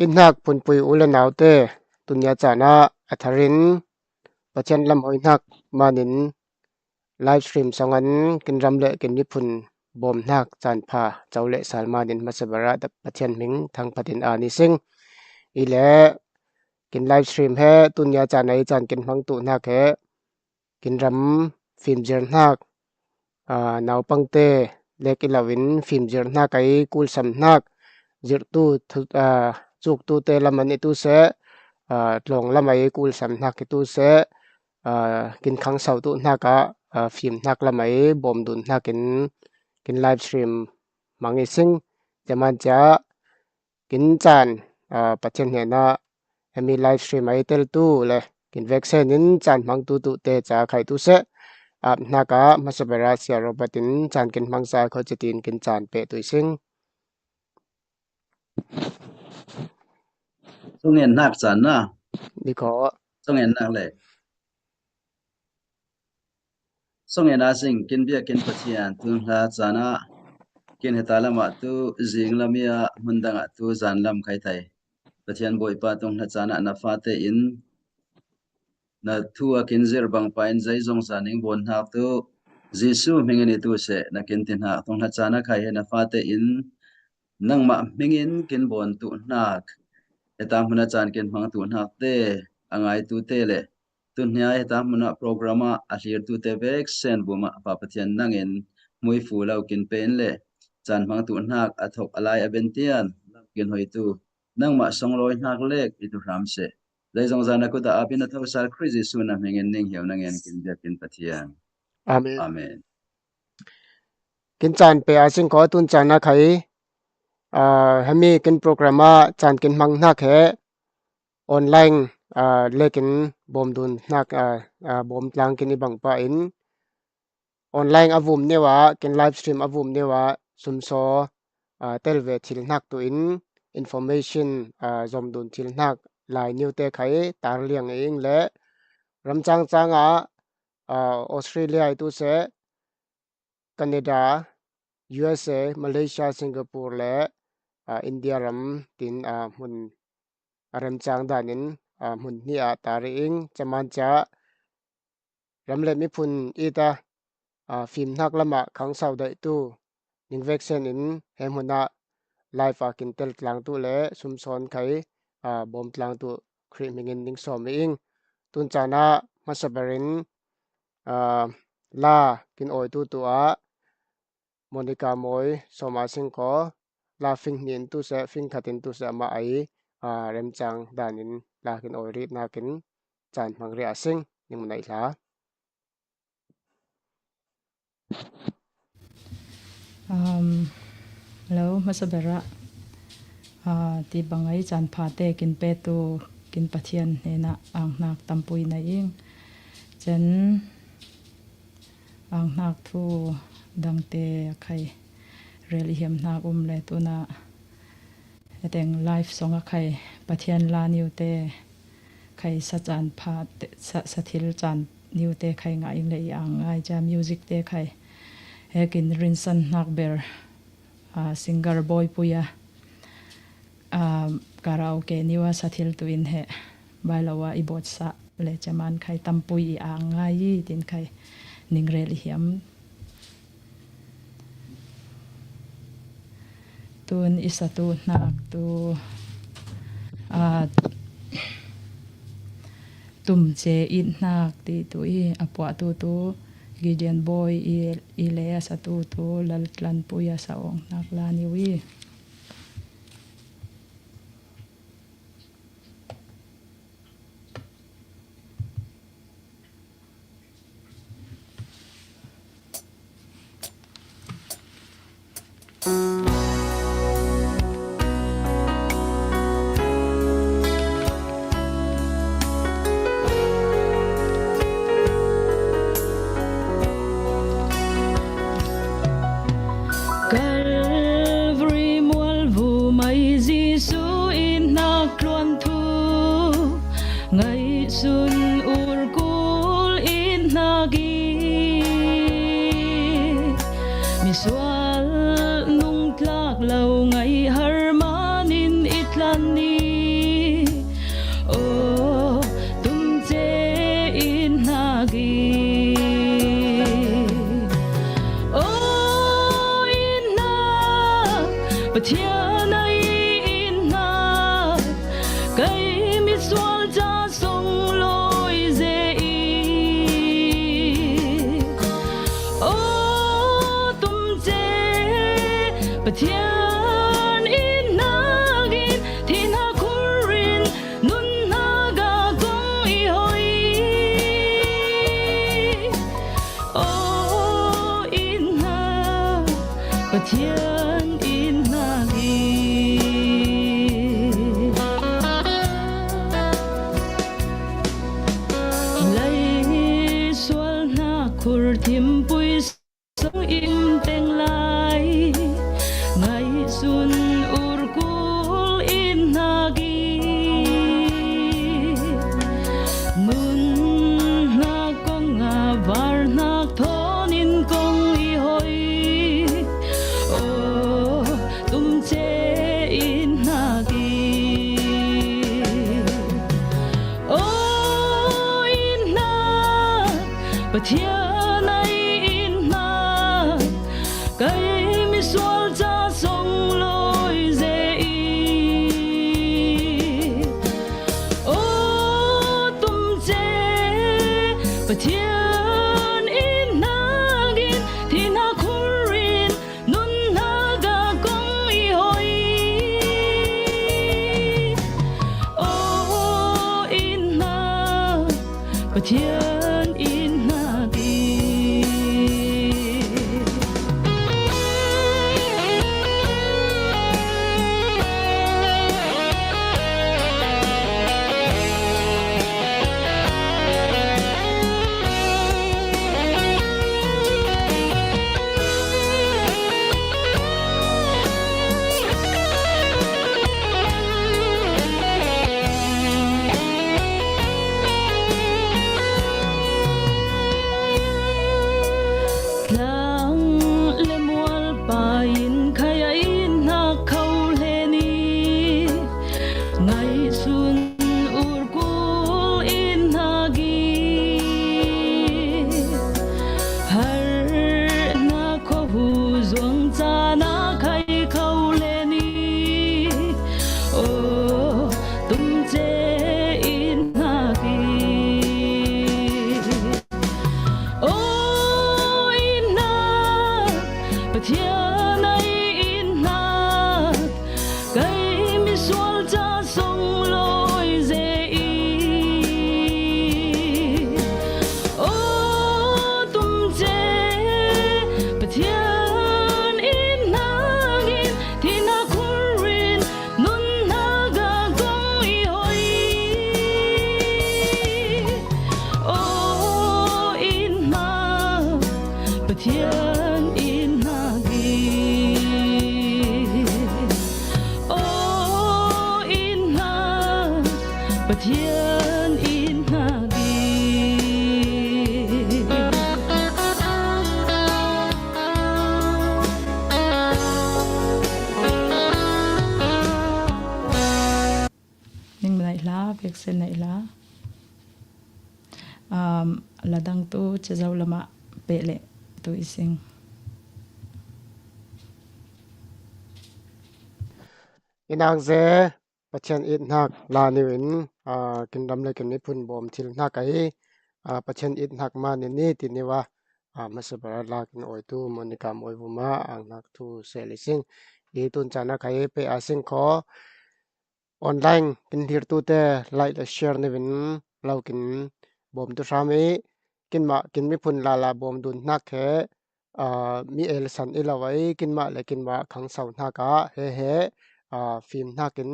in hak punpui ulan autte tunya chana atharin pachen lam hoi hak manin live stream songan kin ramle kin nipun bom hak chan pha chaule salmanin masabara da pachen ming thang patin ani sing ile kin live stream he tunya chanai chan kin phang tu hak he kin ram film jer hak naw pangte lekilawin film jer hak kai kul sam hak zir tu chuk tu te lamani tu se tlong lamai kul sam hak tu se kin khang sau tu haka film hak lamai bom dun hakin live stream mangi sing jaman cha kin chan pachen he na hemi live stream ai tel tu le kin vaccine in chan mang tu te cha khai tu se naka masabara sia robatin chan kin mangsa kho chitin kin chan pe tu sing sungen nak chan na ni ko sungen nak le sungen asing kin bia kin pathian tun la chana kin hetalama tu jing lamia mundanga tu zanlam khai thai pathian boi pa tung la chana na fate in na thua kin zir bang pain zai jong saning bon hak tu jisu mengeni tu se na kin tin ha tung la chana khai he na fate in nang ma mengin kin bon tu nak etam huna chan kin mang tu nak te angai tu te le tunya etam huna programa ahlir tu te vek sen buma pa pathian nangin mui fu lau kin pen le chan mang tu nak athok alai abentian kin hoi tu nang ma song loi nak lek itu ram se dai jong jana ko da apin athok sar krizi suna mengen ning heu nangen kin bia kin pathian amen amen kin chan pe asing ko tun chana khai hemi kin programa chan kin mang nak he online lekin bom dun nak bom tlang kin ibang pa in online avum newa kin live stream avum newa sumso telve thil nak tu in information zom dun thil nak lai new te khai tar liang ing le ramchang changa australia tu se canada USA Malaysia Singapore le India ram tin mun ram chang danin mun ni a tari ing chaman cha ramle mi phun ita film nak lama khang sau dai tu ning vaccine in hemuna live kin tel tlang tu le sum son khai bom tlang tu khri mingin ning som ing tun chana masabarin la kin oi tu a Monica moi soma sing ko la fing nin tu se fing khatin tu se ma ai rem chang danin la kin oi ri na kin chan mang ri asing ning munai la lo masabera ti bangai chan pha te kin pe tu kin pathian hena ang nak tampui na ing chen ang nak thu dang te khai reli hem nak le tu na eteng live song a khai pathian la niu te khai sa chan pha sa thil chan niu te khai nga ing le yang ai ja music te khai hekin rinsan nak ber singer boy puya karaoke niwa sathil tuin he bailawa ibot sa le chaman khai tampui angai tin khai ningrel hiam tun isatu nak tu tum che in nak ti tu i apwa tu Gideon boy ilea satu tu laltlan puya saong naklani wi Calvary mual vu mai Giêsu in nak luan thu ngày sun ur kul in nagi miswal nung tlak lau ngày harmanin itlani Pathian ai in na cây mi xuân cha sông lối dễ ô tum chế Pathian in na gin thiên hạ kurin nun na ga gong i hoi ô in na Pathian in na gin lấy xuân na kur thim pui sông im teng lai ngày xuân ur kul in na gin nun na kong nga var na thon in kong i hoi ô tum che in na gin ô in na Pathian ai in na cây mi xuân cha sông lối dễ ô tum che Pathian in na gin thiên hạ kurin nun na ga kong i hoi ô in na Pathian in na gin lang le mual pa in khaya in na khâu le ni ngày xuân ur kul in na gi har na ko hu zuang cha na khai khâu le ni ô tum che in na gi ô in na Pathian ai in na cây mi xuân cha sông lối dễ ô tum che Pathian in na gin thiên hạ kurin nun na ga gong i hoi ô in na Pathian in na gin ô in na Pathian in na gin ning này lá việc sen này lá là đang tu che zau lama pe le tu ising inang ze Pathian in hak la niwin kin ram le kin ni phun bom thil na kai Pathian in hak ma ni ni ti ni wa masabara la kin oi tu monica moi vuma ang nak thu se lising i tun chana kai pe asing kho online kin thir tu te like the share niwin lau kin bom tu sami kin ma kin mi phun la bom dun nak he mi el san ilawai kin ma le kin wa khang sau na ka he phim nakin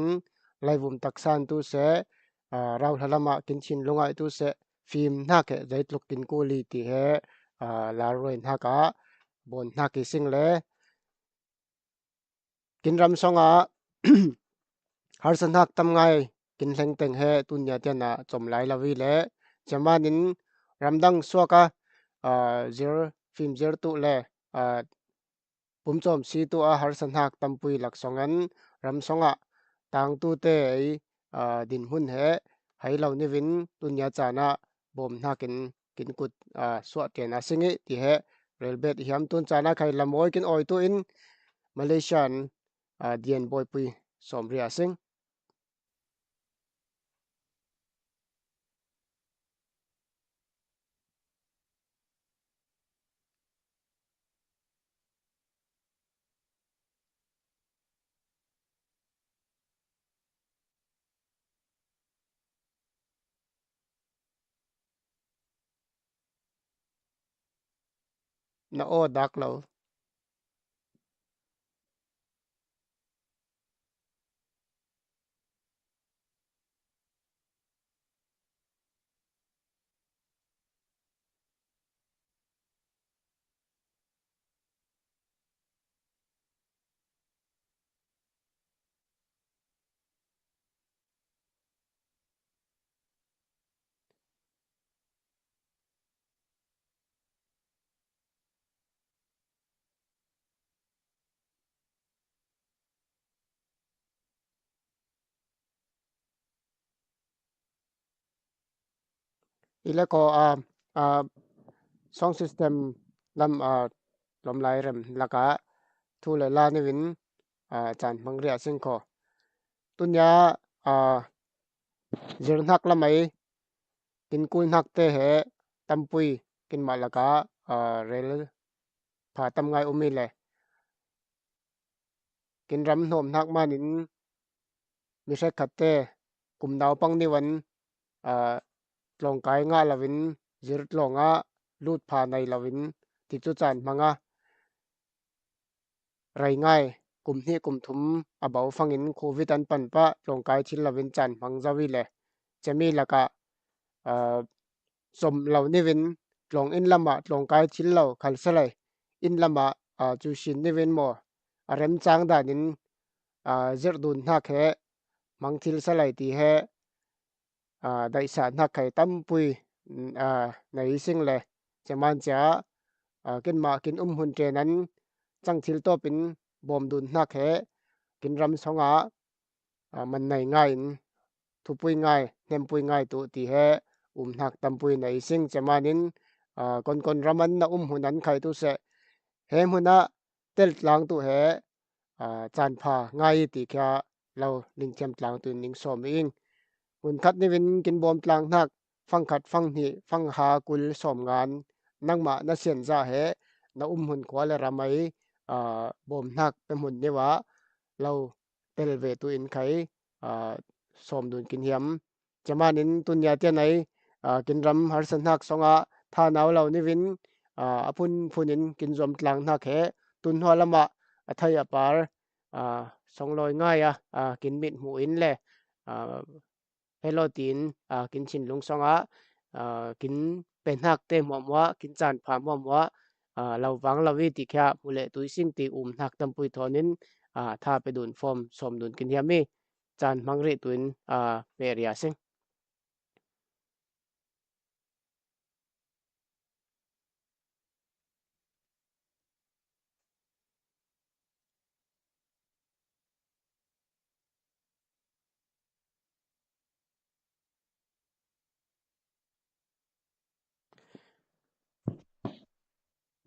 laivum taksan tu se rau halama kin chin lungai tu se phim nake zaitluk kin ko li ti he la roin haka bon naki sing le kin ram songa har san hak tam ngai kin leng teng he tunya tiana chom lai lawi le chamanin ramdang swaka zero phim zero tu le pumchom si tu a har san hak tampui lak songan ram songa tang tu te din hun he hai lo ni win tunya chana bom nakin kin kut swa ten a singi ti he relbet hiam tun chana khai lamoi kin oi tu in Malaysian เดียนบอยปุยสมเรียสิงนาโอดักเราอีแล้วก็sound system ลำลมไล่เรมแล้วก็ทูเลลานี่วินจานมังเรียสิงก็ตุนยาเจริญหักละไหมกินกุยหักเตะเหตำปุยกินมาแล้วก็เรลผ่าตำไงอุมิเลยกินรำโหมหักมานินมิใช่ขัดเตะกลุ่มดาวปังนี่วันลงกายง่าละวินจิรลงลูดผ่าในละวินติดจุจานมังไรง่ายกลุ่มนี้กลุ่มทุมเบาฟังอินโควิดอันปันปะลงกายชินละวินจันมังจาวิเลยจะมีละกะสมเหล่านี้วินลงอินละมาลงกายชินเหล่าขัลสลายอินละมาจูชินนี่วินโมเริ่มจางดานินเจรดุนนักเหมังทิลสลายตีเหได้สารนักไข่ตั้มปุยในสิ่งเลยจะมันจะกินมากินหุ่นเจนั้นจังทิลตัวเป็นบอมดุนนักเหกินรำสงมันในง่ายทุปุยง่ายเนมปุยง่ายตัวตีเหหักตั้มปุยในสิ่งจะมานินคนรำมันนะหุ่นนั้นไข่ตัวเสเหมุนะเตลหลังตัวเหจานผาง่ายตีแค่เราลิงเทียมหลังตัวนิงสอมเองหุ่นคัดนี่เป็นกินบอมหลังนักฟังขัดฟังหีฟังหากุลสอมงานนั่งมาน่าเสียนจ่าเหนะหุ่นขวาและรำไมบอมนักเป็นหุ่นนี่วะเราเตลเวตัวอินไข่สอมดุนกินเหียมจะมานินตุนยาเจ้าไหนกินรำหาสันนักสงท่าหนาวเรานี่วินพุนพุนินกินจอมหลังนักเหตุนหัวละมะไทยปาร์สองลอยง่ายกินมิดหมูอินเลยเฮโลตีนกินชินลุงสองกินเป็นหักเต็มหอมวะกินจานผามหอมวะเราฟังเราวิติแค่มุเลตุยสิ่งตีหักตำปุยทอนินถ้าไปดูนฟอมสมดุลกินยามีจานมังริตุนเปรียสิง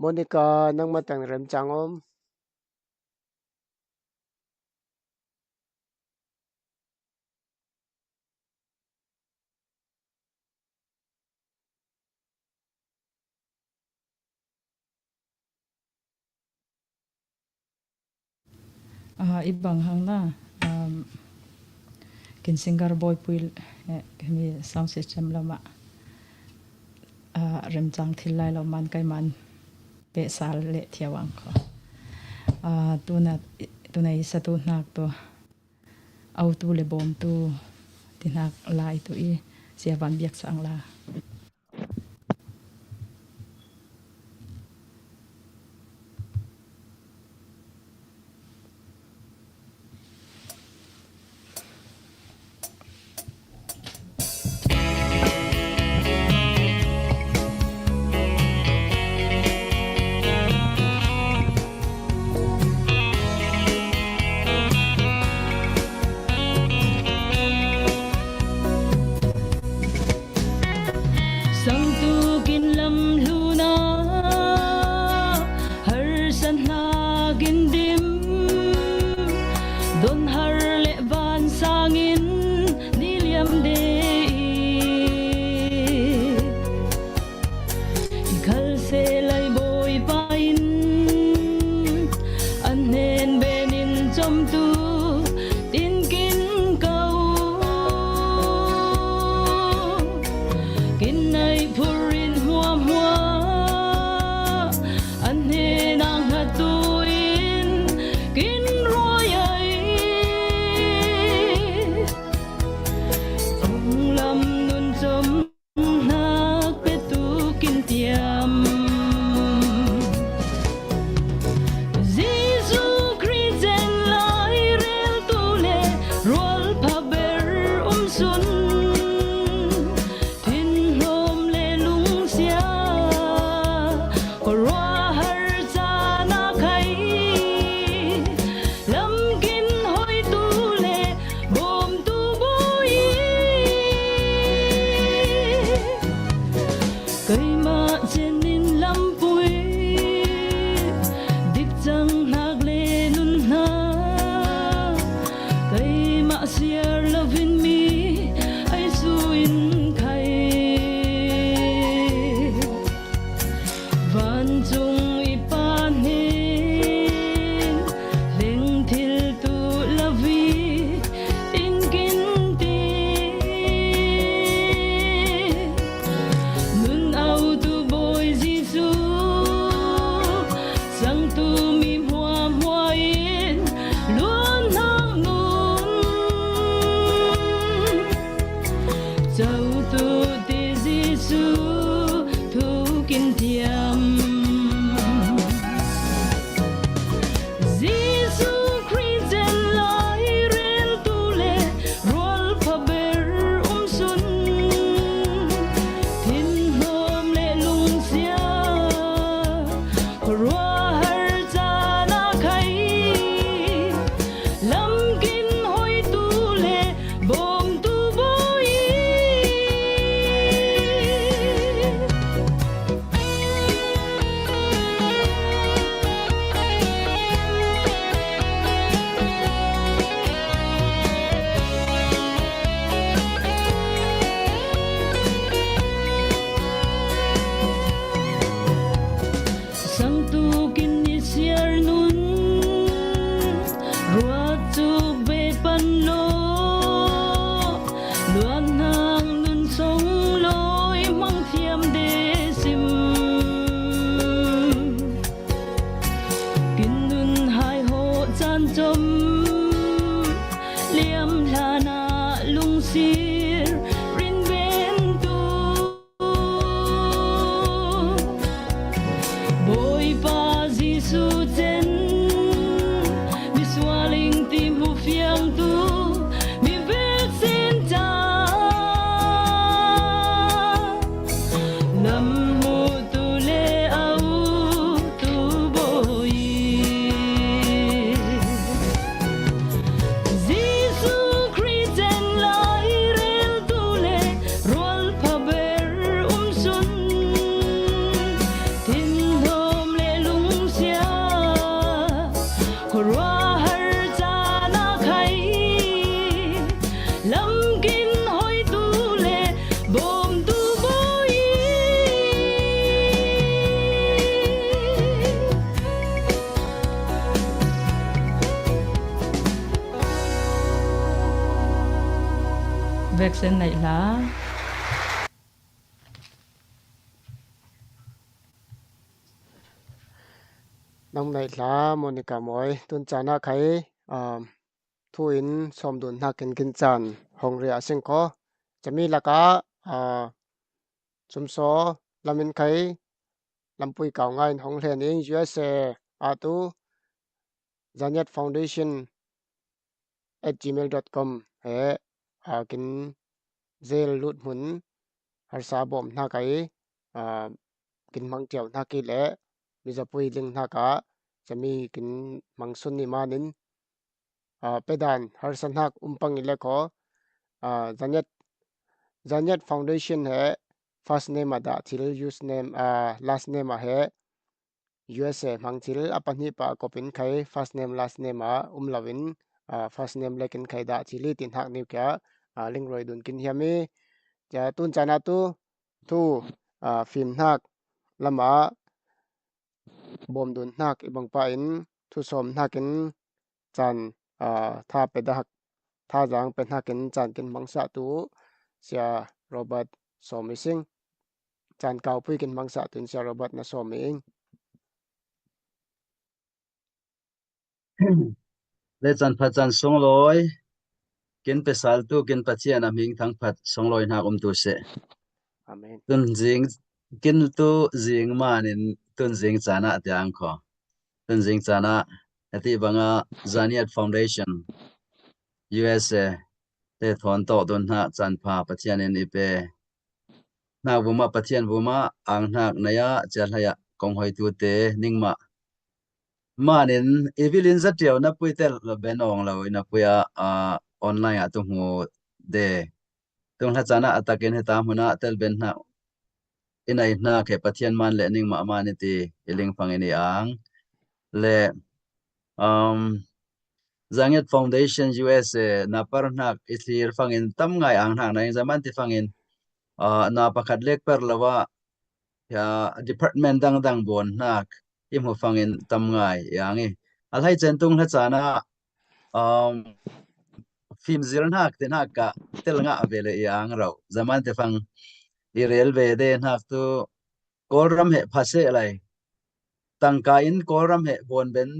โมนิกานั่งมาแต่งเริ่มจังอมอีบางครั้งนะกินสิงคโปร์ปุยมี sound system ละมาเริ่มจังที่ไล่เรามันไกมันเปะสาเละเทียวังเขาตัวไหนสตูนักตัวเอาตัวเลบอมตัวที่นักลายตัวเสียวันเบียกสังลา chom tu tin kin câu kin nay purin hoa hoa an he nang ha tuin kin royai phong lam nun chom nak pe tu kin tiam vaccine này là nông này là Monica mỗi tuần chana khai thu in som đun na kin chan hong ria sinh ko chami laka chum so lamin khai lampui kaw ngai hong hlen in USA atu Zanyat Foundation @gmail.com he kin zel lut mun har sa bom na kai kin mang tiaw na ki le bizapui ling na ka chami kin mangsun ni manin pedan har sanhak umpang ile ko Zanyat Foundation he first name ada thil use name last name he USA mangchil apani pa kopin khai first name last name umlawin first name lekin khai da chili tin hak niu kya ling roi dun kin hiami ja tun chana tu thu film hak lama bom dun hak ibang pa in thu som hakin chan ถ้าเป็นดักถ้าจางเป็นหักกินจานกินมังสะตูเสียโรเบิร์ตสอมิสิงจานเก่าพูดกินมังสะตุนเสียโรเบิร์ตนะสอมิเอง เลจันพัดจันสองร้อยกินไปสาลตูกินปัจเจียนมิงทั้งพัด200นักตุเส อาเมนตุนจิงกินตูจิงมานินตุนจิงจานะที่อังคอตุนจิงจานะที่บังอาZaniat Foundation USA เตถอนโตตุนหาจันพาปัจเจียนินอีเปนักบุมาปัจเจียนบุมาอังนักนายะเจรหยะกงหอยตูเตนิงมานินอีวิลินจัดเดียวนับปุยเตลเบนองเรานับปุยออนไลน์ตุงหูเดตุงหัจานะอัตตะเกนเหตามหุนะเตลเบนนัก inai na ke pathian man le ning ma ma ni ti iling phang ini ang le um Zanget Foundation USA na par nak isir phangin tam ngai ang hang na zaman ti phangin na pakhat lek per lawa ya department dang dang bon nak im ho phangin tam ngai yangi al hai chen tung na chana um phim zir nak te nak ka tel nga avele yang ro zaman te phang i railway de nak tu koram he phase lai tangkain koram he bon ben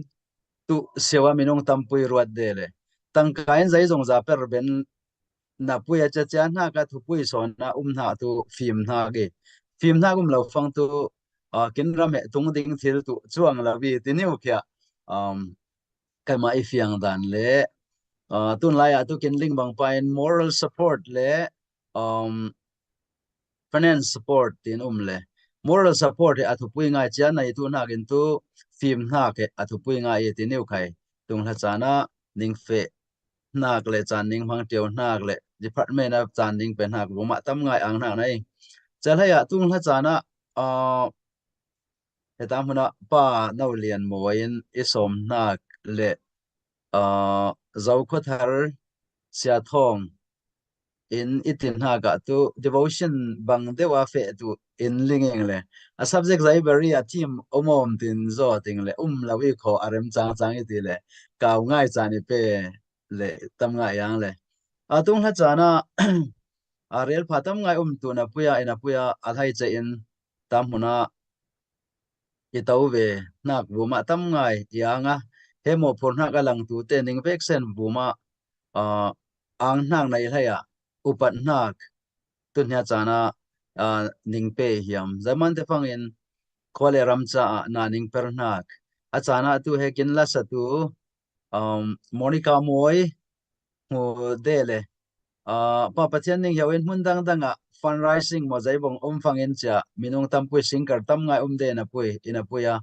tu sewa minung tampui ruat dele tangkain zai zong za per ben na puya cha cha na ka thu pui son na na tu film na lo fang tu kin ram he tung ding thil tu chuang la bi ti niu kya um kai ma I fiang dan le tun lai tu kin ling bang pain moral support le um finance support tin le moral support e athu pui ngai cha nai tu na gin tu film na ke athu pui ngai ti neu khai tung la chana ning fe nak le chan ning mang teu nak le department of chan ning pen hak buma tam ngai ang na nai chal haya tung la chana a hetam huna pa no lian moin isom nak le a zau kho thar sia thong in itin ha ga tu devotion bang dewa fe tu in lingeng le a subject library a team omom tin zo ting le lawi kho arem chang chang iti le kaw ngai chani pe le tam ngai yang le a tung ha chana a rel phatam ngai tu na puya ina puya a thai che in tam huna I tau ve nak buma tam ngai yanga hemo phor na ka lang tu te ning vek sen buma a ang nang nai haya upat nak tunya chana ning pe hiam zaman te phangin khole ramcha na ning per nak a chana tu hekin la sa tu Monica moi mu dele pa pathian ning yawin mundang danga fundraising mo jaibong phangin cha minung tampui singkar tam ngai de na pui ina puya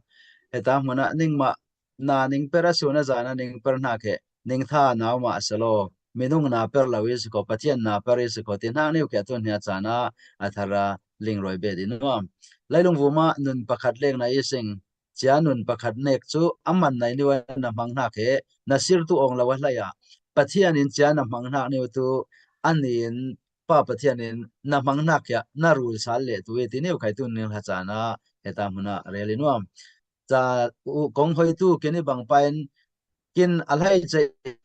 heta muna ning ma na ning pera suna jana ning per na ke ning tha naw ma salo minung na per lawis ko pathian na paris ko tin hang niu ke tun nya chana athara ling roi be din no lailung wuma nun pakhat leng na ising chia nun pakhat nek chu aman nai ni wa na mang na ke na sir tu ong lawa hlaya pathian in chia na mang na ni tu anin pa pathian in na mang na kya na rul sal le tu e ti neu khai tu ni ha chana heta muna reli nuam cha kong hoi tu keni bang pain kin alhai che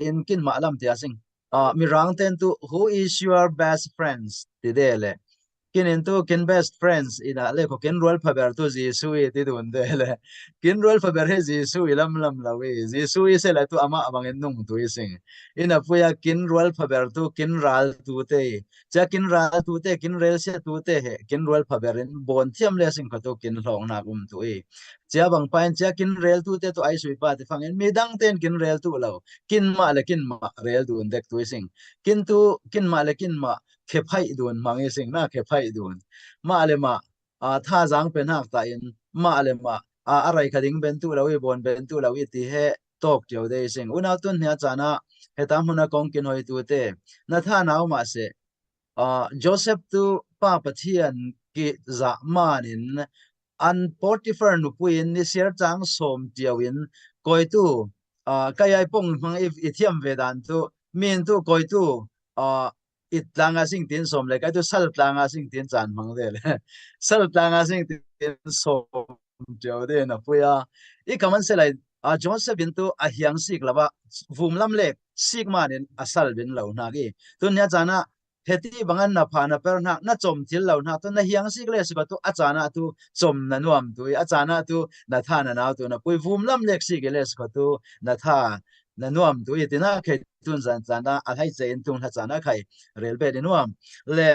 in kin ma lam tia sing mi rang ten tu who is your best friends ti dele kin into kin best friends ina le ko kin rol phaber tu Jesu e ti dun de le kin rol phaber he Jesu lam lam lawe Jesu e se la tu ama abang en nung tu sing ina puya kin rol phaber tu kin ral tu te cha kin ral tu te kin rel se tu te he kin rol phaber en bon thiam le sing ko tu kin hlong na tu e cha bang pain cha kin rel tu te to ai sui pa te phang en mi dang ten kin rel tu lo kin ma le kin ma rel tu dek tu sing kin ma le kin ma ke phai dun mangi sing na ke phai dun ma le ma tha jang pen hak ta in ma le ma arai khading ben tu lawi bon ben tu lawi ti he tok tio de sing una tun nya chana he tam huna kong kin hoi tu te na tha naw ma se Joseph tu pa pathian ki za manin an Potiphar nu puin ni siar chang som tiawin koi tu kayai pong mang if ithiam vedan tu min tu koi tu itlanga sing tin som le kai tu sal tlanga sing tin chan mang de le sal tlanga sing tin som tiaw de na puya I kaman se lai Joseph into a hiang sik lava vum lam lek sik manin asal bin lo na gi tun ya jana heti bangan na phana per na chom thil lo na to na hiang sik le sik tu achana tu chom na nuam tu achana tu na tha na naw tu na pui vum lam lek sik le sik tu na tha na nuam tu itina khe tun zan jana a hai chen tung na jana khai rel be de nuam le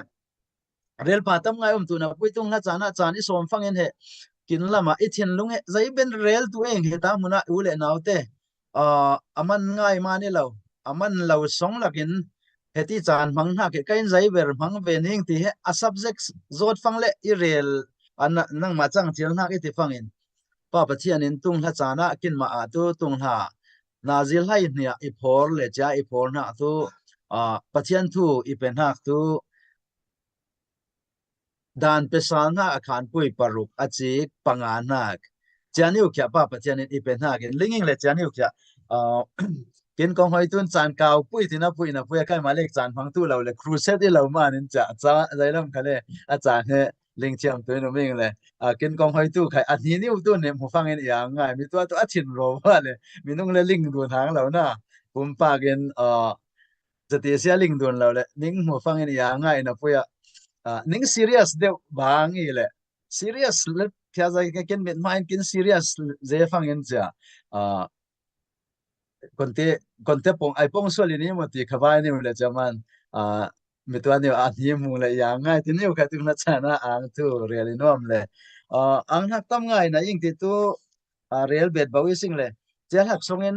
rel pa tam ngai tu na pui tung na jana chani som phangin he kin lama ithin lung he zai ben rel tu eng he ta muna ule naute aman ngai mani lo aman lo song lakin heti chan mang na ke kain zai ber mang ve ning ti he a subject zot phang le i rel an nang ma chang chil na ke ti phangin pa pathian in tung la chana kin ma a tu tung ha na zil hai nia i phor le cha i phor na tu pathian thu i pen hak tu dan pesana akhan pui paruk achik panganak chaniu kya pa pathian in ipen hakin linging le chaniu kya kin kong hoi tun chan kaw pui tina pui na pui kai malek chan phang tu lo le crusade i lo manin cha zailam khale a chan he ling chiam tu no ming le kin kong hoi tu khai ani niu tu ne mu phang in ya ngai mi tu a chin ro wa le mi nung le ling du hang lo na pum pa gen zati sia ling dun lo le ning mu phang in ya ngai na pui ning serious de bang i le serious le thia zai ka ken mit mind kin serious je phang in cha konte pong ai pong so li ni mo ti khabai ni le chaman mi to ni a ni mu le ya ngai ti ni ka tu na chana ang tu really nom le ang hak tam ngai na ing ti tu real bet bawi sing le che hak songin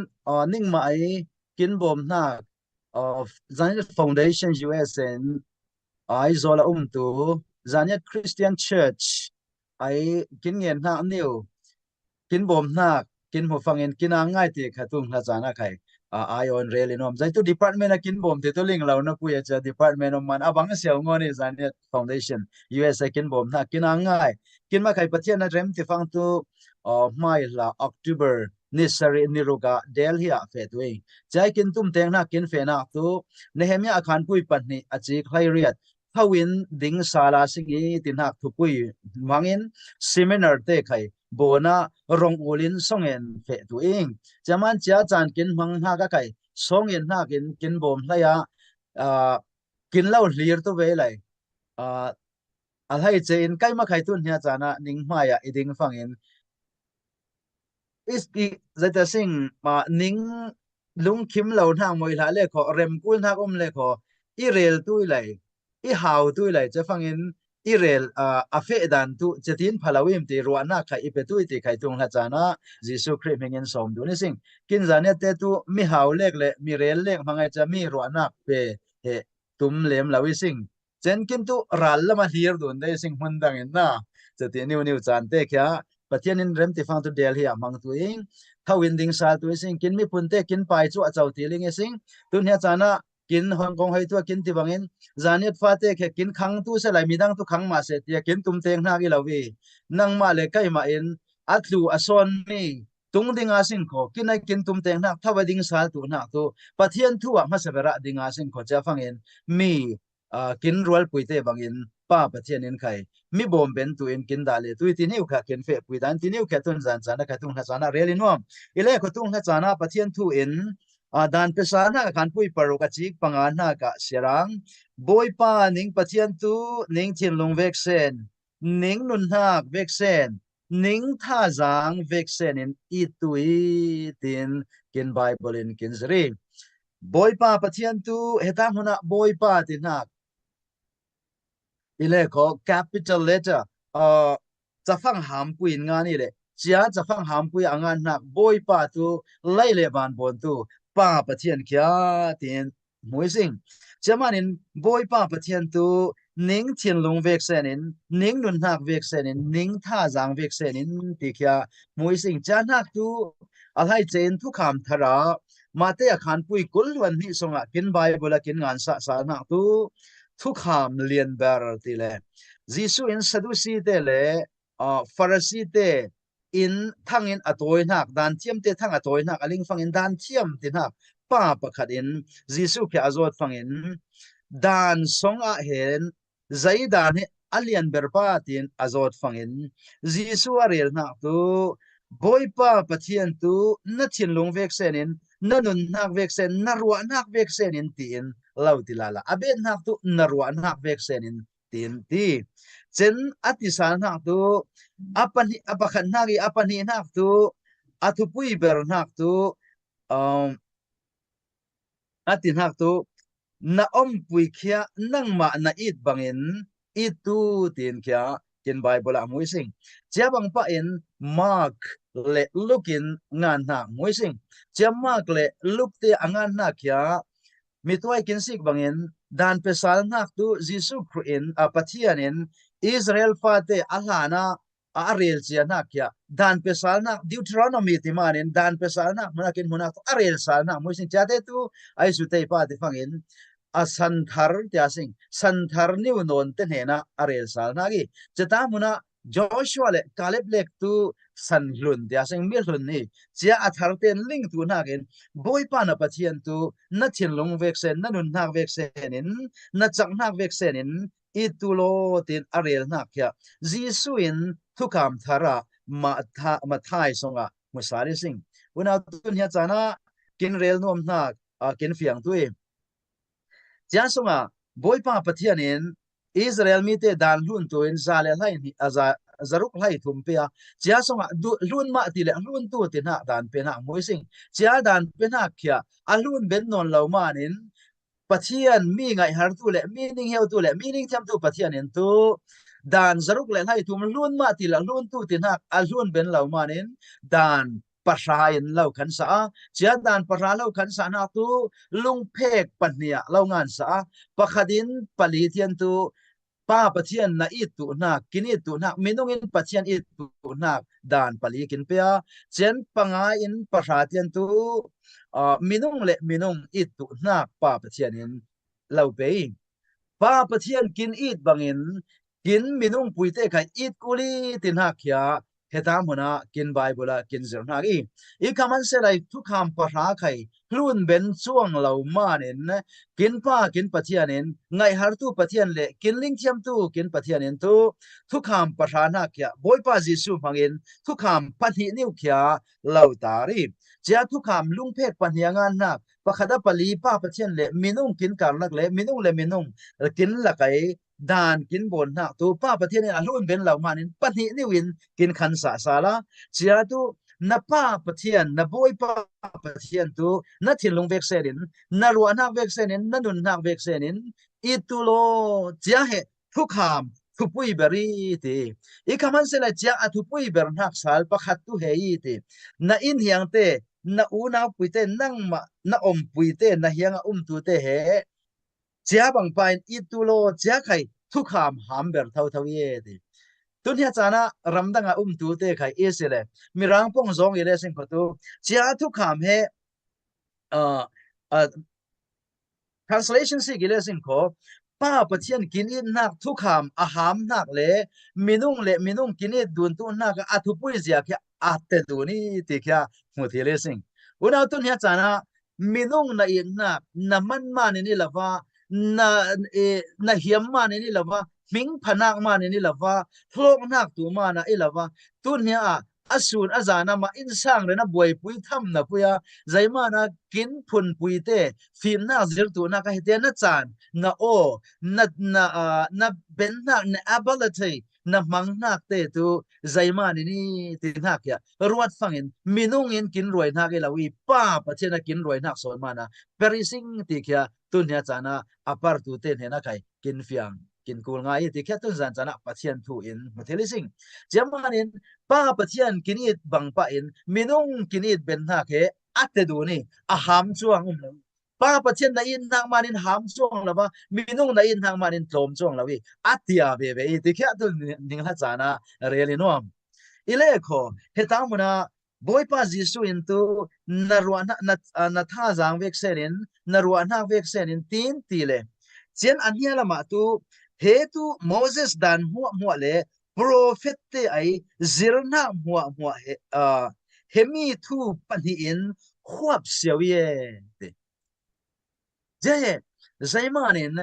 ning ma ai kin bom na of Zion Foundation USN ai zola tu Zaniat Christian Church ai kin ngen na niu kin bom na kin ho fangin kin angai ti khatung na jana khai ai on really nom zai tu department a kin bom te to ling lo na pu ya cha department of man abang siaw ngoni Zaniat Foundation USA kin bom na kin angai kin ma khai pathian na rem ti fang tu mai la October nisari niruga Delhi a fe tu chai kin tum teng na kin fe na tu Nehemia akhan pui patni achi khai riat hawin ding sala singi tinhak thupui mangin seminar te khai bona rong ulin songen fe tu ing chaman cha chan kin mang ha ka kai songen na kin bom hlaya kin lau hlir tu ve lai al hai che in kai ma khai tun nya chana ning maya iding fangin is ki zata sing ma ning lung kim lo na moi la le kho rem kul na le kho i rel tu lai i hau tu lai cha fangin irel a fe dan tu chetin phalawim ti ruana kha ipe tu ti khai tung la chana Jesu Christ mengen som du ni sing kin zane te tu mi hau lek le mi rel lek mangai cha mi ruana pe he tum lem lawi sing chen kin tu ral lama hlir dun dei sing hundang in na cheti niu chan te kya pathian in rem ti fang tu del hi amang tu ing thawin ding sal tu sing kin mi punte kin pai chu a chau ti ling sing tun he chana kin hong kong hai tu kin ti bangin Zaniat fate ke kin khang tu se lai midang tu khang ma se tia kin tum teng na gi lawi nang ma le kai ma in atlu ason mi tung dinga sing ko kin ai kin tum teng na thawa ding sal tu na tu pathian thu a ma se vera dinga sing ko cha phangin mi kin rual puite bangin pa pathian in khai mi bom ben tu in kin dale tu ti niu kha kin fe pui dan ti niu kha tun zan chana kha tung kha chana really nom ile ko tung kha chana pathian thu in dan pesana kan pui paru ka chik pangana ka serang boy pa ning pathian tu ning thin lung vek sen ning nun hak vek sen ning tha zang vek sen in itui tin kin bible in kin zri boy pa pathian tu heta huna boy pa tin hak ile ko capital letter chafang ham pui nga ni le chia chafang ham pui angan nak boy pa tu lai le ban bon tu pa pathian kya tin muising chamanin boy pa pathian tu ning thin lung vek senin ning nun hak vek senin ning tha jang vek senin ti kya muising chan hak tu alhai chen thu kham thara mate akhan pui kul wan hi songa kin bible kin ngan sa na tu thu kham lien ber ti le Jisu in sadusi te le Pharisee te in thangin atoi nak dan thiam te thang atoi nak aling fangin dan thiam ti nak pa pakhat in Jisu khe azot fangin dan songa hen zaidan he alian berpa tin azot fangin Jisu arel nak tu boy pa pathian tu na chin lung vek senin na nun nak vek sen na ruwa nak vek senin tin lau tilala abet nak tu na ruwa nak vek senin tin ti chen atisal nak tu apani apakhan nagi apani nak tu atupui ber nak tu atin hak tu na pui khia nang ma na it bangin itu tin khia kin bible a muising chia bang pa in mark le lookin ngan na muising chia mark le look te angan na khia mitwai kin sik bangin dan pesal nak tu jisu khuin apathianin israel fa te alana arel chia nak ya dan pesal nak deuteronomy ti manin dan pesal nak manakin munak arel sal nak muising chia te tu ai su te pa te fangin a san thar tia sing san thar ni non te hena arel sal nagi cheta muna joshua le kaleb lek tu san hlun tia sing mi hlun ni chia a thar ten ling tu nakin boy pa na pathian tu na thin long vek sen na nun nak vek senin na chak nak vek senin itulo tin arel nak ya jisu in thukam thara ma thai songa musari sing una tun ya chana kin rel nom nak kin fiang tui chia songa boy pa pathianin israel mi te dan hlun tu in zale lai ni aza zaruk lai thum pe a chia songa hlun ma ti le hlun tu ti na dan pe na moi sing chia dan pe na khia a hlun ben non lo manin pathian mi ngai har tu le mi ning heu tu le mi ning tham tu pathian in tu dan zaruk le lai thum hlun ma ti la hlun tu ti na a hlun ben lo manin dan pashain lo khan sa chia dan pasha lo khan sa na tu lung phek pania lo ngan sa pakhadin palitian tu pa pathian na itu na kini tu na minungin pathian itu na dan pali kin pea chen panga in pasatian tu minung le minung itu na pa pathian in lo pe pa pathian kin it bangin kin minung puite kai it kuli tin ha kya heta muna kin bible kin zir na gi I kaman se lai thu kham pasha khai hlun ben chuang lo manin kin pa kin pathianin ngai har tu pathian le kin ling thiam tu kin pathianin tu thu kham pasha na kya boy pa jisu mangin thu kham pathi niu kya lo tari chia thu kham lung phek panhiangan na pakhada pali pa pathian le minung kin kar lak le minung kin lakai dan kin bon na tu pa pathian a hlun ben lo manin pathi niwin kin khan sa sala chia tu na pa pathian na boy pa pathian tu na thilung vek senin na ruwa nak vek senin na nun nak vek senin itulo chia he thu kham thu pui beri ti I kaman se la chia a thu pui ber nak sal pakhat tu he I ti na in hiang te na u na pui te nang ma na pui te na hiang tu te he chia bang pain itulo chia khai thu kham ham ber thau thau ye ti tun hia chana ramdanga tu te khai esele mirang pong zong ile sing patu chia thu kham he translation si gile sing ko pa pathian kin in nak thu kham aham nak le minung kin dun tu nak a thu pui zia kya ate du ni ti kya muthile sing una tun hia chana minung na in na man man ni lava na hiam man ni lava ming phanak man ni lava thlok nak tu mana I lava tun hia asun azana ma insang re na boy pui tham na puya zaima na kin phun pui te phim na zir tu na ka hete na chan na o na ben na ability na mang na te tu zaima ni ti na kya ruat fangin minung in kin roi na ke lawi pa pachena kin roi na son mana perising ti kya tunya chana apar tu te ne na kai kin fiang kin kul ngai ti kya tun zan chana pachian thu in mathelising jamanin pa pathian kinit bang pa in minung kinit ben na ke ate du ni a ham chuang pa pathian na in nang manin ham chuang lawa minung na in nang manin tlom chuang lawi atia be be ti kya tu ning ha chana really nom ile kho heta muna boy pa jisu into narwana na tha jang vek serin narwana vek serin tin tile chen ania lama tu he tu moses dan huwa le prophet te ai zirna muwa hemi thu pani in khuap siawie je zaimanin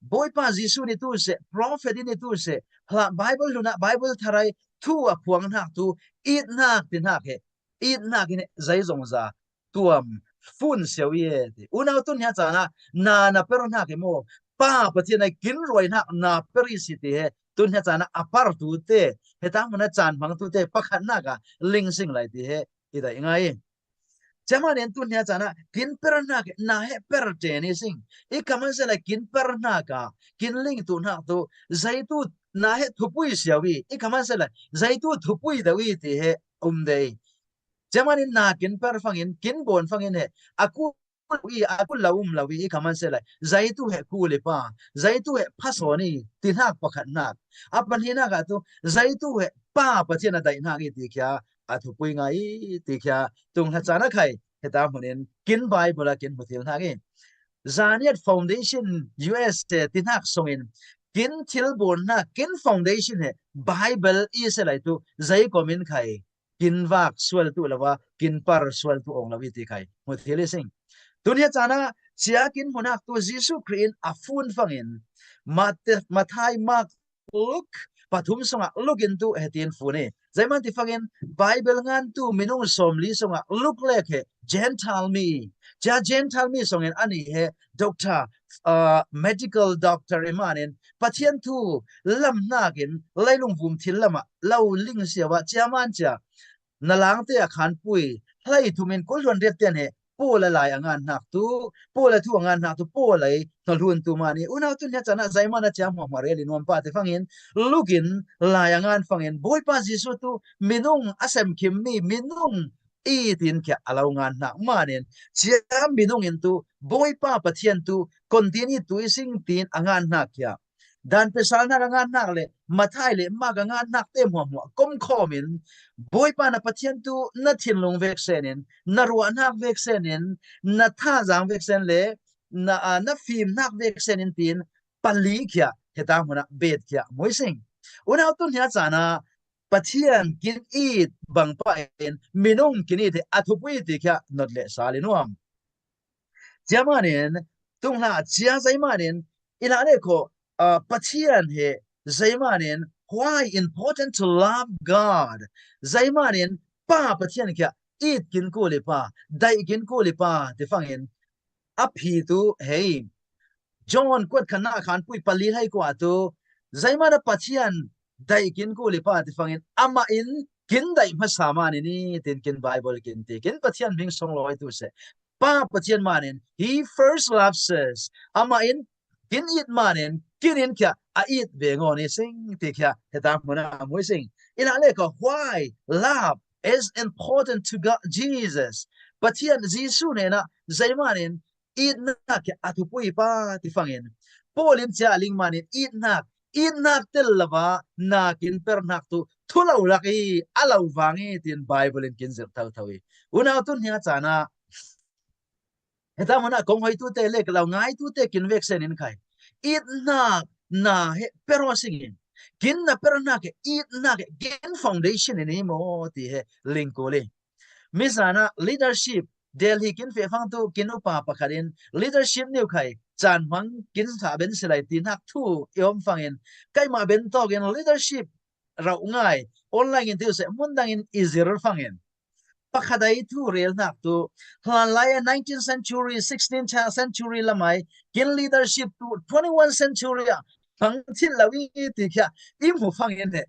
boy pa jisu ni tu se prophet ni tu se ha bible luna bible tharai thu a phuang na tu it na tin ha ke ít na cái này giấy rồng ra tuam phun xéo ye unao tuân nhà chana na pero na cái mô pa bát thiên này kín rồi na perisity he tuân nhà chana apar tu te he ta mana chan bang tu te pakhat na ka ling sing lại thì he ida ngay Chama nen tu nya chana kin per na he per te ni sing I kaman se la kin per na ka kin ling tu na tu zaitu na he thupui siawi I kaman se la zaitu thupui da wi ti he dei chama nen na kin per fangin kin bon fangin he aku lawi I kaman se la zaitu he ku le pa zaitu he phasoni ti na pakhat na apan hi na ka tu zaitu he pa pa chena dai na gi ti kya thupui ngai ti kya tung ha chana khai heta hunin kin bible kin mutil thagi zaniat foundation US tinak songin kin thilbon na kin foundation he bible is lai tu zai komin khai kin vak swal tu lawa kin par swal tu ong lawi ti khai mutil sing dunia chana sia kin hunak tu jisu krin afun fangin mathai mak luk pathum songa look into hetin fune zaiman ti fangin bible ngan tu minung somli songa look like he gentile me gentile me songin ani he doctor medical doctor imanin pathian tu lam nakin lailung vum thil lama lau ling siawa chaman cha nalang te khan pui hlai thumin ko lon ret ten he pola lai angan nak tu pola thu angan nak tu pola tolhun tu mani una tu nya chana zaimana cham ma re linom pa te fangin lugin lai angan fangin boy pa jisu tu minung asem kim mi minung I tin kya alaw ngan nak manin siam minung in tu boy pa pathian tu continue tu sing tin angan nak kya dan pesal na angan nak le mathai le ma angan nak te mo kom khomin boy pa na pathian tu na thin long vek senin na ruwa nak vek senin na tha jang vek sen le na film nak vek senin tin pali kya heta huna bet kya moising una tu nya chana pathian kin it bang pa en minung kin it athupui ti kya not le salinuam jamanin tungla chia zaimanin ila le ko pathian he zaimanin why important to love God zaimanin pa pathian kya it kin ko le pa dai kin ko le pa te fangin aphi tu hey John kwat khana khan pui pali hai ko atu zaimana pathian dai kin ko le pa te fangin ama in kin dai ma samani ni tin kin bible kin te kin pathian bing song loi tu se pa pathian manin he first loves us ama in kin it manin kin in kya a it be ngoni sing te kya heta mona moi sing ila le ko why love is important to God Jesus pathian jisu ne na zaimanin it nak atupui pa ti fangin polin cha ling manin it nak tel lava nakin per nak tu thulau laki alau wangi tin bible in kin zer thau thawi una tun nya chana heta mona kong hoi tu te le lau ngai tu te kin vek sen in khai it nak na he pero singin kin na per nak it nak gen foundation ni mo ti he ling ko le misana leadership Delhi kin fe phang tu kin upa pakharin leadership new khai chan mang kin sa ben silai tin hak thu yom phangin kai ma ben to gen leadership rau ngai online in tu se mundang in easier phangin pakhadai thu real nak tu hlan lai 19th century 16th century lamai kin leadership tu 21st century phang thin lawi ti kya im hu phangin he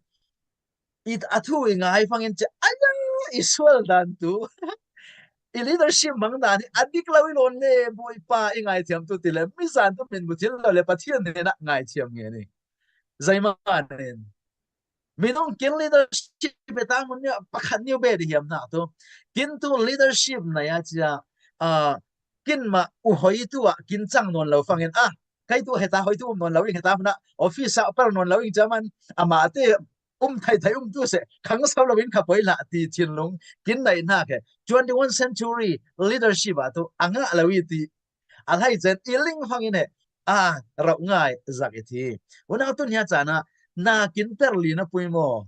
it athu ngai phangin che aya iswal dan tu I leadership mang na ni adik lawi lon ne boy pa ingai thiam tu tile misan tu min butil lo le pathian ne na ngai thiam nge ni zaima nen minong kin leadership beta mun ya pakhat new be hiam na to kin tu leadership na ya cha kin ma u hoi tu kin chang non lo fangin kai tu heta hoi tu non lo heta na office sa par non lo jaman ama te thai tu se khang sao lo win kha poi la ti chin long kin nai na ke 21st century leadership tu anga lawi ti alhai chen iling phangin he rau ngai zaketi una tu nya chana na kin perli na puimo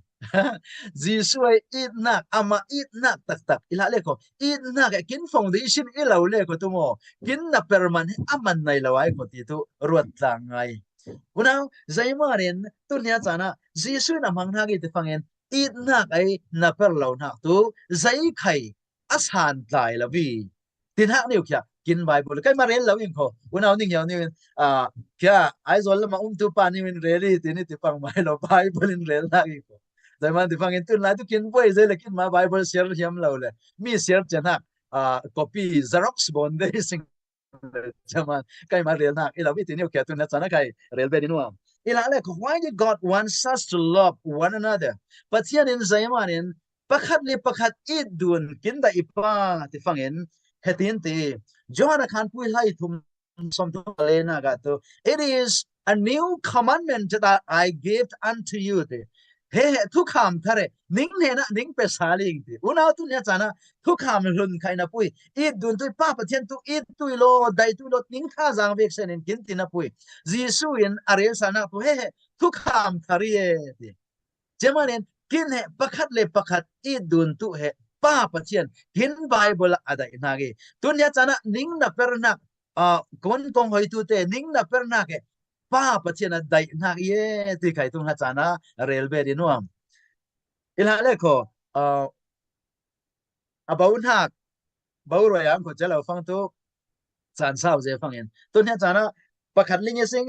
jisui it nak ama it nak tak ila le ko it nak kin foundation ilo le ko tumo kin na perman aman nai lawai ko ti tu ruat tlangai unang zaimarin tunya chana jisu na mangna gi te fangen อีนักไอ้นับเป็นเราหนักตัวใจใครอาสานตายละวีตินหักนิ้วขี้กินไบเบิลใครมาเรียนเราเองเขาวันเอาหนึ่งอย่างนี้อ่าขี้ไอ้ส่วนละมาตัวปานี่มันเรียนที่นี่ที่ฟังไม่เราไบเบิลเรียนนักอีกแต่มันที่ฟังอินตุนไลตุกินไปใจเลยกินมาไบเบิลเสียร์เทียมเราเลยมีเสียร์จะนักcopy Xerox บนได้สิ่งzaman kay marielnak ila bitini okay tu na sana kay relbe dinwa ila le why did God wants us to love one another pathian in zaymanin pakhat le pakhat idun kinda ipa ti fangin hetin ti Johana khan pui hai thum som tu le na ga to it is a new commandment that I gave unto you he thu kham thare ning ne na ning pe saling ti una tu nya chana thu kham lun khai na pui I dun tu pa pathian tu I tu lo dai tu lo ning kha jang vek sen in kin ti na pui jisu in arel sana tu he thu kham thari e ti jemanen kin he pakhat le pakhat I dun tu he pa pathian kin bible adai na ge tu nya chana ning na per na kon kong hoi tu te ning na per na ke pa pathian adai na ye ti khai tu na chana railway di nuam ila le ko about hak bau ro yang ko chalo phang tu san sao je phang en tu nya chana pakhat ling sing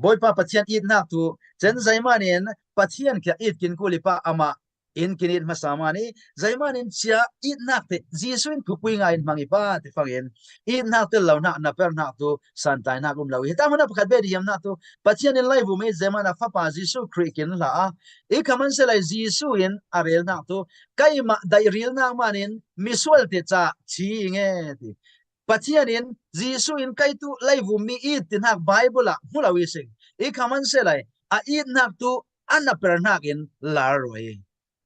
boy pa pathian it nak tu chen zaimanin pathian kya it kin ko lipa ama in kinit masamani zaimanin chia it nak te jisuin phupui nga in mangi pa te fangen it nak te launa na per nak tu santai na gum lawi ta mana pakhat be diam nak tu pathian in live me zaimana fa pa jisu krikin la e kaman se lai jisu in arel nak tu kai ma dai real nak manin misual te cha chi nge ti pathian in jisu in kai tu live mi it tin hak bible la hulawi sing e kaman se lai a it nak tu anna per nak in laroi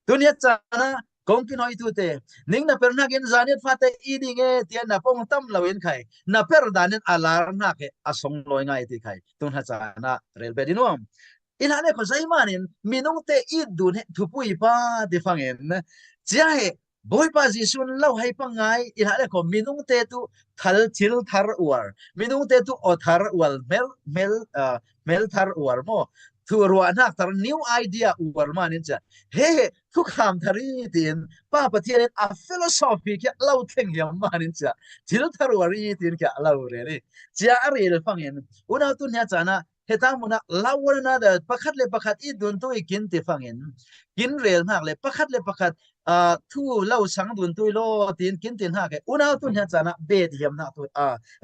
dunia chana kongkin hoi tu te ning na per nakin zanit fate iding e tian na pong tam lawin khai na per danin alar na ke asong loi ngai ti khai tun ha chana relbe dinom ila le ko zaimanin minung te idun he thupui pa di fangen chia he boy pa jisun lau hai pa ngai ila le ko minung te tu thal chil thar war minung te tu othar wal mel thar war mo thu ruwa nak tar new idea war manin cha he thu kham thari tin pa pathian a philosophy kya lau theng yam manin cha thil thar wari tin kya lau re re chia ari le fangen una tu nya chana heta muna lawan na da pakhat le pakhat I dun tu ikin ti fangen kin rel nak le pakhat thu lau sang dun tu lo tin kin tin ha ke una tu nya chana be hiam na tu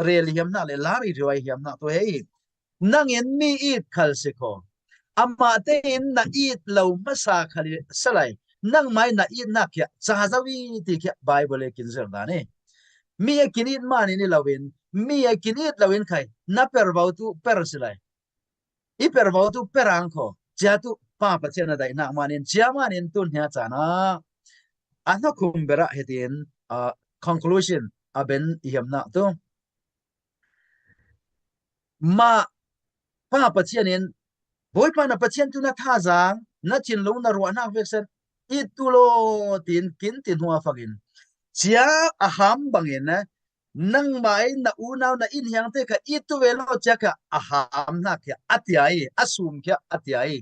rel hiam na le lari roi hiam na tu he nangin mi it khal se ko amma te in na it lo masa khali salai nang mai na it na kya chazawi ti kya bible kin zer da ne mi e kinit mani ni lawin mi e kinit lawin khai na per bau tu per silai I per bau tu perang kho cha tu pa pa chena dai na manin chia manin tun nya chana ano kumbera hetin conclusion aben yam na tu ma pa pa chenin boy pa na patient tu na tha jang na chin lo na ro na vexen itulo tin kin tin huwa fagin chia aham bangin na nang mai na unaw na in hyang te ka itu velo cha ka aham na kya atiai asum kya atiai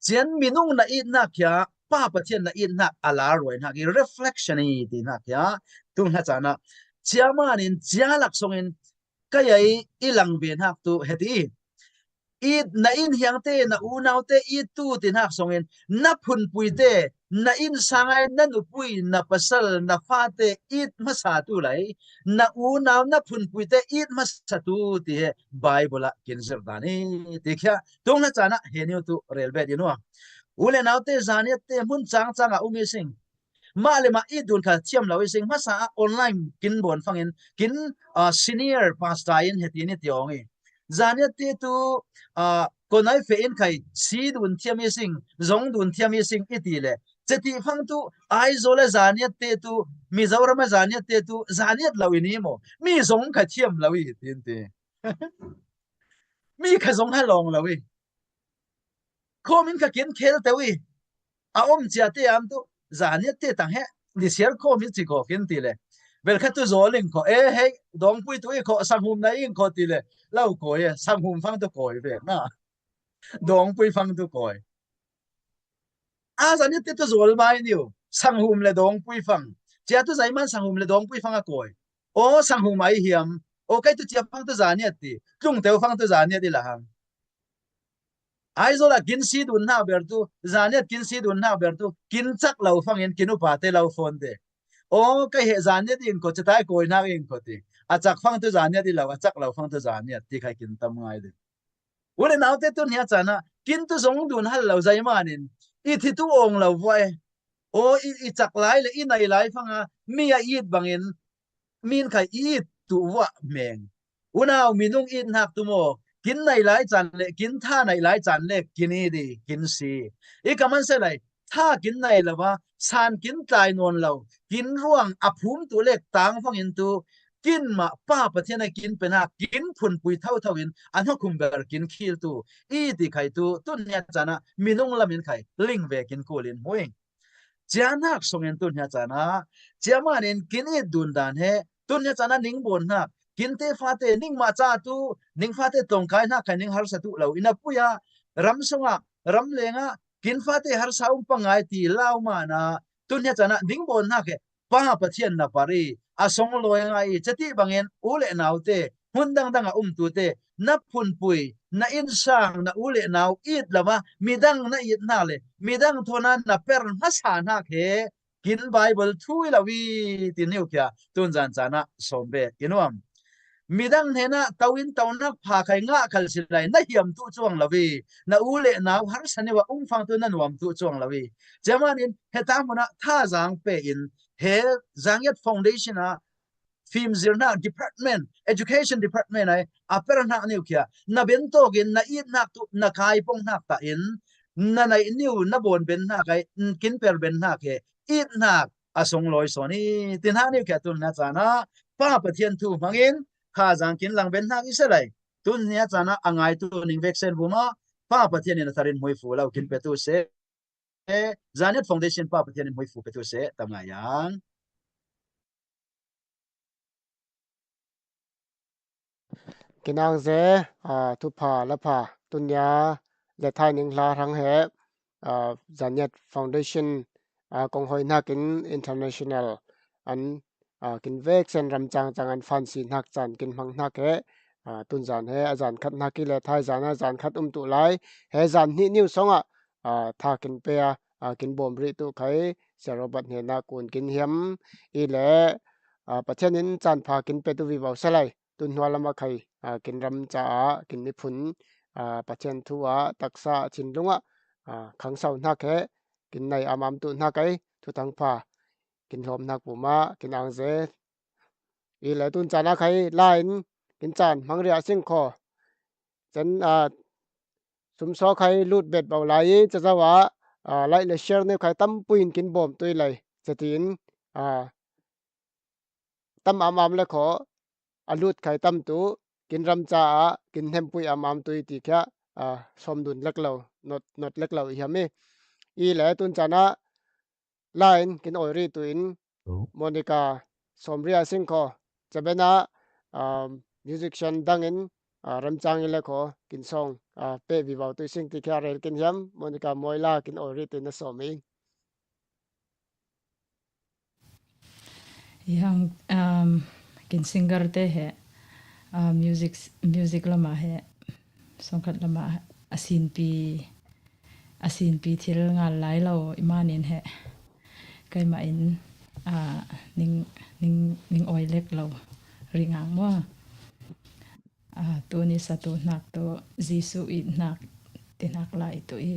chian minung na in na kya pa pathian na in na ala roi na ki reflection ni ti na kya tung na chana chia manin chia lak songin kayai ilang ben hak tu heti it na in hyang te na unaw te it tu tin hak songin na phun pui te na in sangai na nu pui na pasal na fa te it masa tu lai na unaw na phun pui te it masa tu ti he bible kin zer dani ti kya tong na chana he ni tu relbe di no ule naw te zaniat te mun chang changa umi sing ma le ma idun kha chiam lawi sing masa online kin bon fangin kin senior pastor in hetini tiongi zaniat te tu konai fe in khai si dun thiam sing zong dun thiam sing itile cheti phang tu ai zole zaniat te tu mi zawrama zaniat te tu zaniat lawini mo mi zong kha thiam lawi tin te mi kha zong ha long lawi khomin kha kin khel tawi a chia te am tu zaniat te tang he ni siar khomin chi ko kin ti le vel kha tu zoling ko he dong pui tu ko sanghum na in ko ti le lau ko ye sanghum phang tu ko ve na dong pui phang tu ko zani te to zol bai niu sanghum le dong pui phang chia tu zai man sanghum le dong pui phang a koi o sanghum ai hiam o kai tu chia phang tu zani ati tlung teu phang tu zani ati la hang ai zo la kin si dun na ber tu zani kin si dun na ber tu kin chak lo phang in kinu pa te lo phone de o kai he zani din ko chatai koi na in ko ti a chak phang tu zani ati lo a chak lo phang tu zani ati khai kin tam ngai de ule naw te tu nia chana kin tu zong dun hal lo zai manin i thi tu ong lo vai o i chak lai le i nai lai phanga mi a it bangin min khai i tu wa meng unaw minung in hak tu mo kin nai lai chan le kin tha nai lai chan le kin i di kin si i kaman se lai tha kin nai lawa san kin tlai non lo kin ruang aphum tu lek tang phang in tu kin ma pa pathian a kin pena kin phun pui thau thau in an ho khum ber kin khil tu i ti khai tu tun nya chana minung lamin khai ling ve kin kulin hoing chianak songen tun nya chana chiamanin kin i dun dan he tun nya chana ning bon na kin te fa te ning ma cha tu ning fa te tong kai na khai ning har sa tu lo ina puya ram songa ram lenga kin fa te har saum pangai ti lau ma na tun nya chana ning bon na ke pa pathian na pari asong loi ngai chati bangen ule naute hundang danga tu te na phun pui na in sang na ule naw it lama midang na it na le midang thona na per na sa na ke kin bible thui lawi tin new kya tun jan chana sombe inuam midang hena tawin tawnak pha khai nga khal silai na hiam tu chuang lawi na ule naw har sanewa phang tu na nuam tu chuang lawi jamanin heta mona tha jang pe in he zangyat foundation a film zirna department education department ai aperna niu kya na bento gin na it nak tu na kai pong nak ta in na nai niu na bon ben na kai kin per ben na ke it nak asong loi soni tin ha niu kya tun na chana pa pathian thu mangin kha jang kin lang ben nak isalai tun nia chana angai tu ning vexen buma pa pathian in tharin moi fu lau kin pe tu se Zanet Foundation pa pathian in moi fu pe tu se tamayang kinang ze thu pha la pha tunya le thai ning la rang he Zanet Foundation kong hoi na kin international an kin vek sen ram chang chang an fan si nak chan kin mang na ke tun zan he azan khat na ki le thai zan zan khat tu lai he zan ni new songa tha kin pe kin bom ri tu khai serobat he na kun kin hiam i le pachenin chan pha kin pe tu vi baw salai tun hwa lama khai kin ram cha kin ni phun pachen thuwa taksa chin lunga khang sau na ke kin nai amam tu na kai thu tang pha kin hom nak pu ma kin ang ze i le tun chana khai line kin chan mang ria sing kho chen sum so khai lut bet baw lai cha zawa lai le share ne khai tam puin kin bom tui lai chatin tam amam le kho alut khai tam tu kin ram cha kin hem pui amam tui ti kha som dun lek lo not lek lo hi me i le tun chana line kin oi ri tuin Monica somria sing kho chabena musician dangin ramchang ile kho kin song pe vi baw tu sing ti kha rel kin yam Monica moila kin oi ri tu na somi yang kin singer te he music lama he songkhat lama asin pi thil ngal lai lo imanin he kai ma in ning oilek lo ringang mo tu ni satu nak to jisu i nak tinak lai to i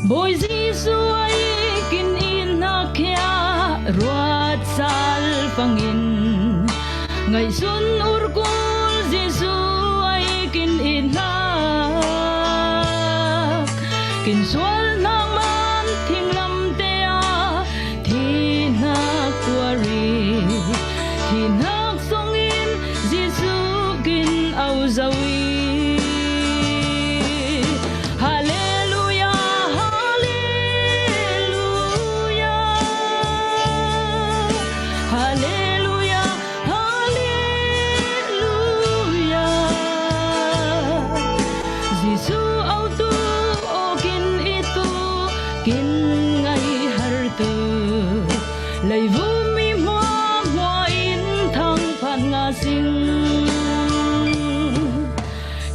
Boy Jisu ai kin in na kya ruat sal pangin ngày xuân urkul Giêsu ai kin inak kin sual nang man thing lam te a thinak tuari thinak songin Giêsu kin au zawi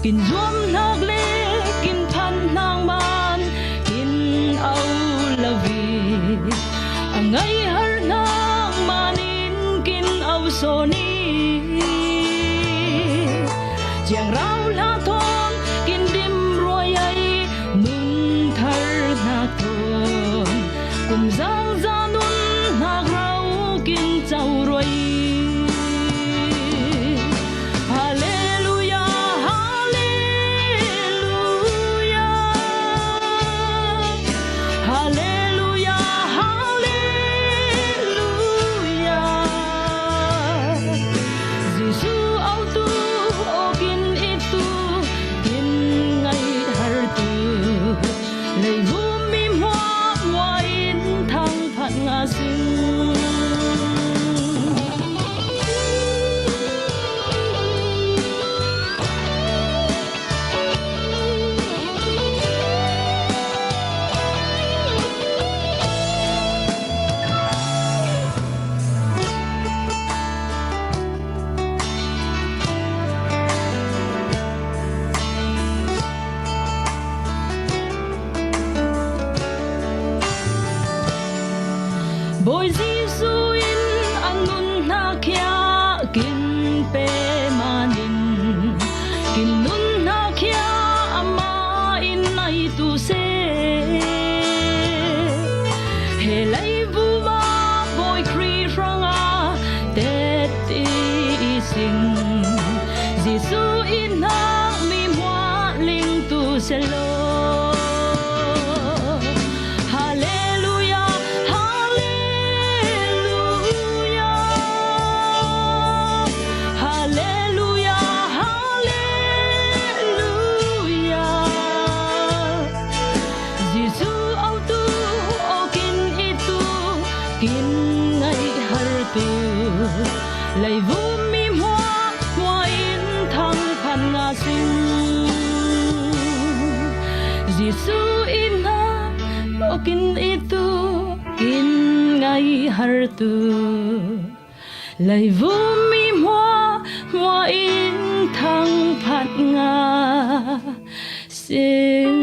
kin zoom nak le kin phan nang man kin au lavi angai har nang manin kin au soni chiang rau la thon kin dim ruai ai nun thar na thon kum zang zanun nak rau kin chau ruai Boy Giêsu in anun na kya kin pe manin kin nun na kya ama in nai tu se he lai vu ma boy kri franga tet i sing Giêsu in na mi hwa ling tu se lo lai vu mi hoa hoa in thang phan nga sinh Giêsu in na lo kin itu kin ngai har tu lai vu mi hoa hoa in thang phan nga sinh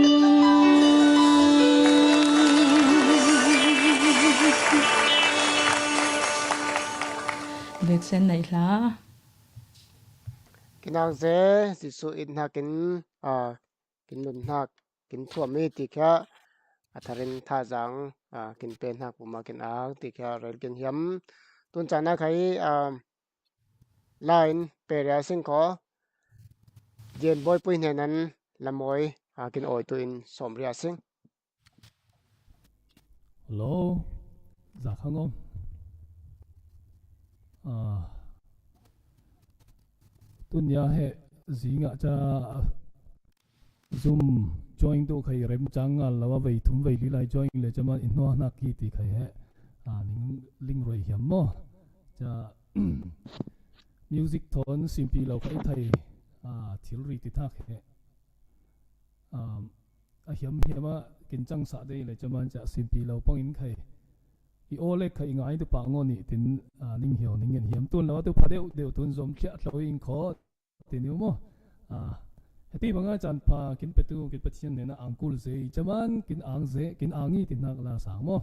việc sen này là kinang ze Giêsu in ha kin nun ha kin thua mi ti kha atharin tha jang kin pen ha puma kin ang ti kha rel kin hiam tun chana khai line peria sing ko jen boy pui ne nan lamoi kin oi tu in somria sing hello dạ không ông tuần ya he zinga cha zoom join to khai rem chang al lawa vei thum vei li lai join le chama in no na ki ti khai he ning ling roi hiam mo cha music thon simply lo khai thai thil ri ti thak he hiam hiama kin chang sa dei le chama cha simply lo pang in khai i ole khai ngai tu pa ngoni tin ning hiao ning en hiam tun lawa tu phadeu deu tun zom khia thloi kho tiniu mo heti banga chan pha kin petu kin pathian ne na angkul ze chaman kin ang ze kin angi tin nak la sang mo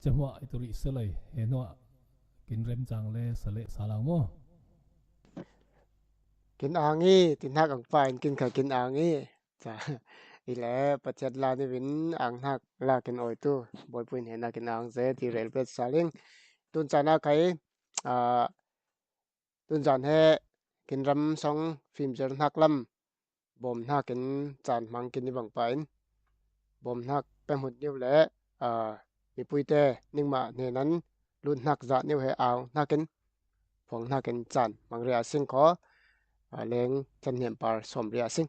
จังหวะไอตุริสเลยเห็นว่ากินเร็มจังเลยสเลสาลังโมกินอ่างงี้ตินหักอ่างฝ่ายกินไข่กินอ่างงี้จ้ะอีแลประเทศลาวนี่เป็นอ่างหักลากินอ้อยตู้บ่อยปุ่นเห็นนักกินอ่างเสที่เรลเป็ดซาเล้งตุนจานาไข่อ่าตุนจานแฮกินรำสองฟิล์มเจอหักลำบ่มหักกินจานมังกินนี่บังไปบ่มหักแป้งหุ่นนิ้วแหละมีปุยแต่นิ่งมาเนี่ยนั้นรุ่นหักจะนิ้วให้เอาหักกินผงหักกินจานมังเรียสิงขอเลงจันเหียมปาสมเรียสิง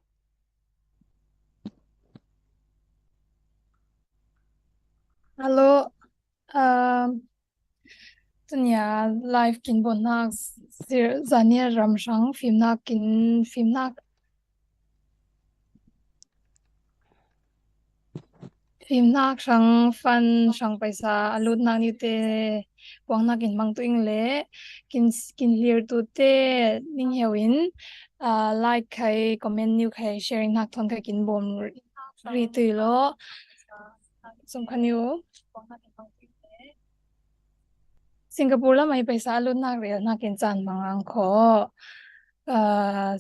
Hallo, chân nhà live kin bon nak sir zania ramshang phim nak kin phim nak sang fan sang paisa alut nak ni te wang nak kin mang tu ing le kin clear tu te ning hewin like khai comment new khai sharing nak thon khai kin bom ri tu lo som khan you Singapore la mai paisa alut nak re nak kin chan mangang kho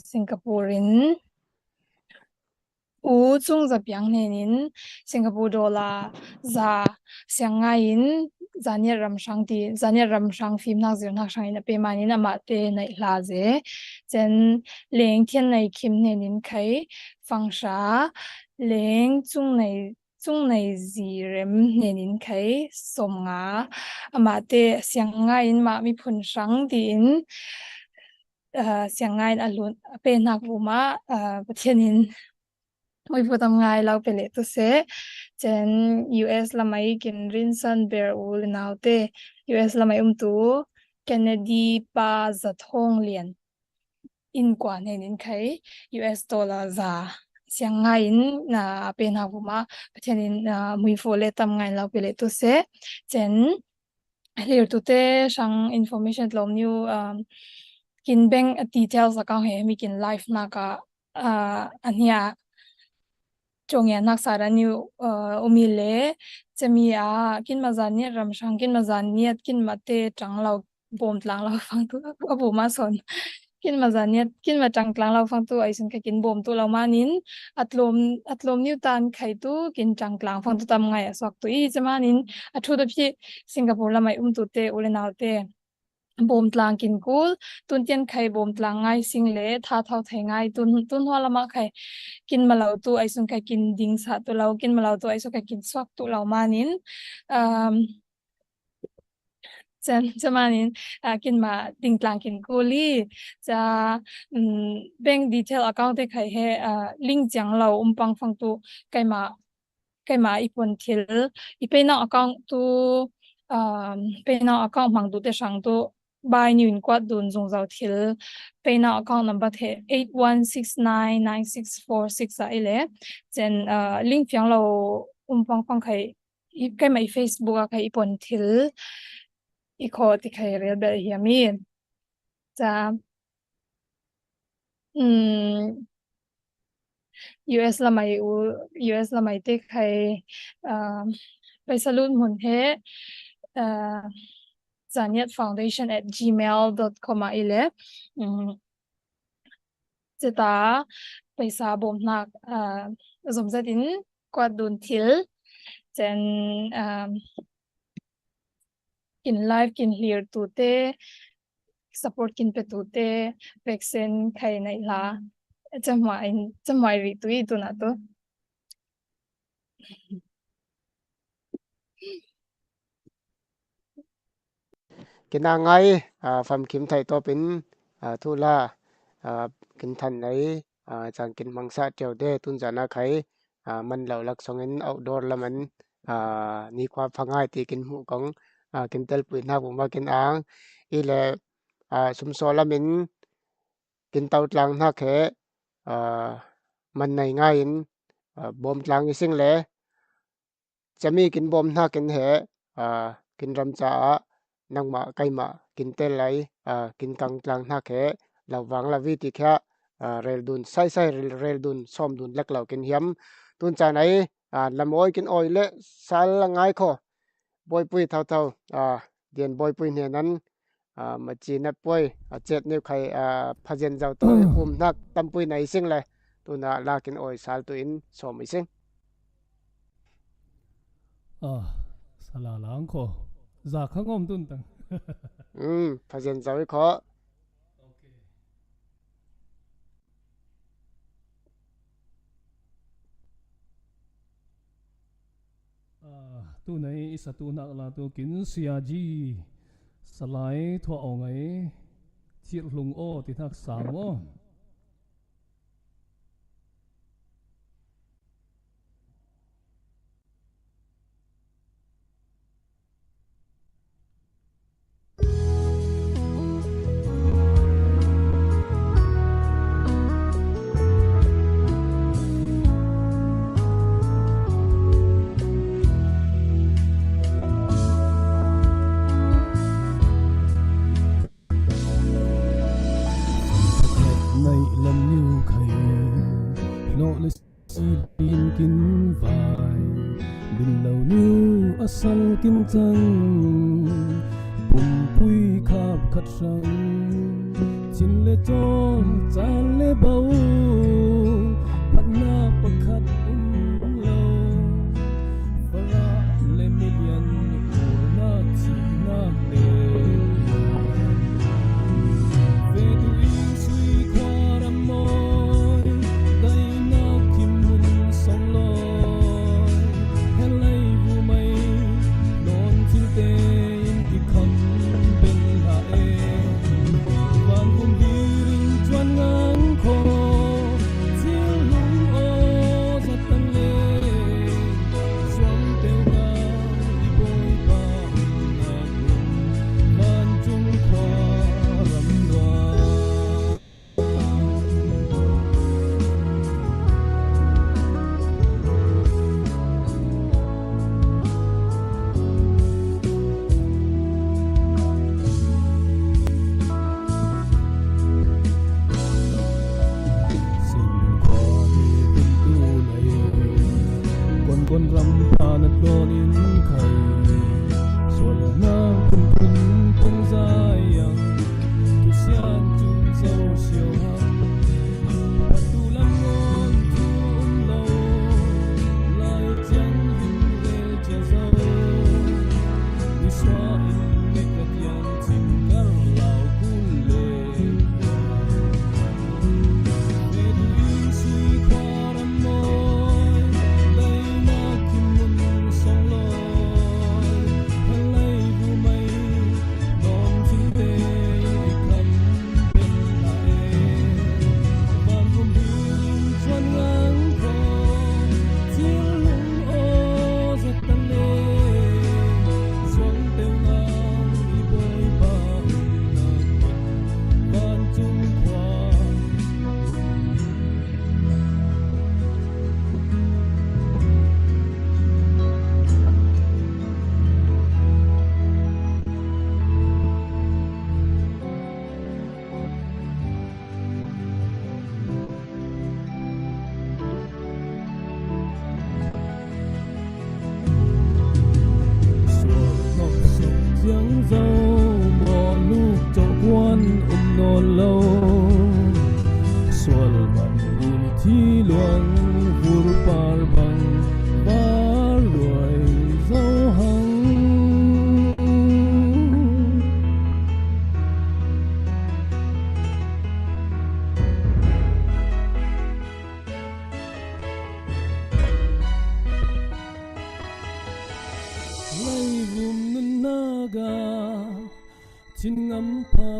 Singaporean u chung za piang nenin Singapore dollar za siangain zania ramshang phim nak zir nak shang ina pe mani na ma te nai hla ze chen leng thian nei khim nenin khai fangsha leng chung nei zirem nenin khai somnga ama te siangain ma mi phun shang din siangain alun pe nak buma pathianin moi putam ngai lau pele tu se chen US la mai kin rinsan bear ul naute US la mai tu Kennedy pa za thong lian in kwa nenin khai US dollar za siang ngai in na pe na buma pathianin mui fo le tam ngai lau pele tu se chen clear tu te sang information lom new kin bank details account he mi kin life na ka ania chongya nak sara new umile chemi kin mazani ramshang kin mazaniat kin mate changlau bom tlang lau phang tu abu ma son kin mazaniat kin ma changtlang lau phang tu aisin ka kin bom tu lau manin atlom new tan khai tu kin changtlang phang tu tam ngai asok tu I chamanin athu da phi Singapore la mai tu te ulenaute bom tlang kin kul tun tian khai bom tlang ngai sing le tha thau thai ngai tun hwa lama khai kin malau tu aisun khai kin ding sa tu lau kin malau tu aisun khai kin swak tu lau manin chamanin kin ma ding tlang kin kuli cha bank detail account te khai he link jang lau pang phang tu kaima ipon thil ipeina account tu peina account mang tu te sang tu by new in kwat dun zong zau thil peina account number the 81699646 a ile chen link fyang lo pang pang khai kai mai Facebook a khai ipon thil I kho ti khai rel bel hiami cha US la mai te khaiไปสรุปหมุนเฮzaniatfoundation@gmail.com ileจะไปสาบมนักสมจัดินกวาดดุนทิลเจนกินไลฟ์กินเลียร์ตูเต้ support กินไปตูเต้เวกเซนใครในลาจะหมายรีตุยตัวนะตัว กินไงฟัมคิมไทยตัวเป็นทุลากินทันไหนจังกินมังสะเจียวเดตุนจานาไขมันเหล่าลักษณ์เอาดอร์ละมันนี่ความฟังง่ายที่กินหูของกินเตลปุยนาผมมากินอ่างอีแลสมโซละมินกินเตาตลังนาแขมันในง่ายบอมตลังอีสิ่งแหละจะมีกินบอมนากินแหกินรำจ่านังมาไก่มากินเตลไหลกินกังกลางนาแขเราวางละวิธีแค่เรลดุนใส่เรลดุนซ้อมดุนเล็กเรากินเหี้ยมตุนจานไหนลำอ้อยกินอ้อยเละสารละง่ายข้อ boy pui thau dian boy pui ne nan ma chi na poi chet ne khai phajen jaw to nak tam pui nai sing le tuna lakin oi sal tu in som i sing sala lang ko za khangom tun tang phajen jaw i kho tu này isa tu nak la tu kin sia ji salai thua ong ai thir lung o ti thak sang o asal kim chang bum pui khap khat sang chin le chon chan le bau pat na pakhat lo fara le million na chi na le ve tu in sui kwaram moi dai na kim mun song lo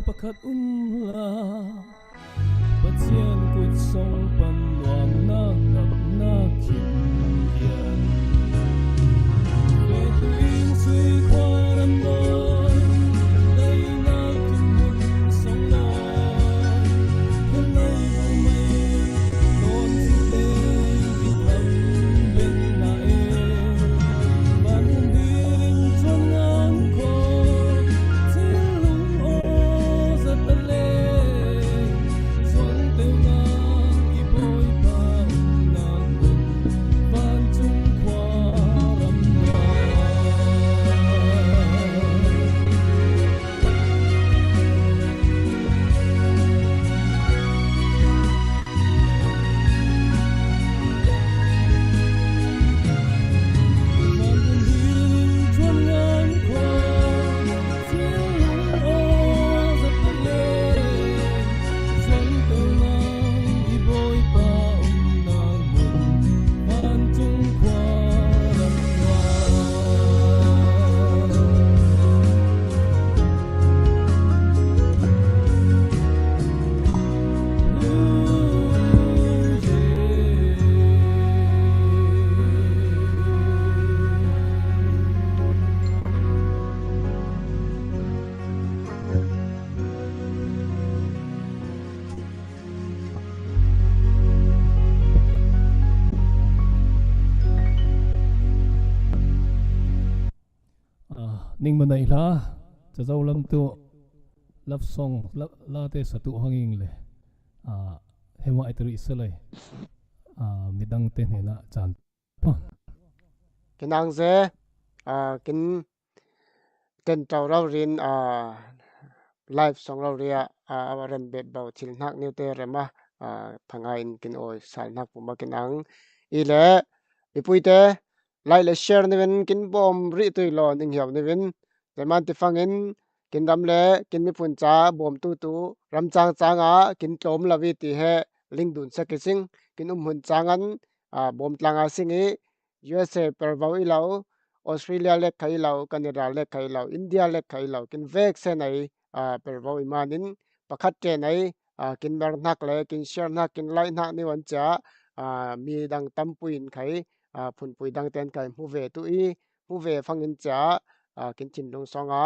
pakhat la pathian kut song pan wang na kap na kim yan ve tu in sui kwaram moi dai na kim mun song la nay vu mai non si te vi tham ben na man din chang ang ko Hãy subscribe cho kênh Ghiền Mì Gõ để không bỏ lỡ ning manai la cha zo lam tu love song la te satu hanging le hema itri salai midang te hena chan pon kinang ze kin ten tàu rau rin live song rau ria ren bet bau thil nak new te rema phangai in kin oi sal nak puma kinang ile ipuite lai le share ni wen kin bom ri tui lo ning hiaw ni wen zeman ti fangin kin ram le kin mi phun cha bom tu ram chang changa kin tlom lawi ti he ling dun sakising kin hun changan bom tlanga singi USA per vau i lau Australia le khai lau Canada le khai lau India le khai lau kin vek se nai per vau i manin pakhat te nai kin mer nak le kin share nak kin lai nak ni wan cha mi dang tam puin khai phun pui dang ten kai mu ve tu i mu ve phangin cha kin chin dong songa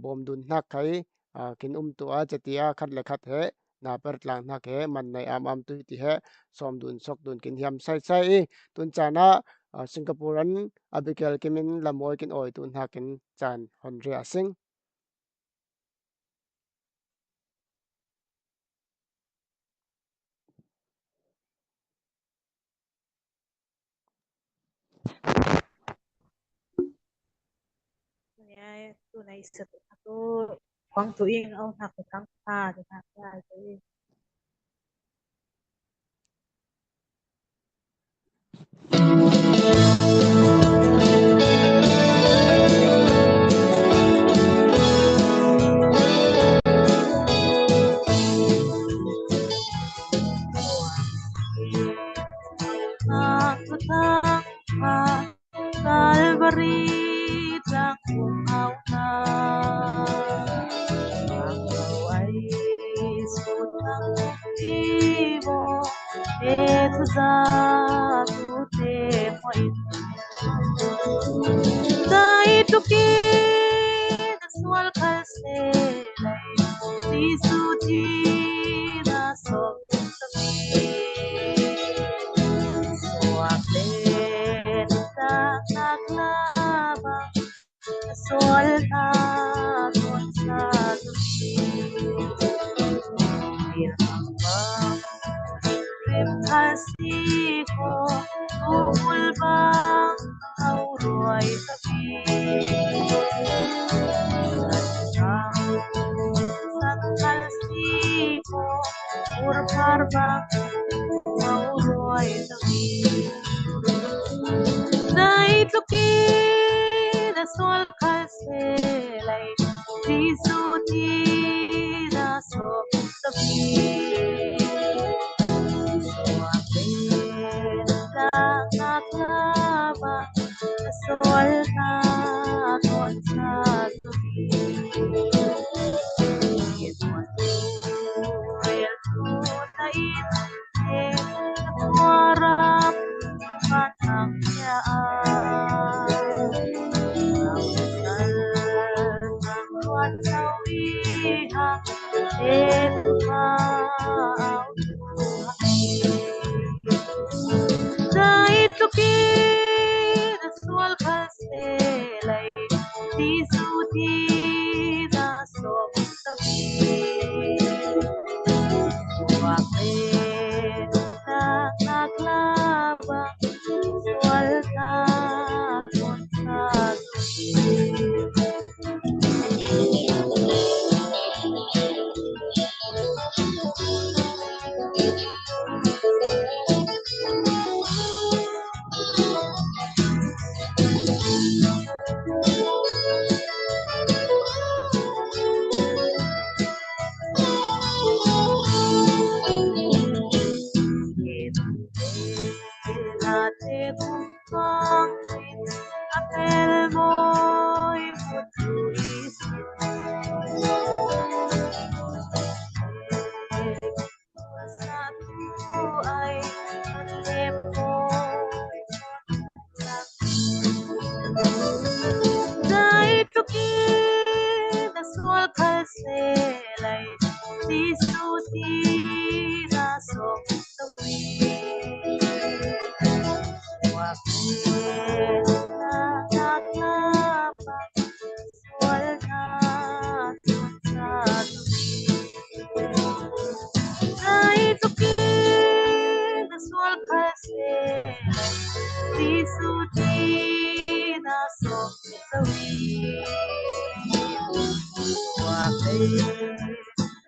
bom dun nak khai kin tu a chatia khat le khat he na per tlang nak he man nei am tu ti he som dun sok dun kin hiam sai sai tun chana Singaporean Abigail kimin lamoy kin oi tun hakin chan honria sing Này tu này sợ tu quăng tu yên ông học được căng pha được học ra cái Calvary trang cuồng áo na ai sốt nắng đi vô để tu ra tu te mọi dai tu ki sual khal se lai ti su ti na so sabi Solta con sa rim hasiko ulbang au roi sabi sang hasiko urbang au roi sabi Night looking a sol lai ti su ti na so sabi so apen la klaba sol na kon sa sabi real tu na in warap matangnya Dahit lukid aswal kastelay Di suti na sok sabi Wakit na naglabang aswal na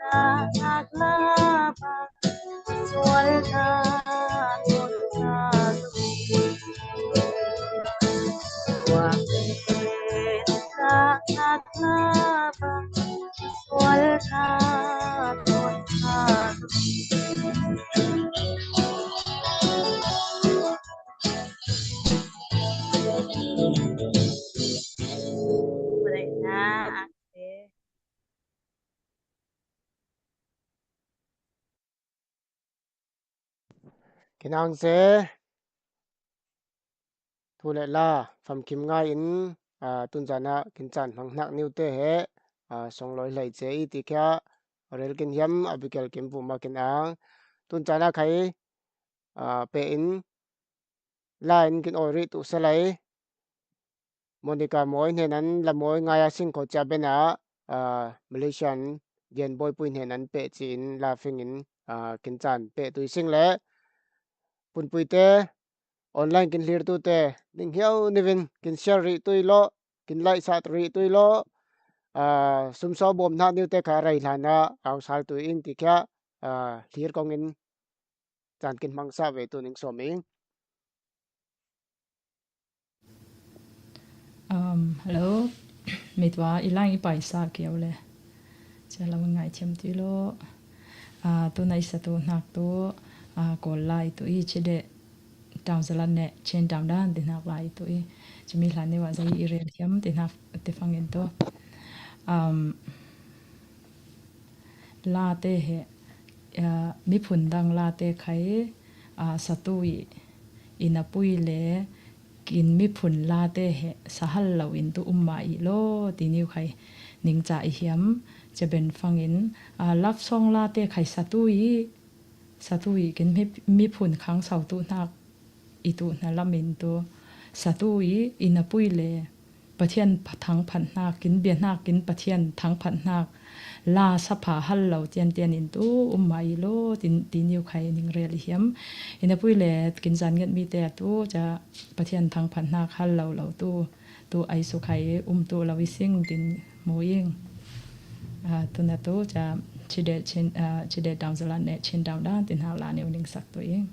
naglabang swelta sa Wakit sa naglabang swelta sa Mulai na ate. Kinang se thu le la pham kim ngai in tun jana kin chan hang nak niu te he song loi lai che I ti kha rel kin hiam abikel kim pu ma kin ang tun jana khai pe in line kin ori tu salai Monica moi ne nan la moi ngaya sing ko cha bena Malaysian gen boy pui ne nan pe chin laughing in kin chan pe tu sing le pun pui te online kin lir tu te ning hiao nivin kin share ri tu lo kin like sa ri tu lo sum so bom na niu te kha rai lana aw sal tu in ti kha lir kong in chan kin mang sa ve tu ning so mi hello mitwa ilang ipai sa kiaw le chala ngai chem ti lo tu nai sa tu nak tu ko lai tu I chide down zalan ne chen down dan din nak lai tu I chimi hlan ne wa zai I rel hiam tin nak te fangin to la te he mi phun dang la te khai satui ina pui le kin mi phun la te he sahal lo in tu umma I lo ti niu khai ning cha I hiam che ben fangin love song la te khai satui kin mi phun khang sau tu nak I tu na lamin tu satui ina pui le pathian thang phan nak kin bian nak kin pathian thang phan nak la sapha hal lo tian in tu umai lo tin niu khai ning rel hiam ina pui le kin jan ngat mi te tu cha pathian thang phan nak hal lo tu ai su khai tu lo wising tin moing tu na tu cha chide down zalan ne chin down dan tin ha la ne ning sak tu ing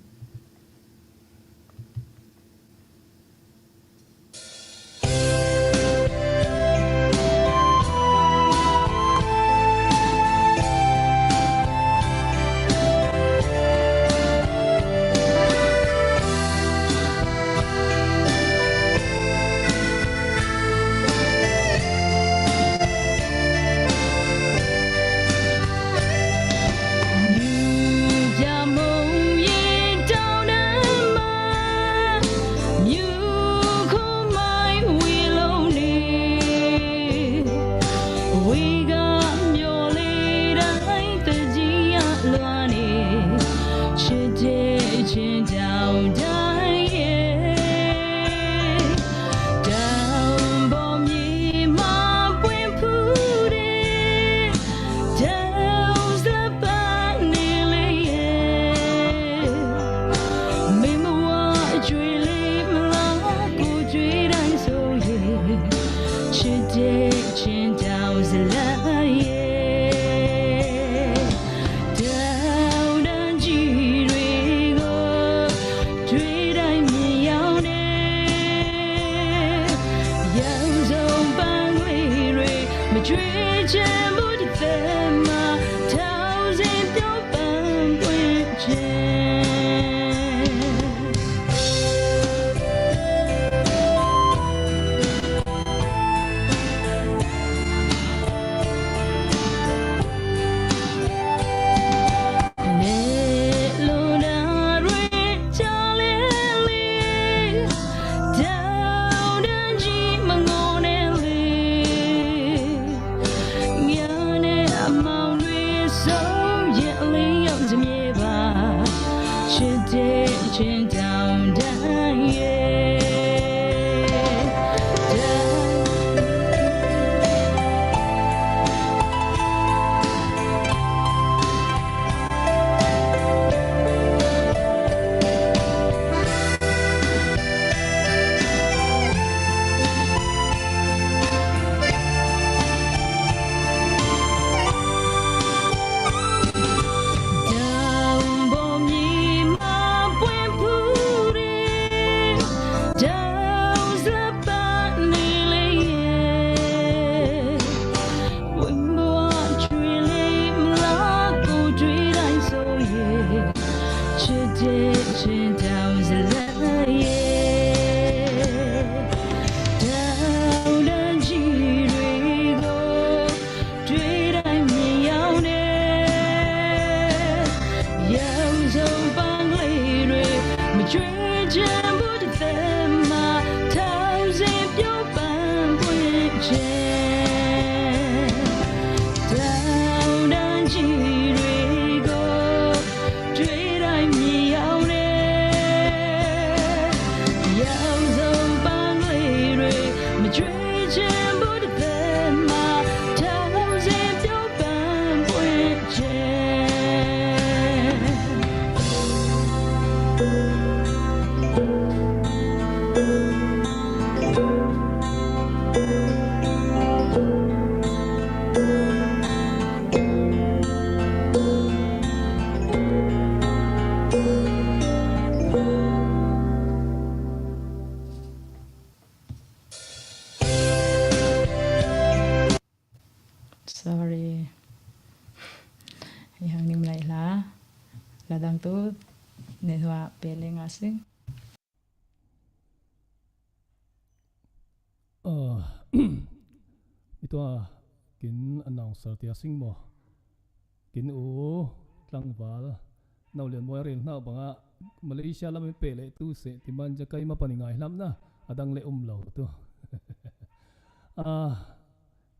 要走把累累，没追见不得奔马，逃进就奔不见。Sorry. Yang nim lại là đang tốt nên hòa bề lên asing. Ito kin announcer ti asing mo kin u tlang wal naw len mo rel na banga Malaysia lam pele tu se ti man ja kai ma paningai lam na adang le lo tu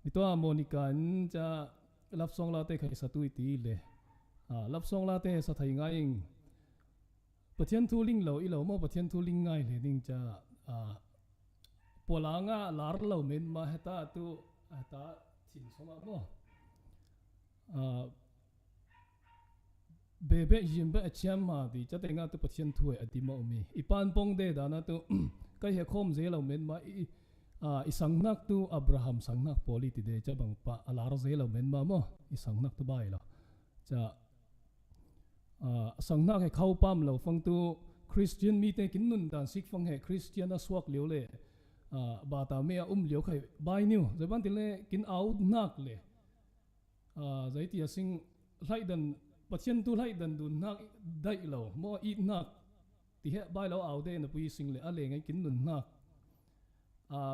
ito Monica an ja lap song la te khai satui ti le lap song la te sa thai ngai pathian thu ling lo i lo mo pathian thu ling ngai le ding cha polanga lar lo men ma heta tu heta thin soma mo bebe jimbe acham ma di cha tenga tu pathian thu e adima umi ipan pong de dana tu kai he khom ze lo men ma isang nak tu Abraham sang nak poli ti de cha bang pa alar ze lo men ma mo isang nak tu bai lo cha sang nak he khau pam lo fang tu Christian mi te kin nun dan sik fang he Christian a swak liu le ba ta me liu khai bai niu zeban ti le kin out nak le zai ti asing lai dan pathian tu lai dan dun nak dai lo mo i nak ti he bai lo au de na pui sing le ale ngai kin nun nak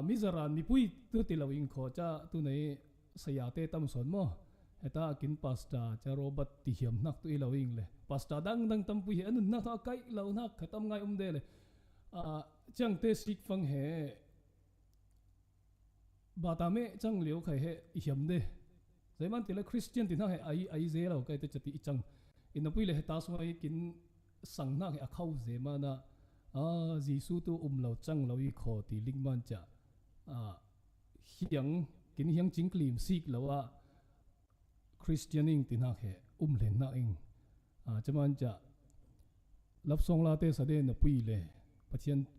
mizaran mi pui tu ti lo in kho cha tu nei sayate tam son mo heta kin pasta cha robot ti hiam nak tu i lo ing le pasta dang tam pui anun nak tha kai lo nak khatam ngai de le chang te sik fang he ba ta me chang liu khai he hiam de zaiman ti le Christian ti na he ai ze lo kai te chati chang in pui le heta so ai kin sang nak he a khau ze ma na Jisu tu lo chang lo i kho ti lingman cha hiang kin hiang ching klim sik lo wa Christianing ti na he len na ing chaman cha lap song la te sa de na pui le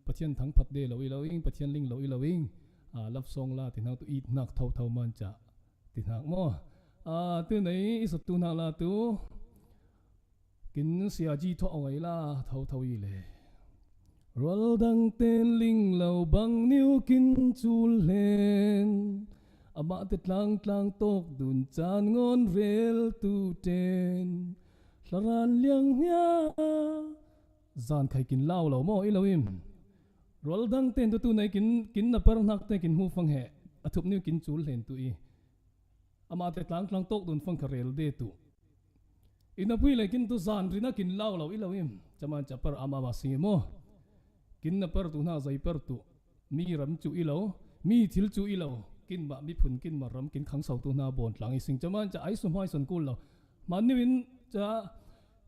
pathian thang phat de lo i lo ing pathian ling lo i lo ing lap song la ti na tu eat nak thau man cha ti nak mo tu nei is tu na la tu kin sia ji tho ngai la thau i le Rol dang ten ling lau bang niu kin chul len ama te tlang tok dun chan ngon rel tu ten hlaran liang nya zan khai kin lau lo mo i loim rol dang ten tu nei kin na par nak te kin hu fang he athup niu kin chul len tu i ama te tlang tok dun fang kharel de tu ina pui le kin tu zan rina kin lau lo i loim chaman chapar ama ma singe mo kin na par tu na zai par tu mi ram chu i lo mi thil chu i lo kin ba mi phun kin ma ram kin khang sau tu na bon tlang i sing chaman cha ai sum hai son kul lo man ni win cha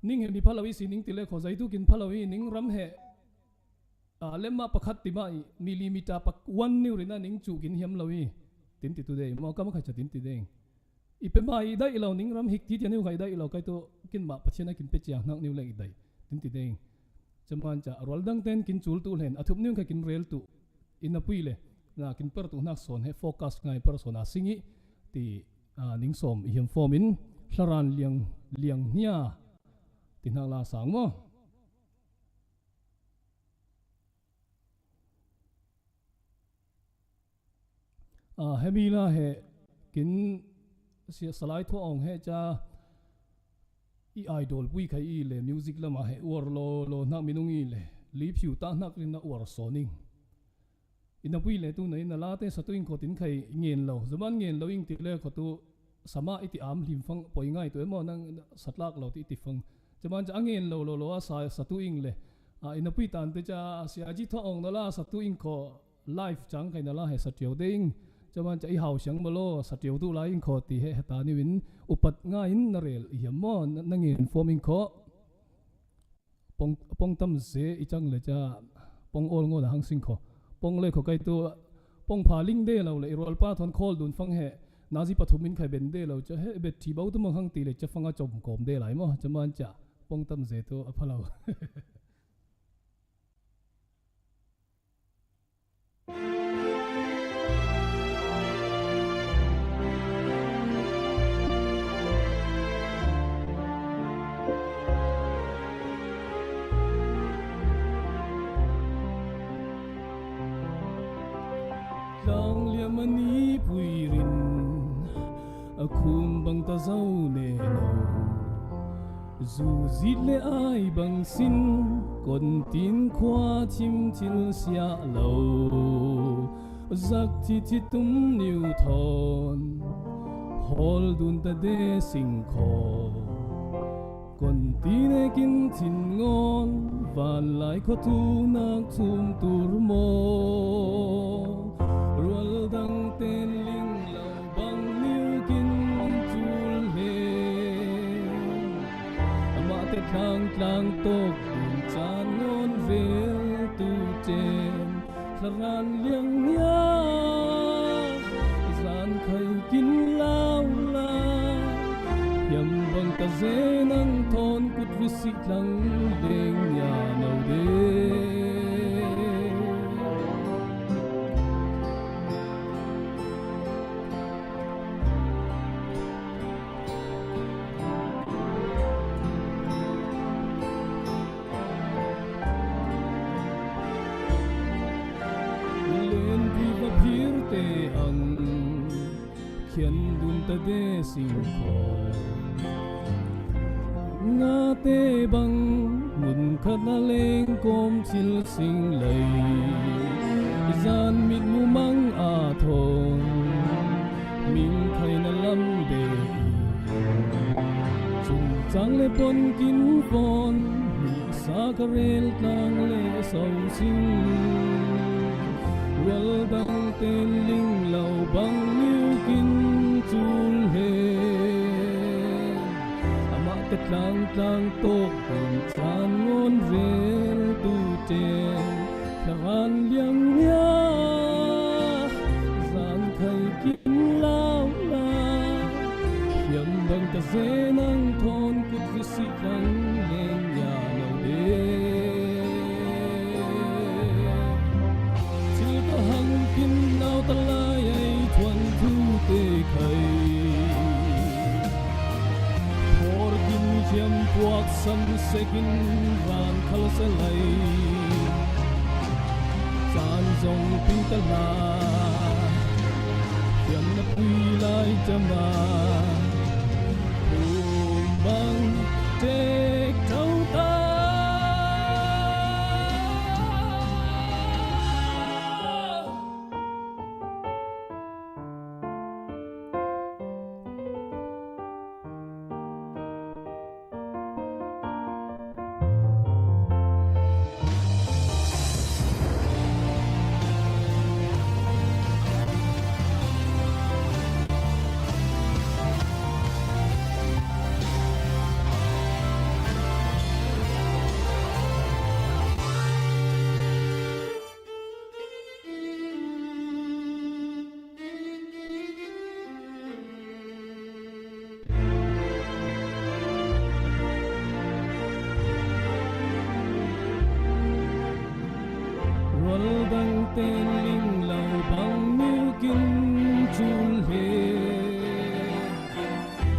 ning he mi phalawi si ning tile kho zai tu kin phalawi ning ram he lemma pakhat ti mai millimeter pak 1 new rina ning chu kin hiam lowi tin ti tu de mo kam kha cha tin ti de ipe mai dai lo ning ram hik ti ti new khai dai lo kai to kin ma pachena kin pe chia nak new le dai tin ti de chaman cha rol dang ten kin chul tu len athup new kha kin rel tu in a pui le na kin per tu nak son he focus ngai per sona singi ti ning som hiam formin hlaran liang nia tin hang la sang mo hemila he kin sia salai tho ong he cha i idol pui khai i le music lama he war lo na minung i le li phiu ta nak rin na war soning ina pui le tu nei na la te sa tu in khotin khai ngen lo zaman ngen lo ing ti le kho tu sama iti am lim fang poi ngai tu mo nang satlak lo ti fang chaman cha ngen lo sa tu ing le ina pui tan te cha sia ji tho ong na la sa tu ing kho live chang khai na la he sa tiau ding chaman cha i hau siang malo sa tiau tu la ing kho ti he ta ni win upat nga in na rel i mo nangin forming kho pong tam ze i chang le cha pong all ngo na hang sing kho pong le kho kai tu pong pha ling de lo le rol pa thon khol dun phang he nazi pathumin khai ben de lo cha he bet thi bau tu mang hang ti le cha phanga chom kom de lai mo chaman cha pong tam je to aphalo lang liam ani puirin akhum bang ta zau ne lo zu zit le ai bang sin kon tin khwa chim chil sia lo zak thi thi tum niu thon hol dun ta de sing kho kon tin e kin thin ngon van lai kho tu nak chum tur mo rual dang ten ling lau bang niu kin chul he ama te thang tlang tok dun chan ngon vel tu chen tharan liang nya zan khai kin lau la yam bang ta zenang thon kut visi tlang leng nya nau de khian dun ta de sing kho nga te bang mun khana leng kom chil sing lei zan mit mu mang a thong min khai na lam de chung chang le pon kin pon mi sa ka rel tang le sau sing rual dang ten ling lau bang niu kin chul he ama te tlang tlang tok kun chan ngon vel tu ten tharan liang nya zan khai kin lau la yam bang ta zenang thon kut visi tlang len ya lo de hang kin nau ta lai ai thuan thu te khai por kin chiam puak sam sekin ran khal se lai chan zong ping ta la chiam na pui lai chama bang tek thau ta tên linh lầu bằng miêu kinh chun he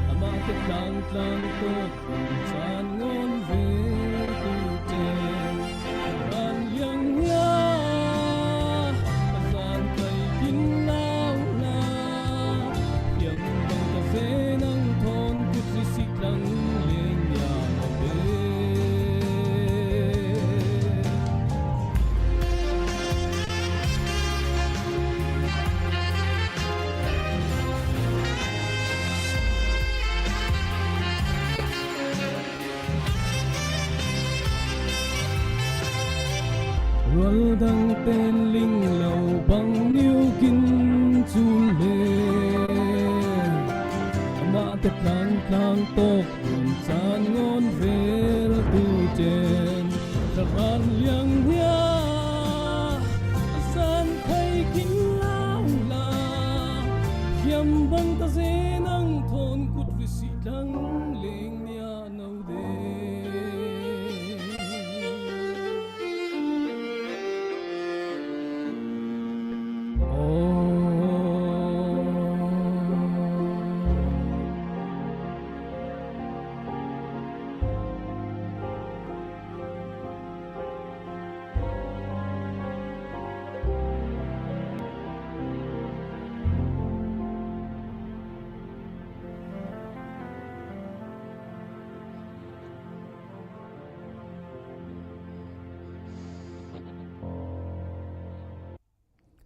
ama te tlang tlang tok chan ngon ve tu ten ban yang ya san kai kin lao na yang bang ta ve nang thon kut si tlang leng ya na ve rual dang tên linh lầu bằng niu kin chun le ama te tlang tlang tok yun chan ngon ve tu chen tharan liang ya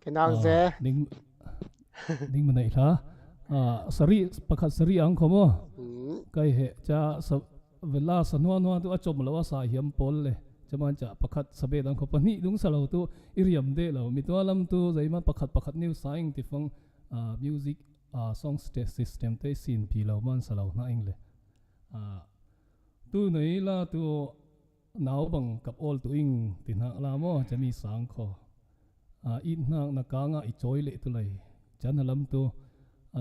cái nào dễ ning mình này là sari pakhat sari ang khomo kai he cha vela sanwa no tu achom lawa sa hiam pol le chaman cha pakhat sabe dang kho pani dung salo tu iriam de lo mi to lam tu zaima pakhat new saing ti fong music song system te sin pi lo man salo na ingle tu nei la tu naw bang kap all tu ing tin ha la mo chami sang kho in nang na ka nga i choi le tu lai chan lam tu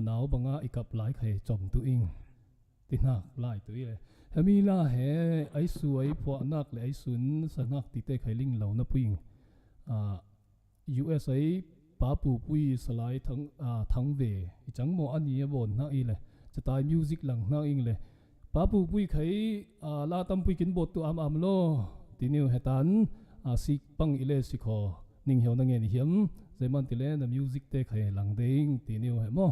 naw banga i kap lai khai chom tu ing tin ha lai tu ye hami la he ai su ai pho nak le ai sun sanak ti te khai ling lo na puing USA pa pu pui salai thang ve chang mo ani bon na i le chatai music lang na ing le pa pu pui khai la tam pui kin bot tu am lo ti new hetan sik pang ile sikho ning hiao na nge ni hiam zeman ti le na music te khai lang ding ti new he mo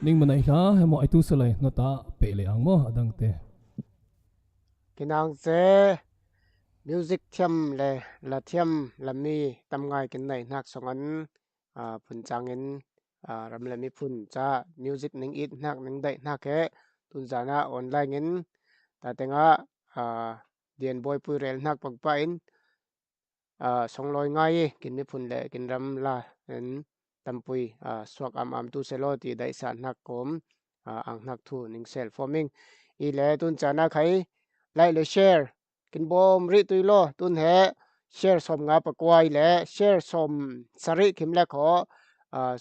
ning mana hla hemo ai tu salai nota pe le ang mo adang te kinang se music thiam le la thiam lami tam ngai kin nei nak songan phun changin ram lami phun cha music ning it nak ning dai nak he tun jana online in ta tenga dian boy pu rel nak pagpa in songloi ngai kin mi phun le kin ram la en tampui swak am tu selo ti dai sa nak kom ang nak thu ning self forming i le tun chana khai lai le share kin bom ri tui lo tun he share som nga pakwai le share som sari kim la kho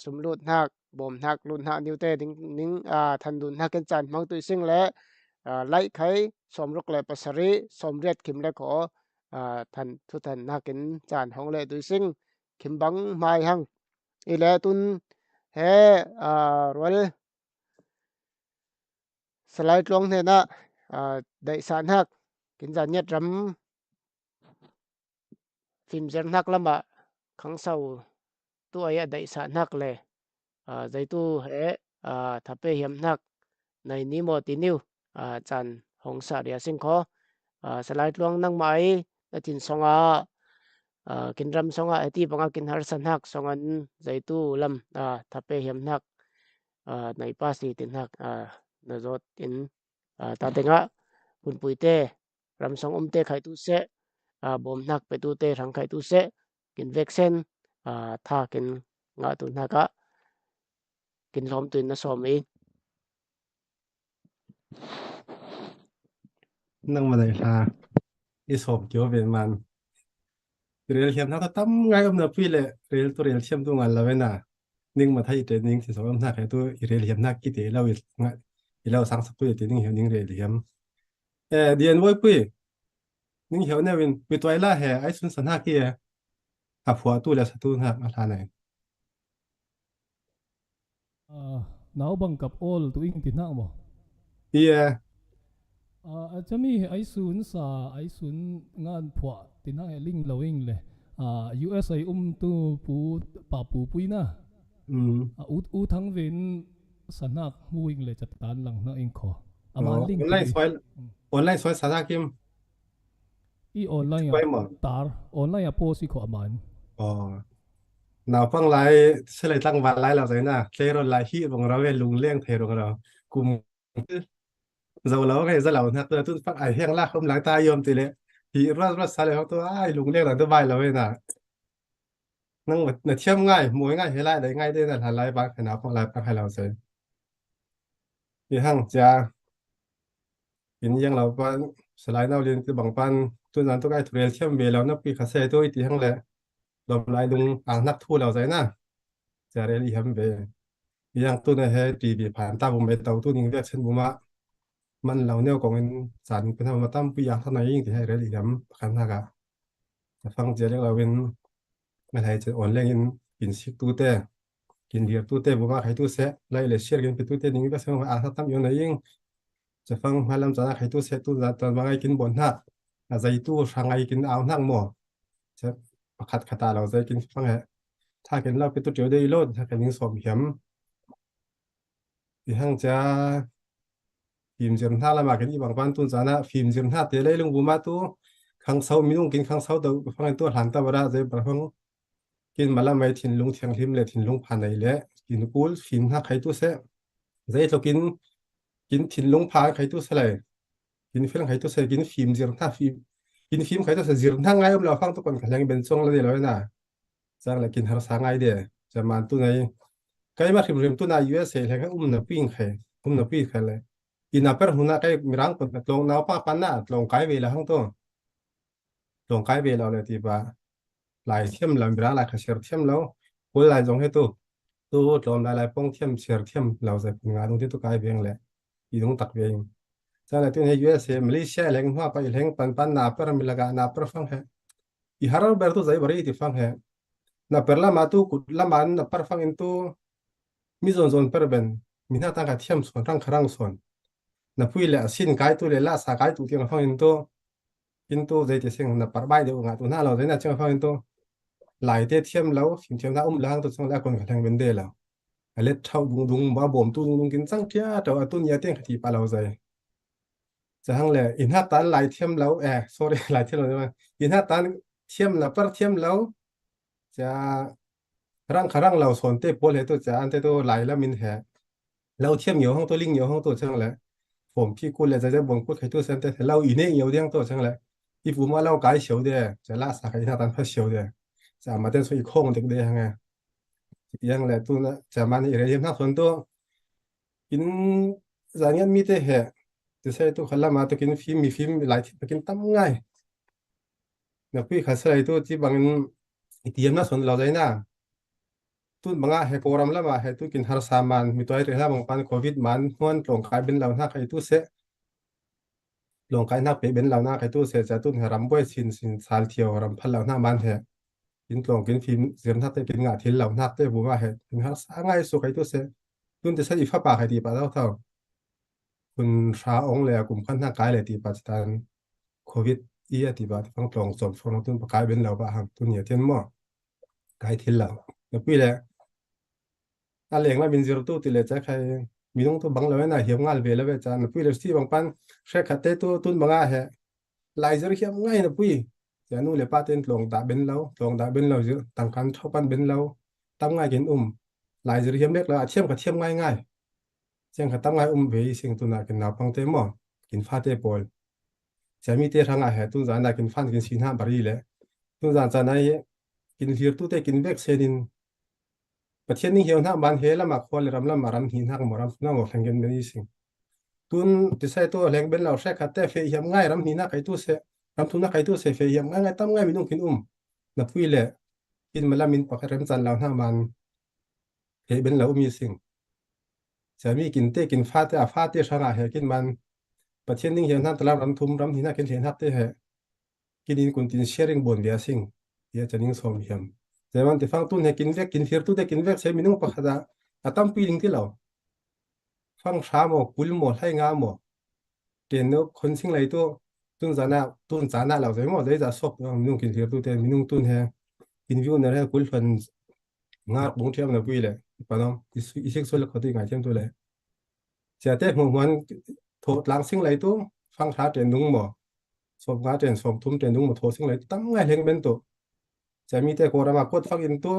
sum lut nak bom nak lut na niu te ding ning than dun nak ken chan mang tui sing le lai khai som ruk le pasari som ret kim la kho than thu than nakin chan hong le tui sing kim bang mai hang i le tun he rol slide long ne na dai san hak kin jan nyat ram phim zer nak lama khang sau tu aya dai sa nak le zai tu he thape hiam nak nai ni mo ti niu chan hong sa ria sing kho slide long nang mai na tin songa kin ram songa ati banga kin har san hak songan zai tu lam thape hiam nak nai pa si tin hak na zot in ta tenga pun puite ram song te khai tu se bom nak pe tu te rang khai tu se kin vexen tha kin nga tu na ka kin lom tu na som i nang ma dai hla i som kyo ben man rel hiam na ka tam ngai na pi le rel to rel hiam tu ngal la na ning ma thai te ning si som na ka tu rel hiam na ki te lo i lo sang sa pu te ning hiam ning rel hiam dien voi pu ning hiam ne win pi toy la he ai sun san ha ki a phua tu le sa tu na ma tha nei nau bang kap all tu ing ti na mo ia chami ai sun sa ai sun ngan phwa ti na ling lowing le USA tu pu pa pu pui na u thang vin sanak muing le chat tan lang na ing kho ama ling online soi sa ha kim i online tar online a post kho aman nào phăng lại sẽ lại tăng vạn lại là thế nào thế rồi lại hi bằng rồi lùng liêng thế rồi cùng dầu lâu cái rất là thật tôi phát ảnh hang la không lái tai yom thì lệ thì rất rất xa lại tôi ai lùng liêng là tôi bài là vậy nào năng là thiêm ngay mỗi ngày hay lại đấy ngay đây là lại bạn phải nào không lại bạn hay làm gì thì hăng cha hiện nhiên là bạn sẽ lại nào liên từ bằng pan tôi nói tôi cái thuê thiêm về là nó bị khá xe tôi thì hăng lệ lồng lại lùng nắp thu là vậy nèจะเรียนอีกแบบอย่างตัวเนี่ยให้ตีบีผ่านตาผมไปเตาตัวนี้เรียกเช่นบุมามันเราเนี่ยกองเป็นสารเป็นธรรมะตั้มปีอย่างเท่าไหร่ยิ่งที่ให้เรียนอีกแบบขันหากะจะฟังเจเรียกเราเป็นไม่ให้จะอ่อนแรงกินชิกตัวเต้กินเดียบตัวเต้บุมาใครตัวเสะไล่เลยเชียร์กินเป็นตัวเต้นี้ก็เสมออาถ้าตั้มอย่างไหนยิ่งจะฟังมาลำจากใครตัวเสะตัวตอนบางไงกินบนหักอาศัยตัวทางไงกินเอาหนักหมอจะขัดตาเราจะกินฟังแหะถ้าเกิดเราไปตัวเดียวได้รอดถ้าเกิดยิงสอบเข็มที่ห้างจะฟิล์มเสียมท่าละมากันที่บางบ้านตุนจานะฟิล์มเสียมท่าเตะเลยลงบุมาตัวข้างเสามีลุงกินข้างเสาเดาฟังตัวหันตาบระใจประพังกินมาละไม่ถิ่นลุงเทียงทิมเลยถิ่นลุงผ่านไหนเลยกินกูฟิล์มท่าใครตัวเสะใจเรากินถิ่นลุงผ่านใครตัวเสะเลยกินฟิล์มใครตัวเสะกินฟิล์มเสียมท่าฟิล์มกินฟิล์มใครตัวเสะเสียมท่าไงเราฟังตัวก่อนแข่งเป็นช่วงละเดียวเลยนะจังเลยกินหาสางไงเดียจะมาตัวไหนก็ยังมาถึงเรื่องตัวไหน USA เลยก็นับปิ้งใครนับปิ้งใครเลยอินนับเป็นหุ่นก็มีร่างคนลงน้ำป้าปันน่ะลงไกด์เวลาทั้งตัวลงไกด์เวลาเลยที่ว่าหลายเทียมเรามีร่างหลายเชียร์เทียมแล้วคนหลายจงให้ตัวลงหลายป้องเทียมเชียร์เทียมเราจะงานตรงที่ตัวไกด์เวงเลยอีตรงตักเวงจังเลยตัวใน USA มาเลเซียแหล่งหัวไปแหล่งปันนับเป็นมีละกันนับเป็นฟังเหรออีฮาร์เบอร์ตัวใจบริที่ฟังเหรอna perla matu laman na parfang into mi zon perben mina tanga thiam son rang kharang son na puile asin kai tu le la sa kai tu tiang fang into zai te sing na parbai de nga tu na lo zai na chang fang into lai te thiam lo sim thiam na lang tu chang la kon khang ben de la เล็ดเท่าดุงบ้าบ่มตู้ดุงกินจังเทียแต่ว่าตู้เนี้ยเตี้ยขทีปลาเราใจจะหั่งเลยอินฮัตตันหลายเทียมแล้วsorry หลายเทียมแล้วใช่ไหมอินฮัตตันเทียมนะเทียมแล้วจะร่างขรังเราสนเตปโพลเหตุจะอันเตตัวไหลแล้วมินแหเราเทียมเหนียวห้องตัวลิงเหนียวห้องตัวช่างแหละผมพี่กูเลยจะบ่งพูดใครตัวเซนเตเราอีเนี่ยเหนียวเดียงตัวช่างแหละอีฟูมาเราไกด์เฉียวเดียจะล่าสักอินฮัตตันพัดเฉียวเดียจะมาเต้นส่วนอีกโค้งเด็กเดียไงยังแหละตัวนะจะมาในเรื่องนักส่วนตัวกินจานยันมีแต่แห่จะใช้ตัวขลังมาตัวกินฟิล์มมีฟิล์มหลายที่กินตั้มง่ายนักพี่ขัดสไลตัวที่บางอีเทียมน่าสนเราใจนะตุนบางอ่ะให้โปรแกรมแล้วมาให้ตุกินฮาร์สามันมีตัวไอ้เรื่องบางปันโควิดมันนวลลงขายเป็นเราหน้าใครตุเสลงขายหน้าเป๊ะเป็นเราหน้าใครตุเสจะตุนหารำบ่อยสินสารเที่ยวรำพันเราหน้ามันแท้กินตรงกินฟิล์มเสียมทัดได้กินงาทิ้งเราหน้าเต้บัวให้กินฮาร์สาง่ายสุดใครตุเสตุนจะใช้อีฟ้าป่าใครดีป่ะเท่าคุณชาองเลยกลุ่มขั้นหน้ากายเลยตีปัจจุบันโควิดที่บ้านฟังตรงสมฟงตุนประกายเป็นเราบ้างตุนเหยียดเทียนหม้อกายทิ้งเราแล้วพี่แหละอะไรอย่างนั้นบินซีรตู้ติเลยจะใครมีน้องตัวบังเราเนี่ยเหี่ยวงานเวลาเวจานพี่เลยที่บางปันเช็คขัดเตตัวตุนบางอ่ะเหรอไลเซอร์เหี่ยวง่ายนะพี่จะนู่นเลยป้าเต้นลงดาเป็นเราลงดาเป็นเราเยอะต่างกันชอบปันเป็นเราตั้งง่ายกินไลเซอร์เหี่ยวเล็กแล้วเทียมกับเทียมง่ายเชียงขัดตั้งง่ายเวสิ่งตัวน่ะกินน้ำพังเต็มหม้อกินฟ้าเตปอลจะมีเตะทางอ่ะเหรอตุนจานได้กินฟันกินสีหน้าบารีเลยตุนจานจะไหนกินเฮียร์ตู้เตกินเบกเซนินประเทศนี้เหี่ยวหน้าบ้านเฮลัมมาควอลรำลำมารันหินหักมารำน้องบอกแข่งกันเป็นยี่สิงตุนที่ใส่ตัวแรงเป็นเราใช้ขัดแต่เฟียมง่ายรำหินหักไอตู้เสรำทุนนักไอตู้เสเฟียมง่ายตั้มง่ายไม่ต้องกินนับพี่เลยกินมาละมินปากเรมจันเราหน้าบ้านเฮเป็นเรามีสิ่งจะมีกินเตกินฟ้าเตะฟ้าเตะช่างอาเหกินมันประเทศนี้เหี่ยวหน้าตลาดรำทุมรำหินหักกินเหี่ยวหักเตะเหกินอินกุนตินเชริงบนเบียสิ่งเบียจะนิ่งสมเหี่ยมแต่วันที่ฟังตุนให้กินเวกกินเฟียร์ตุได้กินเวกใช้มีนุ่งปะขดาตั้มปีลิงที่เราฟังช้าหมอกุลหมอให้งามหมอเกณฑ์คนสิ่งไรตัวตุนจานะเราใช่หมอได้จะสอบมีนุ่งกินเฟียร์ตุแต่มีนุ่งตุนให้กินวิวเนี่ยให้กุลฟันงาบงเทียมนะพี่เลยปะน้องอีสิกส่วนละคนที่งานเทียมตัวเลยเสียแต่หัวมันโทษล้างสิ่งไรตัวฟังช้าเตียนนุ่งหมอสมงาเตียนสมทุ่มเตียนนุ่งหมอโทษสิ่งไรตั้งไงเฮงเป็นตัวจะมีแต่โครามากดฟังอินตัว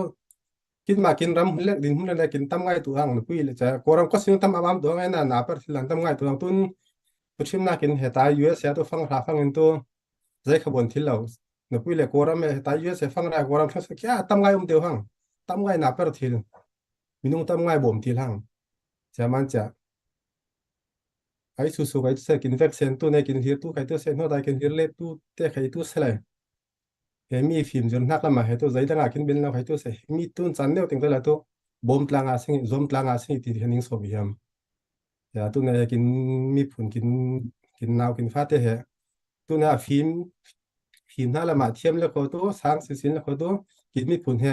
กินมากินรำเล็กดินหุ่นเล็กกินตั้มง่ายตัวอ่างนุ้ยเลยจะโครามก็สิ่งตั้มอามามตัวไงน่ะหนาเปิดที่หลังตั้มง่ายตัวอ่างตุนผู้ชิมน่ากินเหตุยูเอสตัวฟังราฟังอินตัวใจขบวนที่เรานุ้ยเลยโครามเหตุยูเอสฟังราโครามทั้งสักแค่ตั้มง่ายเดียวห่างตั้มง่ายหนาเปิดที่มีนุ่งตั้มง่ายบ่มที่ห่างจะมันจะไอ้สุไอ้เสกินเวกเซนตัวในกินเฮียตัวใครตัวเซนหัวใจกินเฮียเล็กตัวเตะใครตัวเสลยเฮมีฟิล์มจนนักละมาเฮตัวใจตั้งอากินเป็นเราเฮตัวเสมีตุนจันเดียวถึงตัวละตัวบอมตลางอาสิงซอมตลางอาสิงที่เฮนิงสอบยามอย่าตัวเนี่ยกินมีผลกินนาวกินฟ้าเตะเฮตัวเนี่ยฟิล์มนั่นละมาเทียมแล้วก็ตัวสร้างสินแล้วก็ตัวกินมีผลเฮ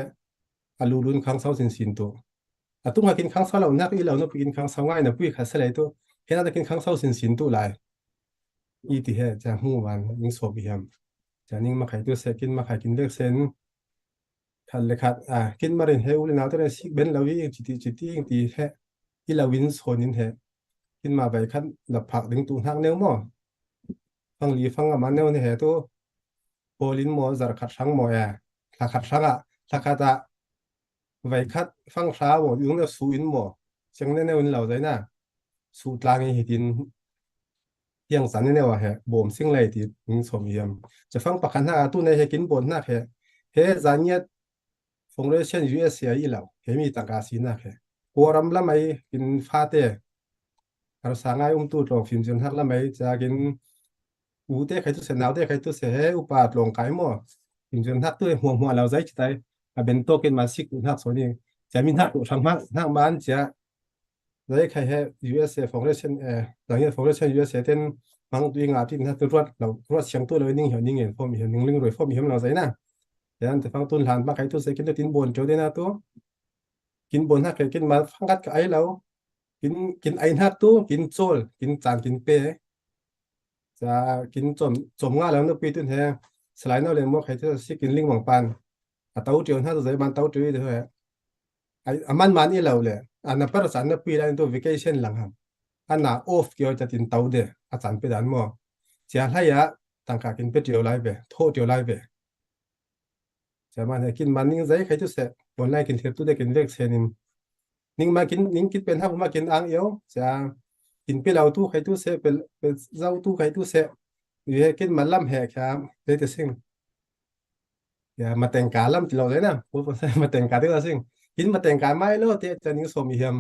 อาลูรุนข้างเสาสินตัวตัวมากินข้างเสาเรานักอีเราเนาะกินข้างเสาง่ายนะปุ้ยขัดสลายตัวเฮน่าจะกินข้างเสาสินตัวหลายอีที่เฮจะหูวันยิงสอบยามจะนิ่งมาขายตัวเสกินมาขายกินเลือกเซนขัดเลยขัดกินมาเรียนเฮอุลนาวตัวนี้สิเบนเราวิ่งจิตยิงตีเฮที่เราวินโซนินเฮกินมาไปขัดหลับผักดึงตูนทางเนื้อหม้อฟังลีฟังกับมันเนื้อเนี่ยเฮตัวโพลินหม้อจารขัดช่างหม้อถ้าขัดช่างถ้าขัดไปขัดฟังช้าหม้อยุ่งแล้วสูอินหม้อเชียงเนี่ยวันเราใจน่ะสูตรลางให้ดินยังสันเนี่ยว่าเฮบ่มสิ่งไรที่มึงสมยำจะฟังประกันหน้าตู้ในเฮกินบนหน้าเฮจานเนี่ยฟงเรเชนยูเอสเซียอีเหล่าเฮมีต่างกาสีหน้ากัวรำละไม่กินฟาเต้เราสางไอ้ตู้ตรงฟิล์มจนหักละไม่จะกินอูเต้ใครตู้เสนาวเต้ใครตู้เสเฮอุปาตลงไก่หม้อฟิล์มจนหักตู้หัวเราใจจิตใจเป็นโตกินมาสิกหักส่วนนี้จะมีหักตัวช่างมากหักบ้านจะได้ใครให้ USA Foundation หลังจาก Foundation USA เต้นบางตัวงานที่นั่นตัวรวดเชียงตัวเลยนิ่งเหี่ยวนิ่งเห็นพอมีเห็นนิ่งลิงรวยพอมีเห็นเราใส่น่ะแต่นั่นแต่ฟังต้นหลานมาใครตัวใส่กินตัวกินบนโจได้นะตัวกินบนถ้าใครกินมาฟังกัดกับไอ้เรากินไอ้หักตัวกินโซลกินจานกินเป้จะกินจมง่าแล้วนึกปีต้นแท้สไลด์นั่นเลยมั่วใครที่สิกินลิงหวังปันเต้าเจียวถ้าตัวใส่บ้านเต้าจุ้ยเถอะไอ้ aman man i lo le ana par san na pi lan to vacation lang ham ana off kyo cha tin tau de a chan pe dan mo sia la ya tang ka kin pe tio lai be tho tio lai be cha man he kin man ning zai khai tu se online kin thep tu de kin vek senin ning ma kin ning kit pen ha ma kin ang yo cha kin pe lau tu khai tu se pe zau tu khai tu se ye kin malam he kha de te sing ya ma teng ka lam ti lo le na pu se ma teng ka te la sing kin ma teng ka mai lo te cha ning so mi hiam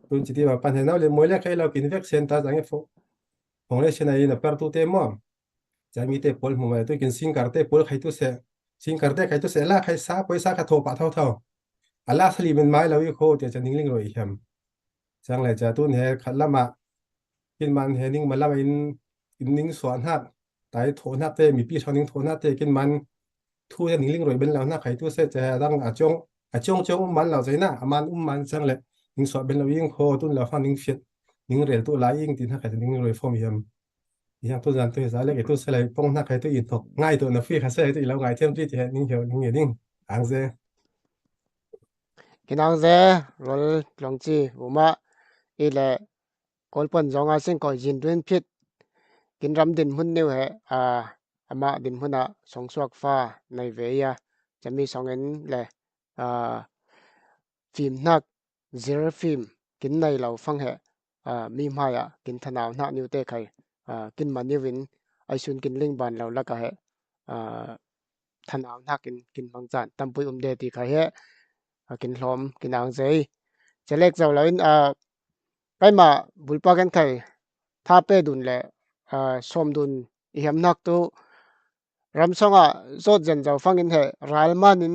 tun chi ti ma pan he na le moi la khai lo kin vek sen ta jang e fo hong le chen ai na per tu te mo cha mi te pol mo ma tu kin sing kar te pol khai tu se sing kar te khai tu se la khai sa poisa ka tho pa thau thau ala sali men mai lo i kho te cha ning ling ro i hiam chang le cha tun he khat lama kin man he ning ma lama in ning swan hat tai tho na te mi pi thon ning tho na te kin man thu ya ning ling roi ben lao na khai tu se cha dang a chong man lao zai na aman man chang le ning so ben lo ying kho tun la fa ning fit ning rel tu la ying tin ha khai ning roi form hiam yang tu zan tu za le ke tu se lai pong na khai tu in thok ngai tu na fi kha se tu i lo ngai them ti ning hiao ning ye ding ang ze kinang ze rol long chi uma ile kolpon zonga sing ko jin tuen phit kin ram din hun neu he ama din huna song suak fa nei ve ya chami song en le phim nak zero phim kin nei lo phang he mi ma ya kin thanaw na niu te khai kin ma ni win ai sun kin ling ban lo la ka he thanaw na kin mang chan tampui de ti khai he kin hlom kin ang zei chelek zo lo in kai ma bulpa kan khai tha pe dun le som dun i ham nak tu ram songa zot zen zo phangin he ralmanin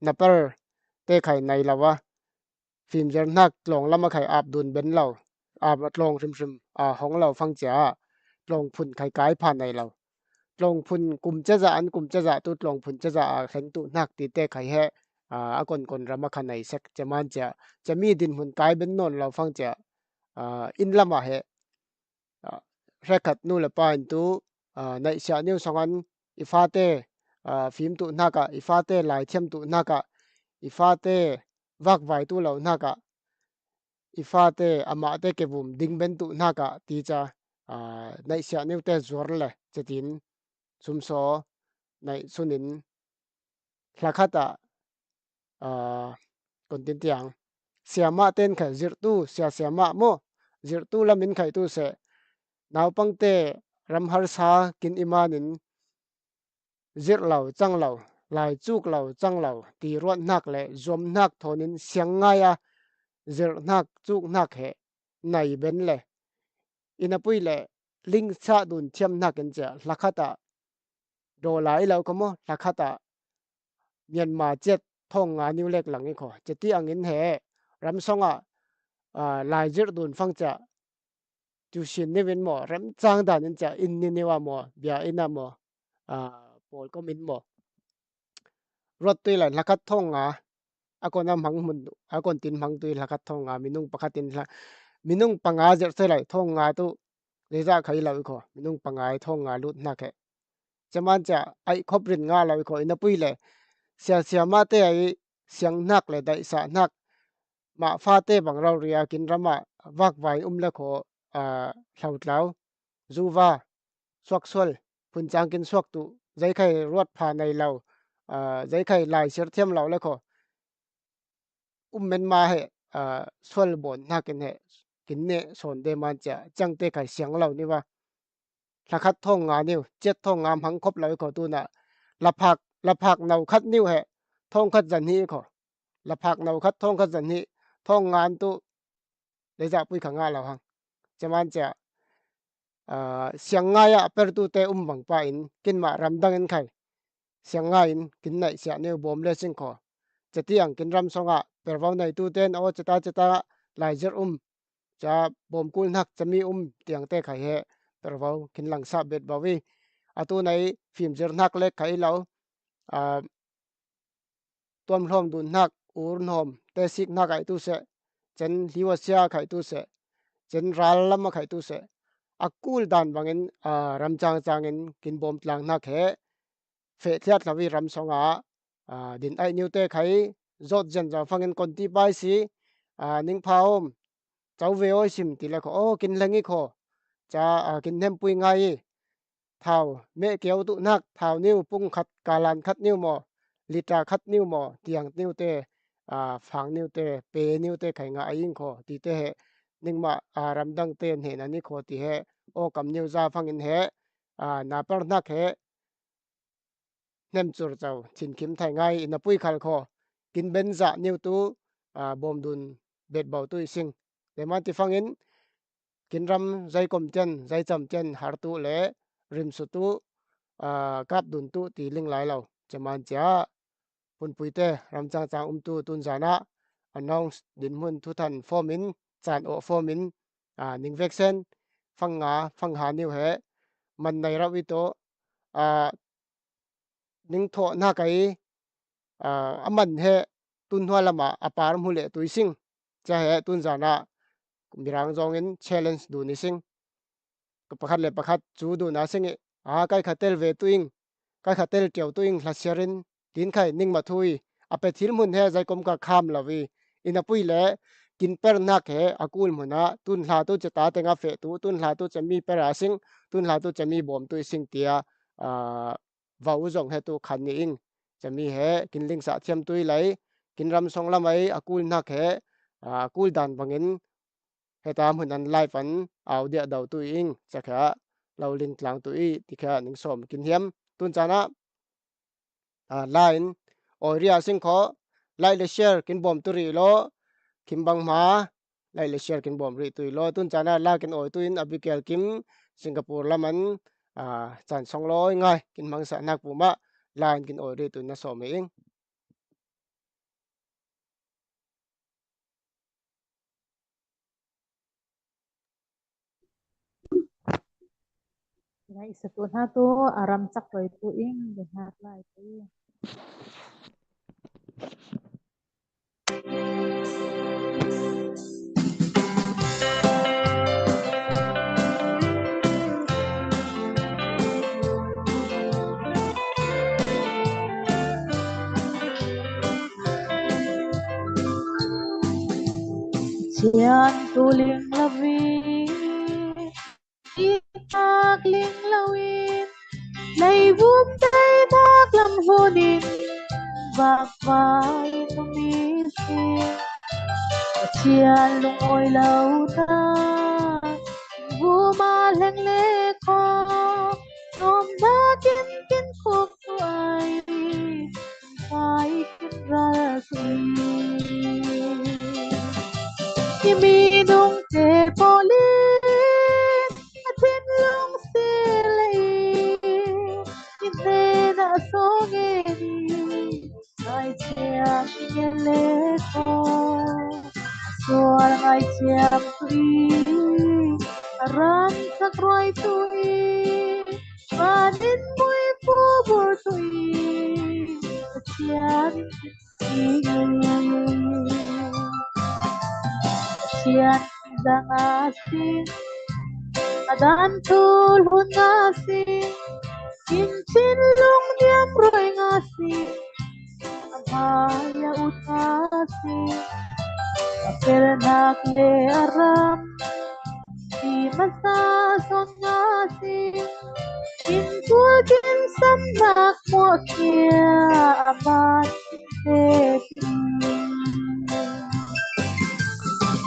napar te khai nai lawa phim zer nak tlong lama khai ap dun ben lo ap tlong rim hong lo phang cha tlong phun khai kai pha nai lo tlong phun kum cha za an kum cha za tu tlong phun cha za kheng tu nak ti te khai he kon rama kha nai sak chaman cha chami din hun kai ben non lo phang cha in lama he rekat nu la pain tu nai sia new songan ifate phim tu naka ifate lai them tu naka ifate vak vai tu lo naka ifate ama te ke bum ding ben tu naka ti cha nai sia new te zor le chatin sumso nai sunin hlakata kon tin tiang siama ten kha zir tu siama mo zir tu lamin khai tu se naw pangte ram har sa kin imanin zir lau chang lau lai chuk lau chang lau ti ruat nak le zom nak thonin siang nga ya zir nak chuk nak he nai ben le inapui le ling cha dun thiam nak en cha lakhata do lai lau ko mo lakhata Myanmar jet thong nga new lek lang ko cheti angin he ram songa lai zir dun phang cha chu shin ne wen mo ram chang dan in cha in ni ne wa mo bia ina mo pol ko min mo rot tui la lakat thong nga akon am hang mun akon tin hang tui lakat thong nga minung pakhatin la minung panga zer se lai thong nga tu le za khai la ko minung panga thong nga lut na ke chaman cha ai khop rin nga la ko ina pui le sia ma te ai siang nak le dai sa nak ma fa te bang rau ria kin rama wak vai le kho hlaut lau zuwa swak sol phun chang kin swak tu zai khai ruat pha nei lau zai khai lai ser thiam lau le kho men ma he sol bon na kin he kin ne son de man cha chang te khai siang lau ni wa thakhat thong nga niu chet thong ngam hang khop lau kho tu na laphak nau khat niu he thong khat jan hi kho laphak nau khat thong khat jan hi thong ngan tu le za pui khanga lau hang chaman cha siang nga ya per tu te bang pa in kin ma ram dang en khai siang nga in kin nai sia ne bom le sing kho chatiang kin ram songa pervaw nai tu ten o chata lai zer cha bom kul nak chami tiang te khai he pervaw kin lang sa bet bawi atu nai phim zer nak le khai lo tom hlom dun nak ur nom te sik nak ai tu se chen liwa sia khai tu se chen ral lam khai tu se akul dan bangin ram chang in kin bom tlang nak he fe thiat lawi ram songa din ai new te khai zot jen jaw phangin kon ti pai si ning phaom cháu về ôi sim thì là có kinh lengi kho cha kinh nem pui ngai thảo mẹ kéo tụ nạc thảo niu pung khát kalan khát niu mò litra khát niu mò tiang niu te phang niu te pe niu te khai nga ayin kho ti te he ning ma ram dang ten he na ni kho ti he o kam niu za phang in he na par nak he nem chur chaw chin kim thai ngai in a pui khal kho kin ben za niu tu bom dun bet bau tu sing le man ti phang in kin ram zai kom chen zai cham chen har tu le rim su tu kap dun tu ti ling lai lo chaman cha pun puite ram chang chang tu tun jana announce din mun thu than form in chan o form in ning vexen phang ha niu he man nai ra wi to ning tho na kai aman he tun hwa lama apar mu le tuising cha he tun jana mirang jong in challenge du ni sing ko pakhat le pakhat chu du na sing kai khatel ve tuing kai khatel tiau tuing hlasyarin tin khai ning ma thui ape thil mun he zai kom ka kham lawi ina pui le kin per nak he akul muna tun hla tu chata tenga fe tu tun hla tu chami per asing tun hla tu chami bom tu sing tia vau zong he tu khan ni ing chami he kin ling sa thiam tui lai kin ram song lamai akul nak he akul dan bangin heta mun an live an audio dau tu ing chakha lo ling tlang tu i tikha ning som kin hiam tun chana line oria sing kho lai le share kin bom tu ri lo kim bang ma lai le share kin bom ri tu lo tun chana la kin oi tu in abikel kim singapore laman chan song loi ngai kin mang sa nak pu ma line kin oi ri tu na som ing na isa tu na tu aram chak loi tu ing de hat lai tu chian tu ling lavi itak ling lawin lay vum tay thác lâm honin vạc vai numisi chian lung oi lâu ta vu ma leng le kho nom da kin kin khúc tu ai vai kin ra si mi nung te polin atin lung silay inena songeni ai chia ngele ko suar ai chia pri ram sakroi tui panin mui pu bur tui chia chian dang asin adan tul hun asin in chin lung diam roi asin amaya ut asin apel nak le aram di masa son asin in tul kin sam nak mo kia aman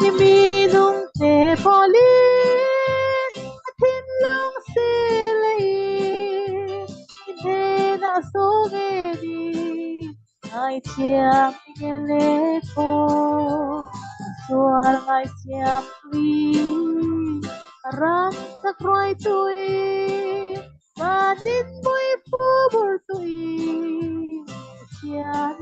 te minung te polin atin lang silay na sogeni ay tiang ngeleko suar ay tiang wi aram sakroy tui manin mo'y pubor tui tiang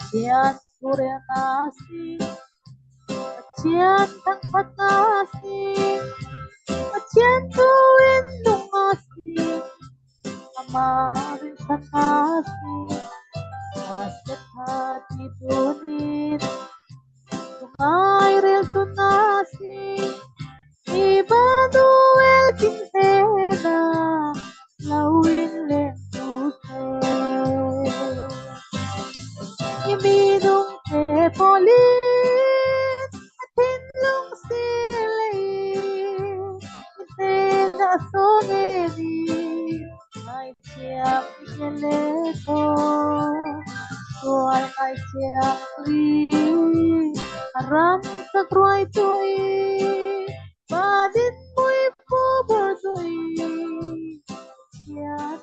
chian pure nasi chian thang pat nasi chian tuin dung nasi amarin sa nasi aset hati tunin tungai rel tunasi iba duel kinsena lawin le tuse Imidong te polin atin lung sili Itena songeni Ay siap ikeleko Tuay ay siap ri Aram sa kruay tui Badit mo'y cover tui Yan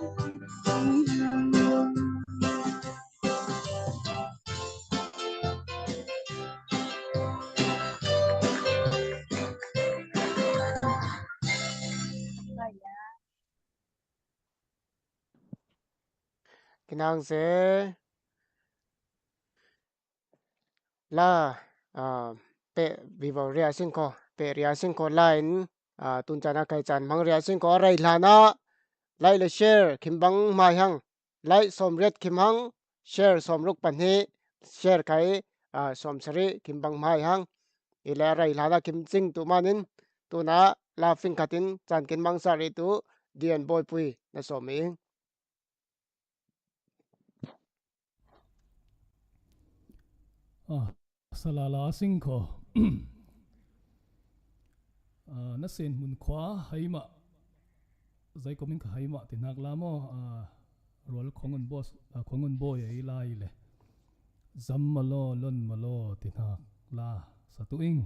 kinang se la pe vivo ria sin ko pe ria sin ko line tun chana kai chan mang ria sin ko rai lana lai le share kim bang mai hang lai som ret kim hang share som ruk pan hi share kai som sari kim bang mai hang ila rai lana kim sing tu manin tu na laughing katin chan kin mang sari tu dian boy pui na som ing salala sing ko na sen mun khwa haima zai komin ka haima tinak lamo rol khongun boss khongun boy ai lai le zam malo lon malo tinak la satuing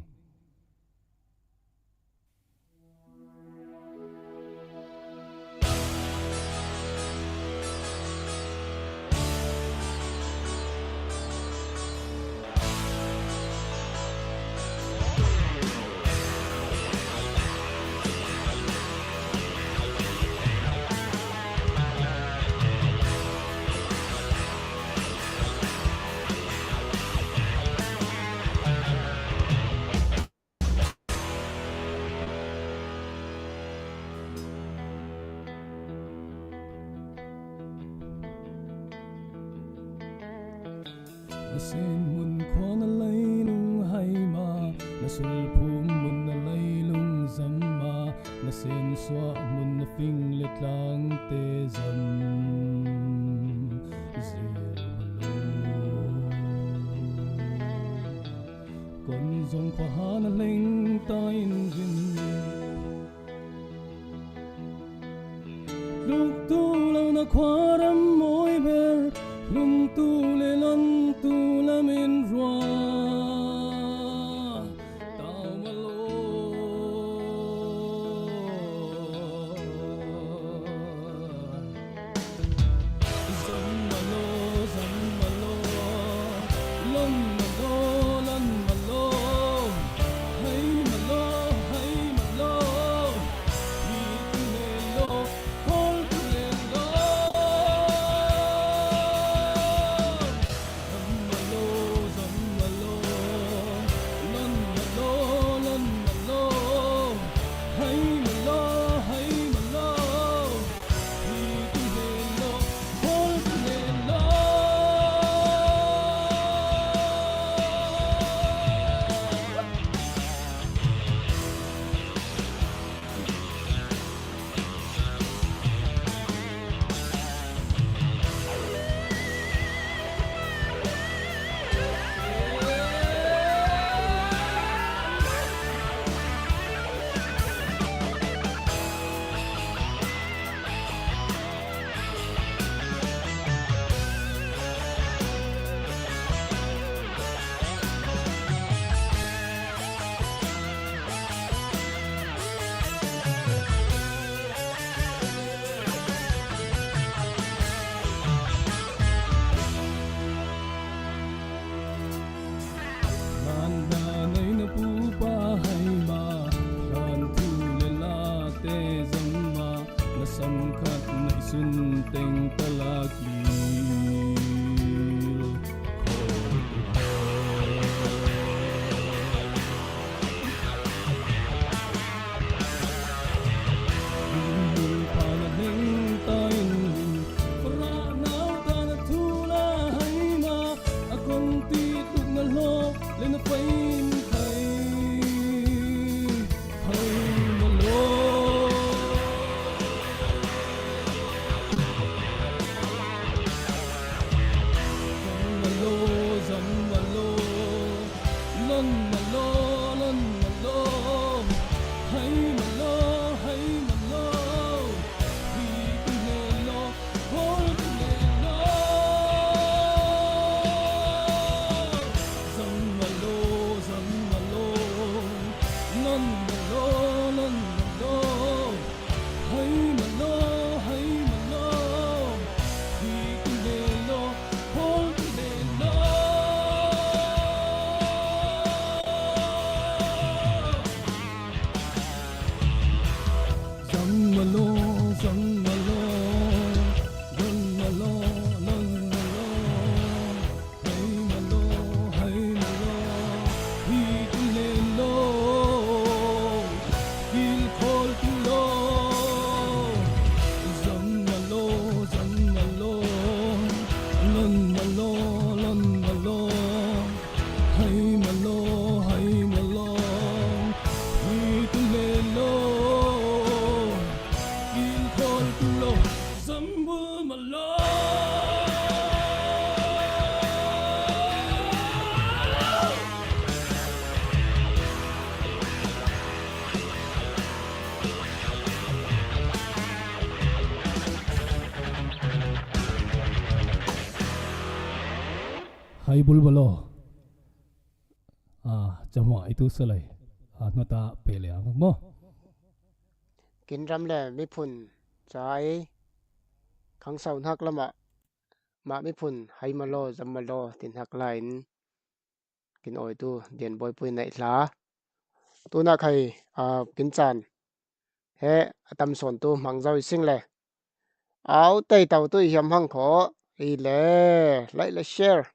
Nasin mun ko na laylung haima Nasul pum mun na laylung zamma Nasin swa mun na fing litlang te zam Zil malo Kon zong kwa hana ling tain vin Luk tu lau na kwaram moy ber Lung tu le lon tu la min rua tao malo zam malo lon malo hay malo hi le lo hol le lo Hai bulbalo jamwa itu selai nota peleang mo กินรำแหล่ไม่พุ่นใจขังเสาหักละมาไม่พุ่นให้มาโลจำมาโลตินหักไหลนกินอ้อยตู้เดียนบอยปุยในหลาตู้น่าใครกินจานเฮตำส่วนตู้มังเจ้าสิ่งเลยเอาเตยเต่าตู้ยำหังขออีเล่ไลค์และแชร์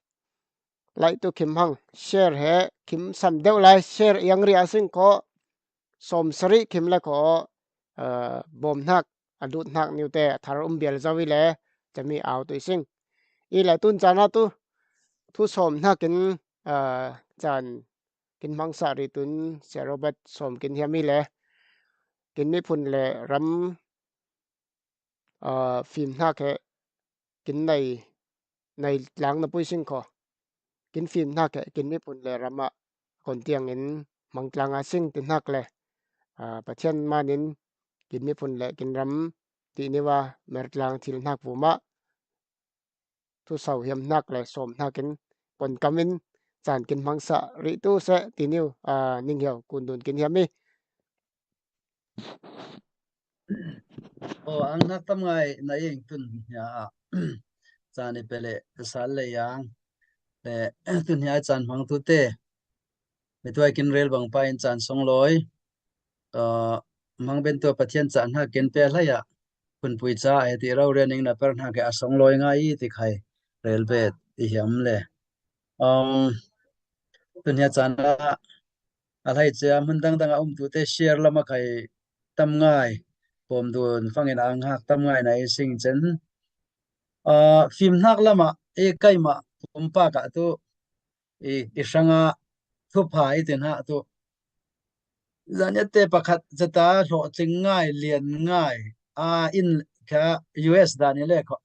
ไลค์ตู้คิมหังแชร์เฮคิมสัมเดียวไลค์แชร์ยังเรียสิ่งขอสมสริคิมและขอบอมนักอดุนักนิวเตะทารเบียลจาวิเลจะมีเอาตัวสิ่งอีหลายตุนจานาตุทุสมนักกินจานกินมังสาริตุนเซโรเบตสมกินเฮียมีเลกินไม่พุ่นเลรำฟิล์มนักแค่กินในหลังนับปุ้ยสิ่งขอกินฟิล์มนักแค่กินไม่พุ่นเลรำคนเตียงเห็นมังกลางอาสิ่งตินักเลยประเทศมานินกินไม่พ้นเลยกินรำตีนี่ว่าเมื่อกลางที่นักผู้มาทุสาวเหียมนักเลยสมนักกินปนกำมินจานกินมังสะริตุเสตีนิวนิ่งเหี่ยวกุนดุนกินเหียมี โอ้อังนักทำไงนายเองตุนยาจานนี่เปเลสาเลยยังแต่ตุนยาจานฟังตุเตไม่ตัวกินเรลบางไปจาน200มังเป็นตัวประเทศจานหากินเปล่ายะคุณปุยจ้าไอที่เราเรียนเองนะเปิดหาแค่200ง่ายที่ใครเรลเบดที่เหี่ยมเลยตุนยาจานอะไรเจ้ามันตั้งตุเตเชียร์ละมาใครทำง่ายผมดูฟังเห็นอ่างหักทำง่ายในสิ่งเช่นฟิล์มนักละมาใกล้มาผมปากะตัวสังอาทุบหายตินะตัวจันยเตปะขัดจะตาโหจึงง่ายเรียนง่ายอินแค่ US ดานี่เลยเขา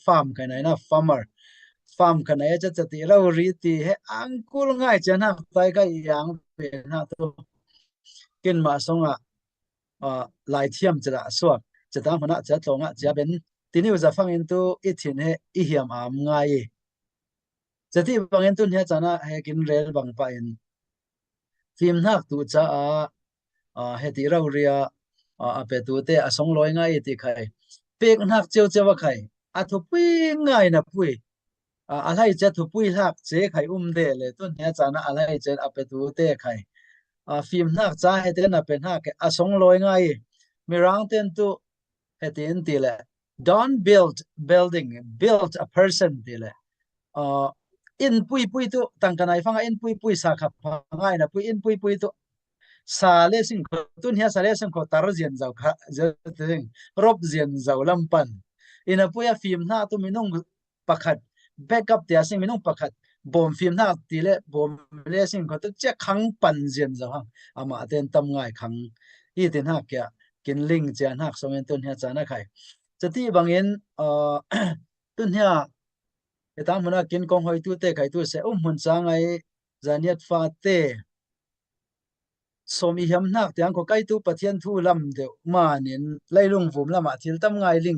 ฟาร์มกันไหนนะฟาร์มกันไหนจะตีเรารีตีให้อังกุลง่ายจะนะไปก็อย่างเป็นนะตัวกินมาส่งหลายเทียมจะละสวกจะตั้งพนักจะตรงจะเป็นทีนี้จะฟังอินตัวอีถิ่นให้อีเหียมง่ายจะที่ฟังอินตัวเนี่ยจะนะให้กินเรลบางไปฟิล์มนักตัวจะเฮติเราเรียเปตัวเตะ200ง่ายที่ใครเป็กนักเจ้าว่าใครทุบปุ้ยง่ายนะปุ้ยอะไรจะทุบปุ้ยหักเจ๊ใครเดเลยตัวเนี้ยจะนะอะไรจะเปตัวเตะใครฟิล์มนักจะเฮตินะเป็นหัก200ง่ายมีร่างเต้นตัวเฮตินตีเลย don't build a person ตีเลยอินปุยตัวตั้งกันไหนฟังอินปุยสักง่ายนะปุยอินปุยตัวซาเลสิงตุนเฮียซาเลสิงขอตารเจียนเจ้าค่ะจะถึงรบเจียนเจ้าลำปันอินะปุยฟิล์มหน้าตัวมินุ่งประคัดแบ็กอัพเตียสิงมินุ่งประคัด บอมฟิล์มนักตีเล่บอมเล่สิ่งเขาต้องเจ๊ขังปันเจียนจ้ะฮะอามาเต็นตำง่ายขังอีเต็นหักแกกินลิงเจียนหักสมัยต้นเฮียจานะใครจะที่บางเงินต้นเฮียไอ้ตามมันกินกองหอยตัวเตะไข่ตัวเสมันจางไอ้จานเนียดฟ้าเตะสมีหำนักแต่อันก็ใกล้ตัวปะเทียนทูลำเดียวมาเนี่ยไล่ลงผมละมาที่ตำง่ายลิง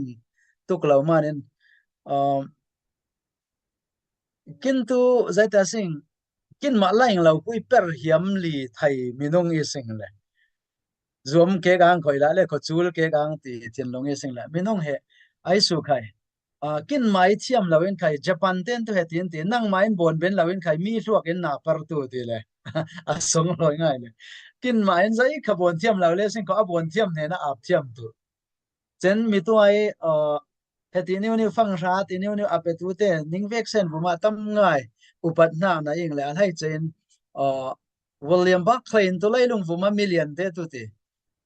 ตุกเหล่ามาเนี่ยกินตัวใจแต่สิ่งกินมาไล่เราคุยเปรหิมลีไทยมีน้องอีสิ่งเลยรวมเกกางคอยละเลยก็จูลเกกางตีเทียนลงอีสิ่งเลยมีน้องเหไอสุขัยกินไม้เทียมเราเองใครญี่ปุ่นเต้นตัวเหตีนตีนั่งไม้บนเป็นเราเองใครมีลวกเอ็นหน้าประตูตีเลยสงลอยง่ายเลยกินไม้ใจขบวนเทียมเราเลยสิ่งก็อบวนเทียมเนี่ยนะอาบเทียมตัวเจนมีตัวไอเหตีนิ้วฟังชาตีนิ้วอาเปตัวเต้นิ่งเวกเซนผมมาตั้มง่ายอุปัตนานะเองเลยให้เจนวิลเลียมบัคเคลนตัวไล่ลงผมมามิลเลียนเต้ตัวตี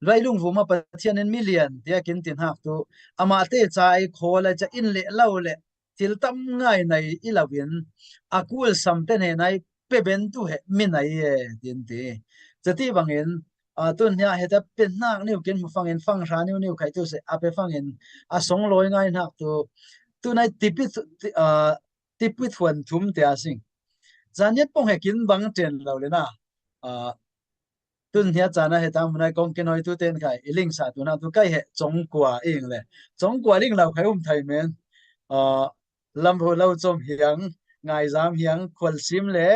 ไล่ลงผมมาปะเทียนมิลเลียนเดียกินตินหักตัวอามาเต้ใจโคเลยจะอินเล่เล่าเล่ทิลตั้มง่ายในอิลาวินอากูลสัมเป็นในเปเบนตัวเหมินในดินตีจะที่บางเห็นต้นเนี่ยเหตุเป็นนักนิ้วกินฟังเห็นฟังชานิ้วใครตัวเสอาไปฟังเห็นสงลอยง่ายนักตัวในติปิทวนทุ่มเตียสิงจานยัดปงให้กินบางเจนเราเลยนะตุนเฮียจานะเหตุมันในกองกินหอยตัวเต้นไข่ลิงสาตัวนั้นตัวใกล้เหตุจงกว่าเองเลยจงกว่าลิงเราใครไทยเมนลำพูเราจมเหียงไงจามเหียงขวัญซิมเละ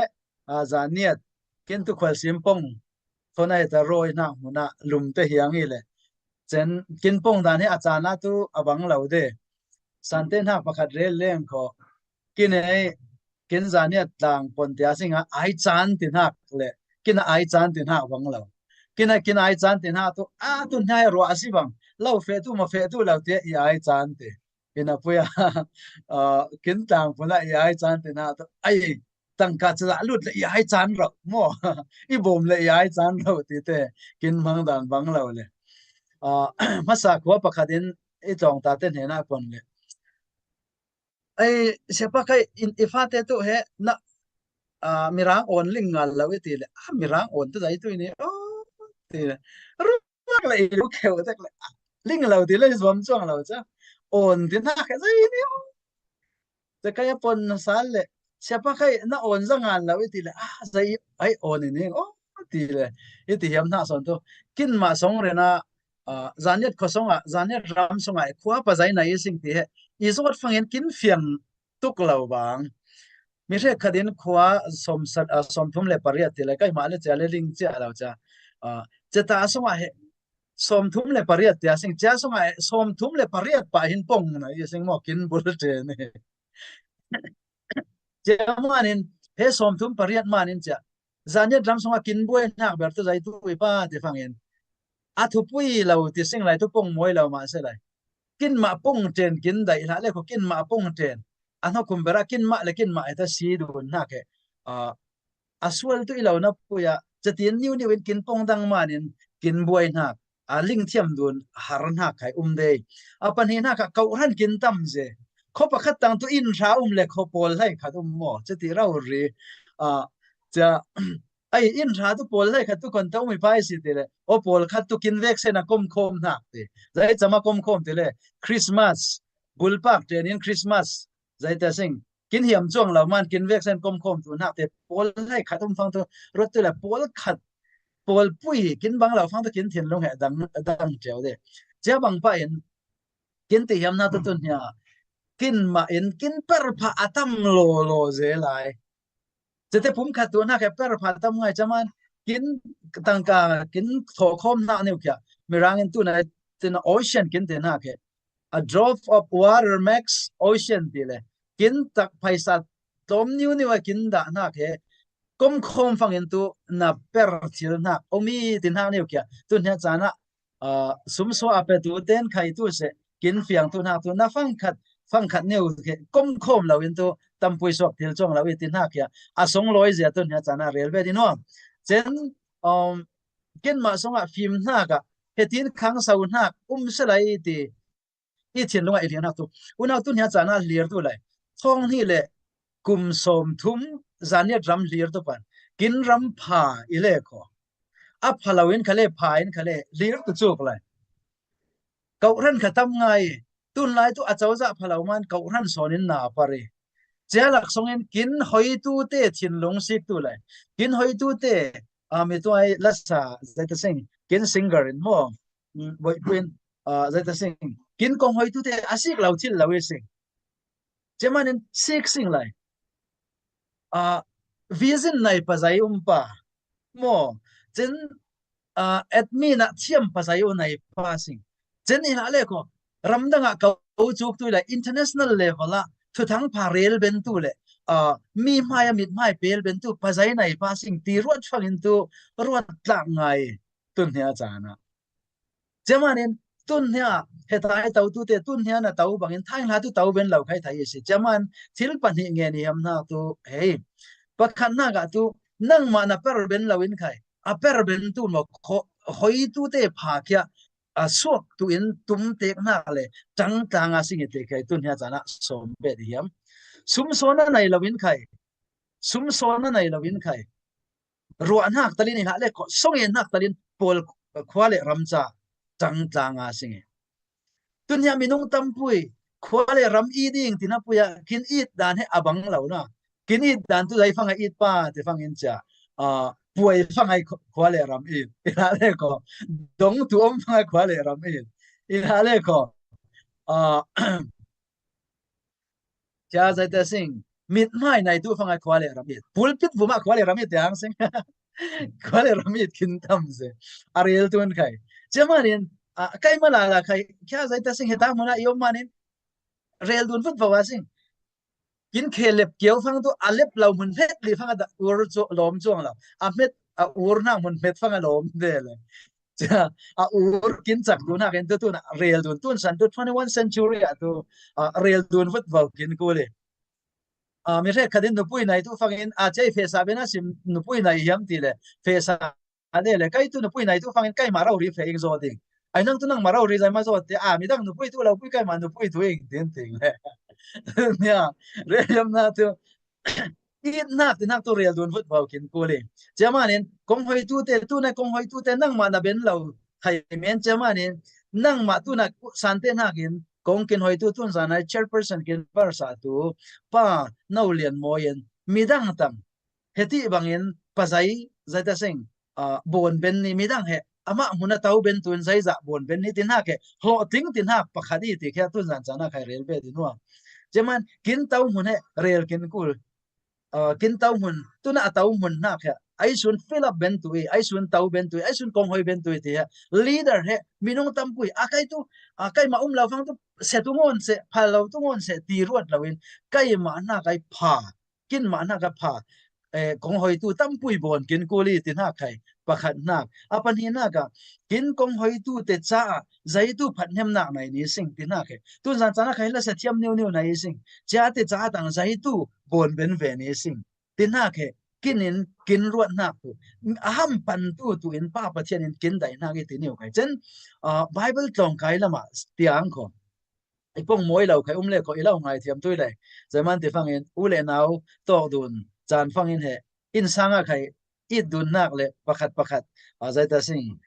จานเนียดกินตัวขวัญซิมปงคนไหนแต่โรยหน้าหัวหน้าลุมเตเหียงนี่เลยเจนกินปงดานให้อาจารย์นะตัวอบังเราเด้สันเต้นหักประคัดเร่เลี้ยงก็กินไอ้กินจานเนี่ยต่างปนเตียสิงห์ไอจานตินหักเลยกินไอจานตินหักบังเรากินไอจานตินหักตัวตุนให้รัวสิบังเราเฟตุมาเฟตุเราเตียไอจานติกินปุยกินต่างปนละไอจานตินหักตัวไอตั้งกัดจะลุดเลยไอจานเราโม่อีบ่มเลยไอจานเราติเตกินมังดันบังเราเลยมาสักหัวประคัดไอจองตาเต้นเห็นหน้าปนเลยไอ้เชื่อปะใครอิฟาเตตุเหนะมีร่างอ่อนลิงงันแล้วตีเลยมีร่างอ่อนตัวไหนตัวนี้โอ้ตีเลยรู้มากเลยรู้เขียวแต่เลยลิงเราตีเลยสวมจ้องเราจ้ะอ่อนที่น่าแค่ใจนี่แต่ใครปนสารเลยเชื่อปะใครน่าอ่อนสังงานเราตีเลยใจไอ้อ่อนนี่โอ้ตีเลยไอ้ตีเหี้ยมน่าสนตัวกินมาสองเรนะจานเน็ตก็สองจานเน็ตรำสองขวาปัจจัยไหนสิ่งที่อีสวัสดิ์ฟังเห็นกินเฟียงตุกเหล่าบางมีเรื่องคดีนขวาสมทุ่มเล็บปริยัติเลยก็มาเลยจะเลยลิงเจ้าเราจะตาสงฆ์สมทุ่มเล็บปริยัติสิ่งเจ้าสงฆ์สมทุ่มเล็บปริยัติไปหินปงนะสิ่งหมอกินบุรุษเนี่ยเจ้ามานินเฮสมทุ่มปริยัติมานินเจ้าจานเน็ตรำสงฆ์กินบุยนักแบบตัวใจตุยป้าที่ฟังเห็นทุปุยเราที่สิ่งไรทุกปงมวยเรามาเสียเลยกินมาปงเจนกินได้ละเลยก็กินมาปงเจนอันนั้นคุมเบรากินมาเลยกินมาไอ้ท่าซีดูนักสวลตัวเรานับปุยจะตีนนิ้วเป็นกินปงดังมาเนี่ยกินบวยนักลิงเทียมดูหารันหักไข่เดย์ปัญหานักเขาหันกินตั้มเจเขาประคัดตั้งตัวอินชาเล็กเขาโพลให้ขัดหม้อจะตีเราหรือจะไอ้อินชาตุโพลให้ขัดทุกคนต้องมีไปสิตีเลยโอโพลขัดตุกินเวกเซนะคมนักตีจะให้จะมาคมตีเลยคริสต์มาสบุลปักเจนินคริสต์มาสใจแต่สิ่งกินเหี่ยมจ้วงเหล่ามันกินเวกเซนคมตัวนักแต่โพลให้ขัดต้องฟังตัวรถตัวแหละโพลขัดโพลปุ้ยกินบางเหล่าฟังตัวกินเถียนลงแหดังเจ้าเด้เจ้าบางไปเห็นกินตีเหี่ยมนาตัวเนี่ยกินมาเห็นกินเปรพาอัตมโลเจไลจะแต่ผมขัดตัวนักแค่เปรพาอัตมไงจะมันกินต่างกากินโถคมนักเนี่ยแค่มีร่างเงินตัวไหนที่น่าโอเชียนกินแต่นักแค่ a drop of water makes ocean ดีเลยกินตักไพศาลต้มนิ้วนี่ว่ากินด่านักแค่ก้มคมฟังเห็นตัวนับเปรทิลนักโอมีตินหางเนี่ยแค่ตัวเนี่ยจานะสมสวะเปตัวเต้นไข่ตัวเสกินเฟียงตัวนักตัวน่าฟังขัดเนี่ยแค่ก้มคมเราเห็นตัวตั้มปุยสวกทิลจงเราเห็นตินหักแค่สองร้อยเสียตัวเนี่ยจานะเรียลเวดิโน่เจนกินมาสงะฟิล์มนักเหตุที่ขังสาวนักสลายตีอีเทียนลงไอเลียนักตัวอุณหภูมิเนี่ยจานะเลียร์ตัวเลยท้องนี่แหละกุมสมทุ่ม zania drum lir to pan kin ram pha ile ko a phalawin khale phain khale lir tu chuk lai kau ran khatam ngai tun lai tu achawza phalaw man kau ran sonin na pare chelak songin kin hoi tu te thin long sik tu lai kin hoi tu te mi tu ai lasa zaita sing kin singer in mo boy queen zaita sing kin kong hoi tu te asik lau thil lau sing chemanin sik sing lai vision nai pazai pa mo chen admin a thiam pazai nai pa sing chen ina le ko ramdanga kau chuk tu la international level a thu thang pharel ben tu le mi maya mit mai pel ben tu pazai nai pa sing ti ruat phangin tu ruat tla ngai tun hia chana chamanin tun hia hetai tau tu te tun hia na tau bangin thain la tu tau ben lau khai thai se chaman thil pan hi nge ni am na tu hey pakhan na ga tu nang ma na per ben lawin khai a per ben tu mo hoi tu te pha kya a suak tu in tum tek na le chang tanga sing te kai tun hia chana som be hiam sum sona nai lawin khai sum sona nai lawin khai ro an hak talin ha le ko song en hak talin pol khwale ramcha chang tanga sing tun hia minung tampui khwale ram i ding tina puya kin it dan he abang lo na kin it dan tu dai fanga it pa te fangin cha puai fangai khwale ram i ina le ko dong tu om fangai khwale ram i ina le ko cha zai ta sing mit mai nai tu fangai khwale ram i pulpit buma khwale ram i te ang sing khwale ram i kin tam se ariel tun khai chamanin kai mala la khai kya zai ta sing heta mona yom manin rel dun fut bawa sing kin khelep keu phang tu alep lau mun phet li phang da ur cho lom chong la amet ur na mun phet phang lom de le cha ur kin chak tu na ken tu na rel dun tun san tu 21 century tu rel dun fut baw kin ko le mi re khadin nu pui nai tu phang in chai fe sa bena sim nu pui nai yam ti le fe sa ade le kai tu nu pui nai tu phang in kai ma rau ri fe ing zo ding ai nang tu nang ma rau ri zai ma zo te mi dang nu pui tu lau pui kai ma nu pui tu ing tin ting le nya reyam na tu it nak tu real dun vut bau kin ko le chamanin kong hoi tu te tu na kong hoi tu te nang ma na ben lo thai men chamanin nang ma tu na san te na kin kong kin hoi tu tun san ai chairperson kin par sa tu pa no lian mo yen midang tam heti bangin pazai zaita sing bon ben ni midang he ama muna tau ben tun zai za bon ben ni tin ha ke ho ting tin ha pakhadi ti kha tu zan chana khai rel be dinwa jaman kin tau mun he rel kin kul kin tau mun tuna tau mun na kha ai sun fill up ben tu ai sun tau ben tu ai sun kong hoi ben tu ti leader he minung tam pui akai tu akai ma law fang tu se tu ngon se pha law tu ngon se ti ruat lawin kai ma na kai pha kin ma na ka pha kong hoi tu tam pui bon kin kuli tin ha khai pakhat nak apan hi na ka kin kong hoi tu te cha zai tu phat nem nak nai ni sing tin ha ke tu zan chana khai la se thiam new nai sing cha te cha tang zai tu bon ben ve ni sing tin ha ke kinin kin ruat nak tu aham pan tu in pa pathian in kin dai na ge ti new kai chen bible tong kai lama tiang ko ipong moi lo khai le ko ilau ngai thiam tu le zaman ti fang in u le nau to dun chan fang in he in sanga khai it dun nak le pakhat zai ta sing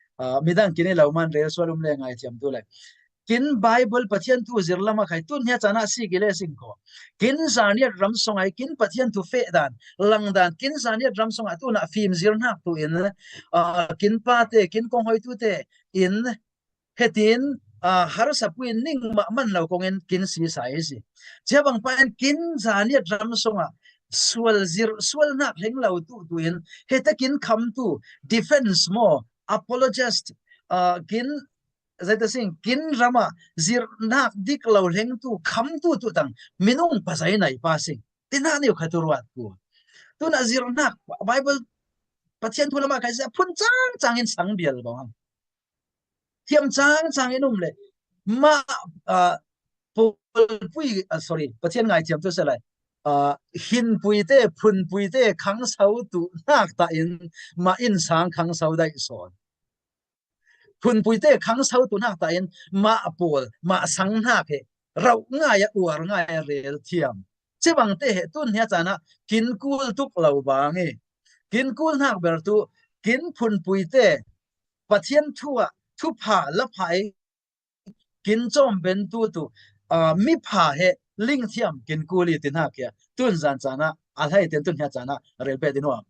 midang kini lo man re swalum le ngai thiam tu le kin bible pathian tu zirlama khai tun nya chana si gile sing ko kin zania ram song ai kin pathian tu fe dan lang dan kin zania ram song tu na film zir nak tu in kin pa te kin kong hoi tu te in hetin har sapuin ning ma man lo kongen kin si sai si chabang pan kin zania ram songa swal nak heng lo tu in heta kin kham tu defense mo apologist kin zaita sing kin rama zir nak dik lo heng tu kham tu tang minung pasai nai pa sing tina ni khaturuat ku tu na zir nak bible pathian tu lama kai sa phun chang in sang bial bawang thiam chang inum le ma pui sorry pathian ngai thiam tu se lai hin pui te phun pui te khang sau tu nak ta in ma in sang khang sau dai son phun pui te khang sau tu nak ta in ma pol ma sang na ke rau nga ya uar nga ya rel thiam chế bằng te hệ tuân nhà chana kín cool tuk lâu bang nghe kín cool nak ber tu kín phun pui te pathian thua thu pha lấp hai kín chom ben tu mi pha he linh thiam kín cool tin ha kia tuân zan chana alhai ten tuân nhà chana rel pe dinwa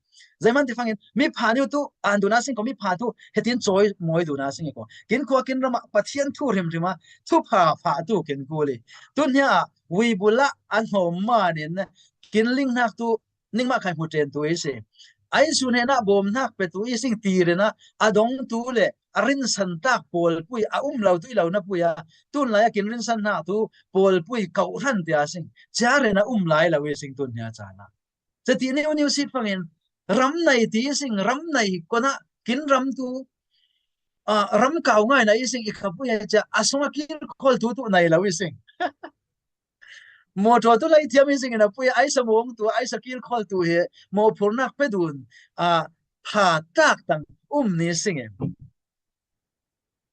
zaman ti fangin mi pha ni tu an du na sing ko mi pha tu hetin choi moi du na sing ko kin ko kin rama pathian thu rim rima thu pha tu kin kuli tun nya wi bula an hom ma nin kin ling nak tu ning ma khai hu ten tu ise ai su ne na bom nak pe tu ising ti re na adong tu le arin san tak pol pui a lau tu lau na pui a tun la kin rin san na tu pol pui kau ran tia sing cha re na lai la we sing tun nya cha na chati ne uniu sit fangin ram này tí sing ram này kona kin ram tu ram kau ngai na ising ikhapu ya cha asonga kin khol tu nai lawi sing mo to tu lai thiam sing na pu ai samong tu ai sakil khol tu he mo phurnak pe dun ha tak tang ni sing e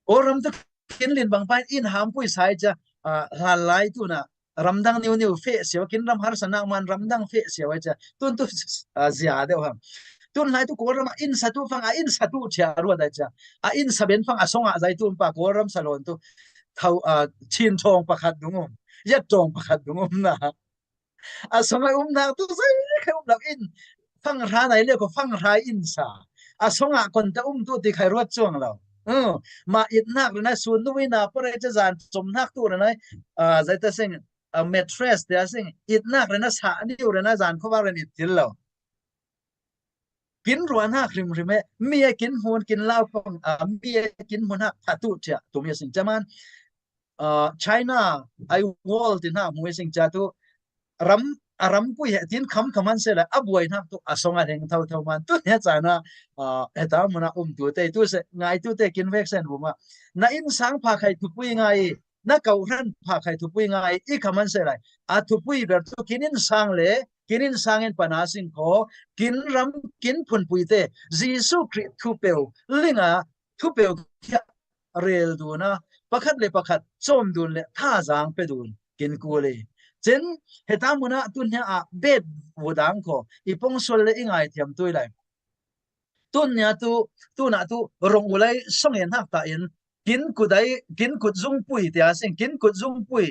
oram tu kin lin bang pai in ham pui sai cha la lai tu na ramdang niu fe siaw kin ram har sana man ramdang fe siaw cha tun tu zia de ham tun lai tu koram in satu fang in satu chia ru da cha in saben fang asonga zai tun pa koram salon tu thau chin thong pakhat dungum ya tong pakhat dungum na asonga na tu sai khai la in fang ra nai le ko fang ra in sa asonga kon ta tu ti khai ruat chuang lo ma it nak na sun nu na pare cha zan chom nak tu na zai ta sing mattress te sing it nak na sa ni u na zan ko ba ren it til lo kin ruan ha krim rime mi kin hun kin lao pang mi kin hun ha phatu cha tu mi sing chaman China ai wall tin ha mu sing cha tu ram pu he tin khaman se la aboi na tu asonga reng thau man tu ne cha na eta muna tu te tu se ngai tu te kin vek sen buma na in sang pha khai tu pui ngai na kau ran pha khai tu pui ngai I khaman se lai a tu pui ber tu kinin sang le kinin sangen panasing ko kin ram kin phun pui te jisu kri thu peu linga thu peu rel du na pakhat le pakhat chom dun le tha jang pe dun kin ku le chen heta muna tun nya a bed wodang ko ipong sol le ingai thiam tui lai tun nya tu na tu rong ulai song en hak ta in kin kut zung pui tia sing kin kut zung pui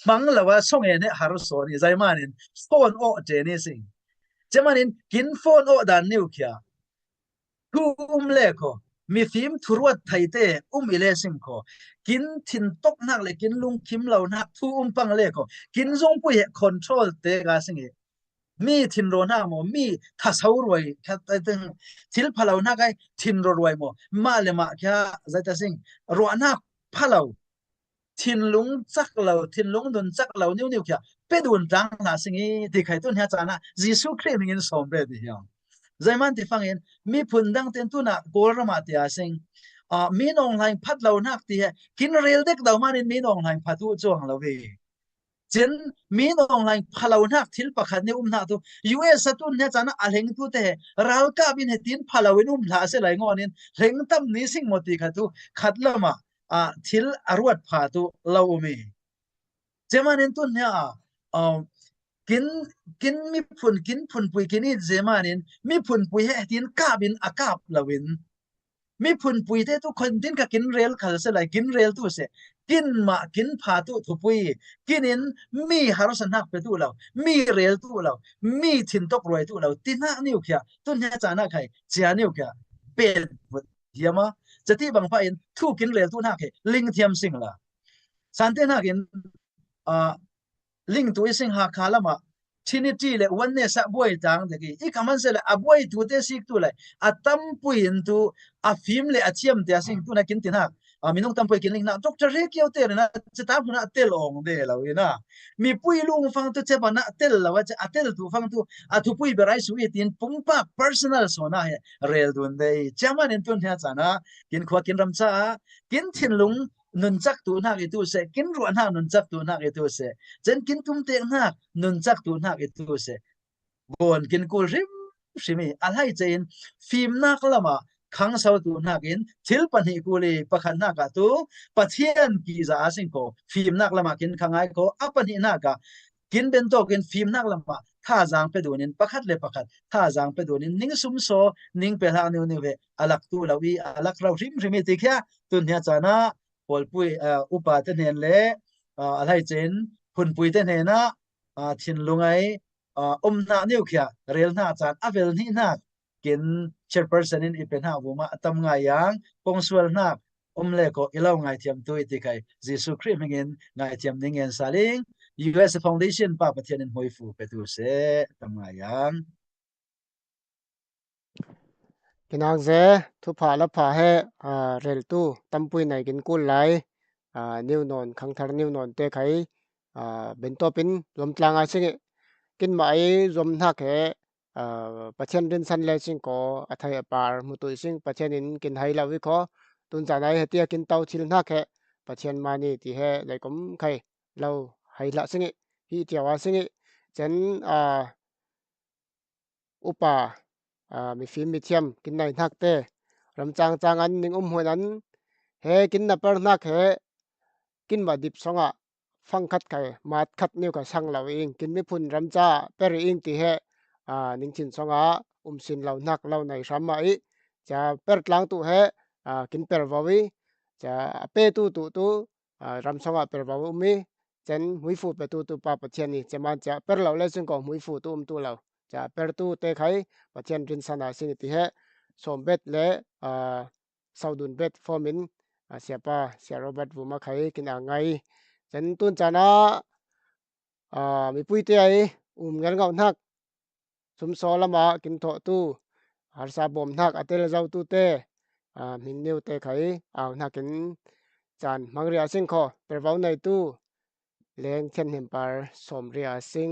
mang lawa song en har so ni zai manin phone o je ni sing chemanin kin phone o dan niu kya tu le ko mi phim thuruat thaite ile sim ko kin thin tok nak le kin lung kim lo nak thu pang le ko kin zung pui control te ga sing mi thin ro na mo mi tha sau roi kha ta teng thil phalo na kai thin ro roi mo ma le ma kha zai ta sing ro na phalo thin lung chak lo thin lung dun chak lo niu kha pe dun tang na sing ti khai tun ha cha na jisu khrem ngin som be di ya zai man ti fangin mi phun dang ten tu na kor ma ti a sing mi nong lai phat lo nak ti he kin rel dek daw man in mi nong lai phatu chong lo ve chen mi nong lai phalo nak thil pakhat ni na tu US atun ne chana alheng tu te ral ka bin he tin phalo in la se lai ngonin reng tam ni sing moti khatu khatlama thil arwat pha tu lo mi chemanin tu ne kin mi phun pui kin i zemanin mi phun pui he tin ka bin akap lawin mi phun pui te tu kon tin ka kin rel khal se lai kin rel tu se kin ma kin pha tu thu pui kinin mi harosan hak pe tu law mi rel tu law mi thin tok roi tu law tin ha niu kya tun nya cha na khai chia niu kya pe hiama chati bang pa in thu kin rel tu na ke ling thiam sing la san te na kin ling tu sing ha khalama Trinity le one sa boy tang de ki I kaman se le a boy tu te sik tu le atam puin tu a film le a chiam te sing tu na kin tin ha minung tam pui kin ling na doctor re kyo te na chata phuna tel ong de lo ina mi pui lung fang tu che ba na tel la wa cha tel tu fang tu a tu pui berai su I tin pung pa personal so na he rel dun de chaman in tun ha cha na kin khwa kin ram cha kin thin lung nun chắc tu na cái tu se kin ruan ha nun chắc tu na cái tu se chen kin tum te na nun chắc tu na cái tu se bon kin kul rim shimi alhai chen phim na klama khang sau tu na kin thil pani kuli pakhan na ka tu pathian ki za sing ko phim na klama kin khangai ko apani na ka กินเป็นโตกินฟิล์มนักละมาถ้าจางไปดูนินประคัดเลยประคัดถ้าจางไปดูนินนิ่งซุ่มโซนิ่งไปหานิวเวอลักตูลาวีอลักเราริมติแค่ตุนเฮียจานะปอลปุยอุปาเทนเนเลอะไรเจนพุนปุยเทนเนนะทินลุงไอนานิวเขียเรียลนาจานอเวลนี่นักกินเชอร์เพอร์เซนินอีเป็นหาบุมาตำไงยังปงสวลนักเลก็อีเล่าไงเทียมตุยติไคจิสุคริมเงินไงเทียมนิ่งเงินซาลิง US Foundation pa pathian in hoifu petu se tamayang กินางเจทุพาละพาเฮเรลตู้ตั้มปุยไหนกินกุลไหลนิวนอนขังทารนิวนอนเตะไขเป็นตัวเป็นรวมกลางอาชิงกินมาไอรวมนักเฮประเทศดินสันเลชิงก็อัธยาปาร์มุตุชิงประเทศนินกินไฮลาวิเคอตุนจานายเฮตียกินเต้าชิลนักเฮประเทศมานี่ที่เฮเลยก็ไขเราไฮละชิงฮีเทียวชิงเจนอุปามีฟิล์มมีเทียมกินในนักเตะรำจางอันหนึ่งหัวนั้นเฮกินนับเปิลนักเฮกินบาดิบสงะฟังคัดไข่มาคัดนิ้วกับช่างเราเองกินไม่พุ่นรำจ้าเปรเองที่เฮนิ่งชินสงะสินเรานักเราในสามายจะเปิดล้างตัวเฮกินเปรวาวิจะเปตูรำสงะเปรวาวิมีเจนมุยฟูเปตูปาปเชนีจะมันจะเปรเราเลยจึงก็มุยฟูตัวเราจะเปิดตู้เตะไข่ปัจจัยรินสนาสิ่งที่เหสมเบ็ดและสาวดุนเบ็ดฟอร์มินเสียป้าเสียโรเบิร์ตวูมาไข่กินอ่างไงฉันตุนจานะมีปุ้ยเตะเงินเงาหนักสมซอละมากินโถตู้หาซาบอมหนักอัตเลเจ้าตู้เตะมินนิวเตะไข่หนักกินจานมังเรียสิงคอเปิดวาวในตู้เลี้ยงเช่นเห็นปาร์สมเรียสิง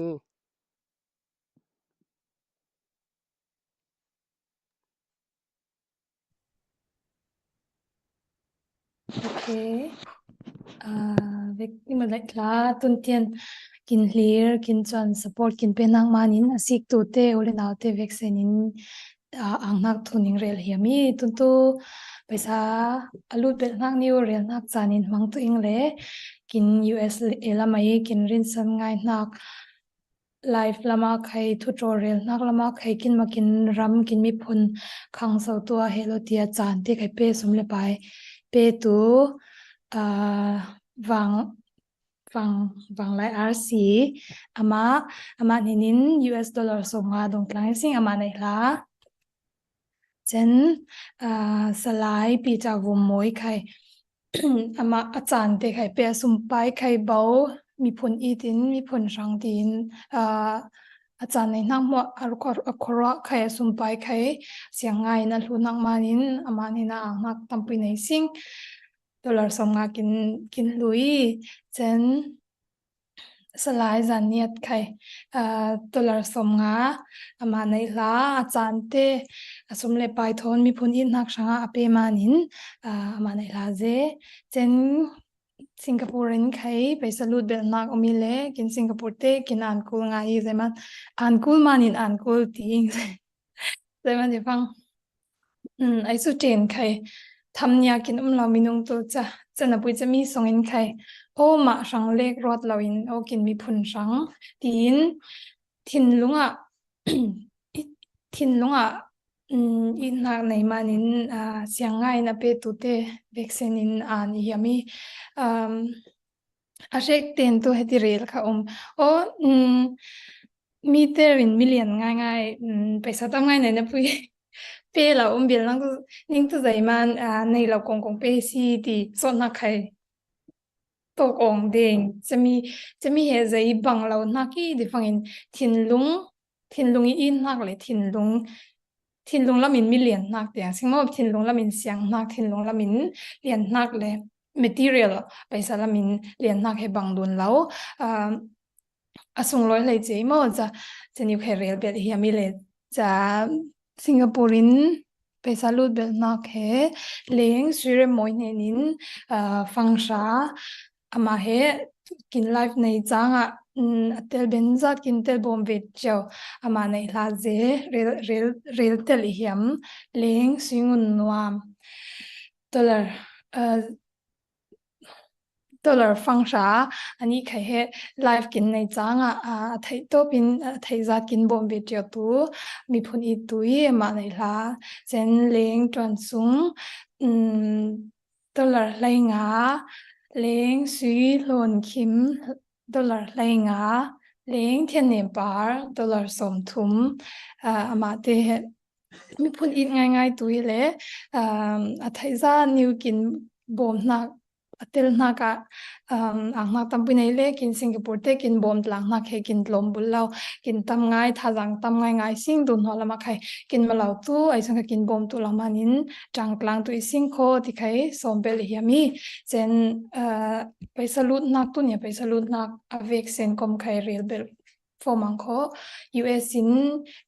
โอเคเวกนี่มันเลยคลาตุนเตียนกินเลียร์กินจวนสปอร์ตกินเป็นนางมานินสิกตูเตโอเลนาวเตเวกเซนินอ่างนักทุนิงเรลเฮียมีตุนตูไปซาอลูดเป็นนักนิวเรลนักจานินมังตัวเองเลยกิน US เอลาไม่กินรินสันง่ายนักไลฟ์ละมาใครทูตอเรียลนักละมาใครกินมากินรำกินมีพุนขังเสาตัวเฮโลเตียจานที่ใครเป้สมเลไปเป้ตูวางไลอาร์ซีอามานิน US ดอลลาร์ส่งมาตรงกลางสิ่งอามาในละเจนสลายปีจากวงมวยใคร อามาอาจารย์เด็กใครเปียสุมไปใครเบามีผลอีดินมีผลสังดินอาจารย์ในนั่งมัวอารคอระใครสุมไปใครเสียงไงนั่นรู้นักมานินอามานินานักตั้มปีในสิ่งดอลลาร์ส่งมากินลุยเจนสลายจานเนียดใครดอลลาร์ส่งมาอามาในละอาจารย์เตสมเลไปทนมีผลอินนักช่างอาเปมานินอามาในละเจนสิงคโปร์นใครไปสรุปเบลนักอมิเลกินสิงคโปร์เตกินอ่านกูง่ายใช่ไหมอ่านกูมานินอ่านกูทิ้งใช่ไหมเดี๋ยวฟังไอ้สุเจนใครทำยากินเรามีนุ่งตัวจะนับว่าจะมีสองอินใครโอ้มาสังเล็กรถเราอินโอ้กินมีผลสังทินลุงอ่ะ ทินลุงอ่ะอินนักในมานินเสียงง่ายนะเปตุเตเวกเซนินอ่านยามีอาเชกเต็นตัวให้ที่เรียลค่ะโอ้มีเตอร์วินมิเลียนง่ายไปสัตว์ง่ายไหนนะพี่เป้เราเบียร์นั่งตัวนิ่งตัวใจมันในเรากงเป้ซีดีส่วนนักใครตกองเด้งจะมีเหตุใจบังเรานักที่ดิฟังอินทินลุงอินนักเลยทินลุงละมินมีเหรียญนักแต่สิ่งว่าทินลุงละมินเสียงนักทินลุงละมินเหรียญนักเลย material ไปสารมินเหรียญนักให้บังดุนแล้วส่งร้อยเลยเจมอจะนิวเคลียร์เบียดเฮียมิเลจะสิงคโปร์อินไปสรุปเบลนักเฮเลี้ยงสุริมอยเนนินฟังชาอามาเฮกินไลฟ์ในจังเตลเบนซัดกินเตลบอมเวจเจ้าอามาในลาเซเรลเตลเฮียมเลี้ยงสิงุนนวามดอลลาร์ dollar function ani khai he live kin nei changa thei to pin thei za kin bom be tia tu mi phun I tui ma nei la chen leng tron sung dollar lai nga leng sui lon kim dollar lai nga leng thian nem par dollar som thum ama te mi phun I ngai ngai tui le thei za new kin bom na atil na ka ang na tam pinai le kin Singapore te kin bom tlang na khe kin lom bul lau kin tam ngai thajang tam ngai sing dun hola ma khai kin malau tu ai sang kin bom tu la manin tang tlang tu sing kho ti khai som bel hiami chen paisa lut nak tu nya paisa lut nak avek sen kom khai real bel formang kho US in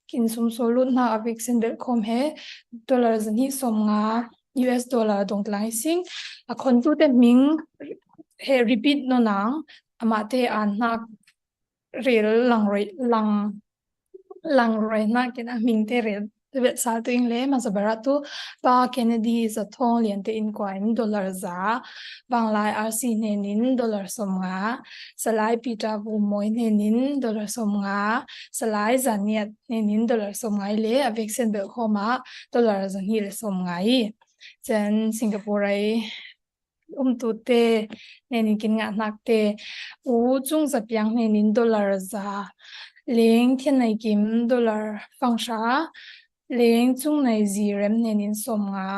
kin sum so lut na avek sen bel khom he dollar zani som nga US dollar dong tlai sing a khon tu te ming he repeat no nang ama te an nak rel lang roi na ken a ming te rel te sa tu ing le ma sabara tu pa Kennedy za thong lian te in coin dollar za banglai RC ne nin dollar som nga salai Peter bu moi ne nin dollar som nga salai zaniat ne nin dollar som ngai le avek sen bel khoma dollar zani le som ngai chen Singapore ai tu te nenin kin nga nak te u chung za piang nenin dollar za leng thian nei kim dollar fangsha leng chung nei zirem nenin som nga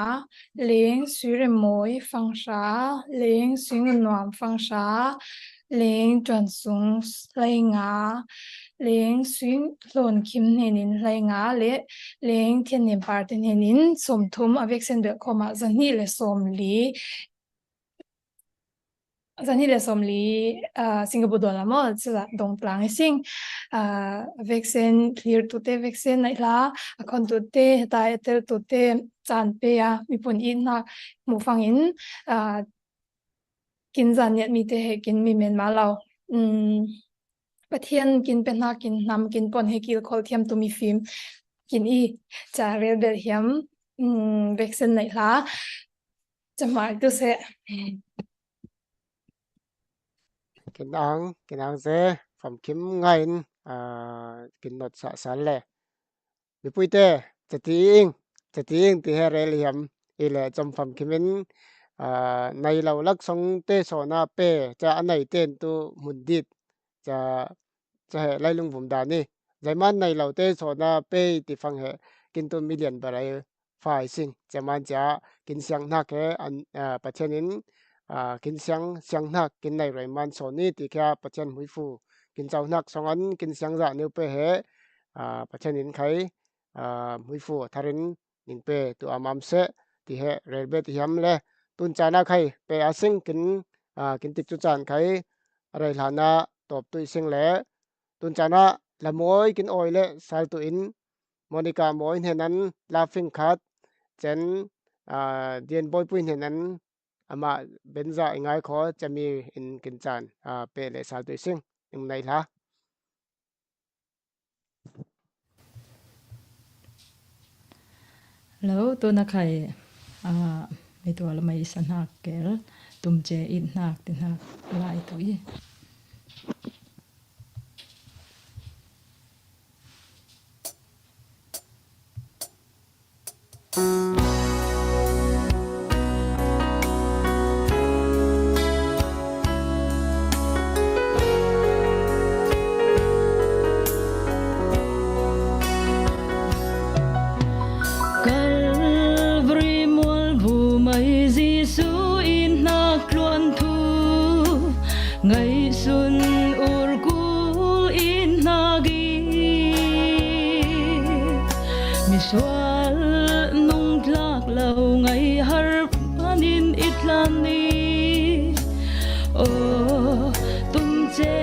leng surem moi fangsha leng sing nuam fangsha leng tran sung lai nga leng swing lon kim nenin lai nga le leng thian nem par te nenin som thum avek sen be khoma zani le som li zani le som li Singapore dollar mo chila dong tlang sing vaccine clear to te vaccine nai la akon to te ta tel to te chan pe ya mi pun in na mu fang in kin zan yat mi te he kin mi men ma lao pathian kin pen na kin nam kin pon he kil khol thiam tu mi film kin I cha rel bel hiam vaccine nai la chamar tu se Kiến ang se phẩm kim ngay kiến nốt sa lệ bị bụi tê chả tiếng thì hè rèn liam ý là trong phẩm kim in này lâu lắc song tê sổ na pe cha anh này tên tu mun dit cha hệ lai lung vùng đàn đi giải man này lâu tê sổ na pe thì phang hệ kiến tu million barai phải sinh cha man cha kiến sang na ke an bắt chân in kin sang nak kin nei roi man so ni ti kha pachen hui fu kin chau nak song an kin sang za neu pe he pachen in khai hui fu tharin ning pe tu amam se ti he relbe ti ham le tun cha na khai pe asing kin tik chu chan khai rai lana top tu sing le tun cha na la moi kin oi le sal tu in Monica moi henan laughing khat chen dien boy puin henan ama benza ingai kho chami in kinchan pe le sal tu sing ing nei la lo to na khai mi to la mai san hak kel tum che in nak tin hak lai tu yi ngày xuân ur kul in nagi mi swal nung tlak lâu ngày har panin itlani o tum che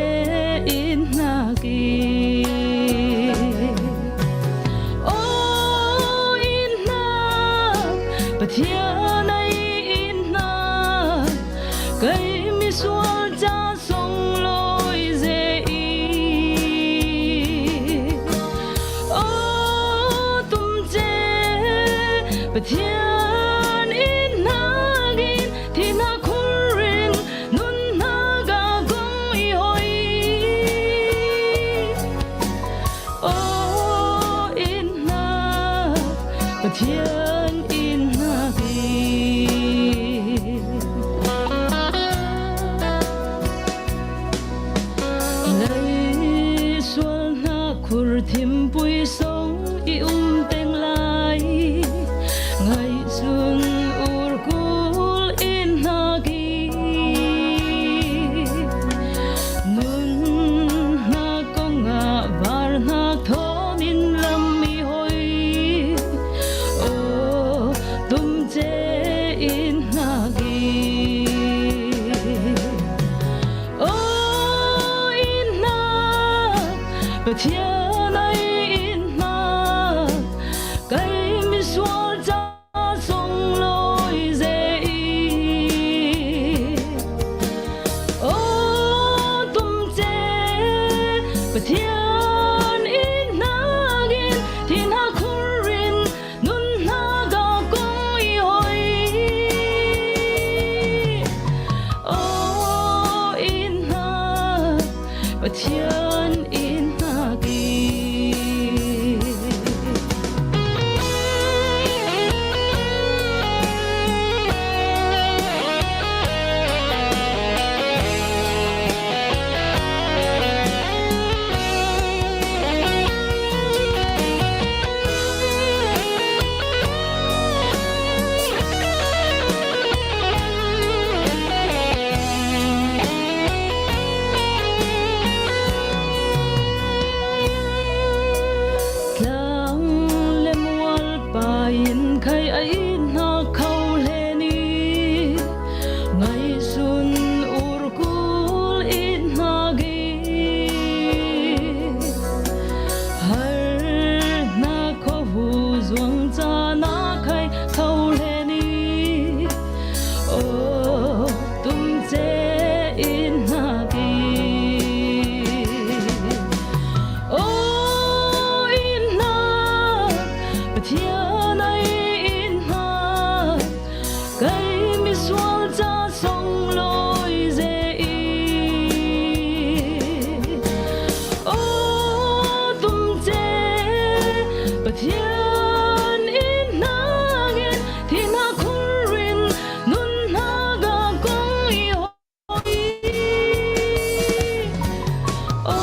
in nagi o in na pathian ai in na kai mi swal cha song loi ze i o tum che pathian in nagin thì na khurin nun na sun urkul inagi nun na konga varna thonin lammi hoi o tumche inagi o inna thiên ấy inna cây mi xóa ra sông lối dễ ô tum chế và thiên inna gin thiên ha kurin nun ha ga kong i hoi ô inna và thiên inna khai ấy na khâu lê ni ngày xuân urkul in nagi har na khâu zuang cha na khai khâu lê ni o tum che in nagi o in na thiên ấy cây mi xóa ra sông lối dễ ô tum chế và thiên in na gen thiên na kurin nun na ga kong i hoi ô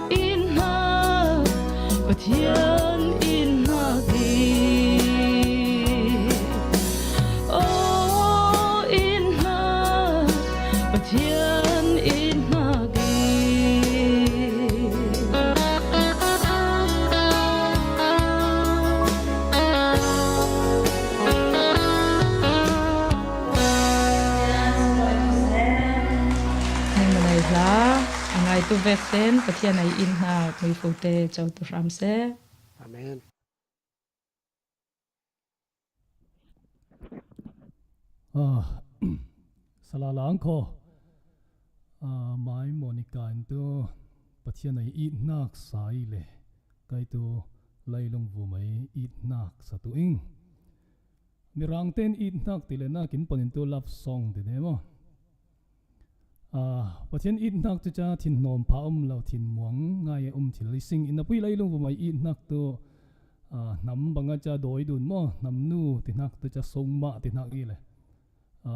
in na và thiên in na thiên in ngày tu vẹt tên và thiên này in ha người phụ tê châu tu ram se Amen. Salalang ko mai Monica into pathian ai it nak sai le kai tu lailong vu mai it nak sa tu ing mirang ten it nak tilena kin panin tu love song de demo pathian it nak tu cha thin nom pa lo thin muang ngai thil sing in apui lailong vu mai it nak tu nam banga cha doi dun mo nam nu ti nak tu cha song ma ti nak i le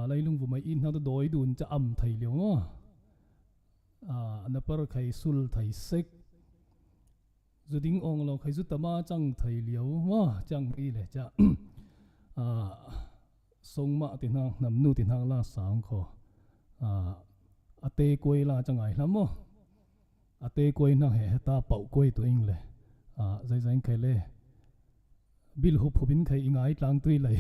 lailong vu mai in na to doi dun cha am thai liao mo na par khai sul thai sek zuding ong lo khai zu tama chang thai liao mo chang i le cha song ma ti na nam nu ti na la sang kho ate koi la changai lam mo ate koi na he ta pau koi to ing le zai zai khai le bil hu phubin khai ingai tlang tui lai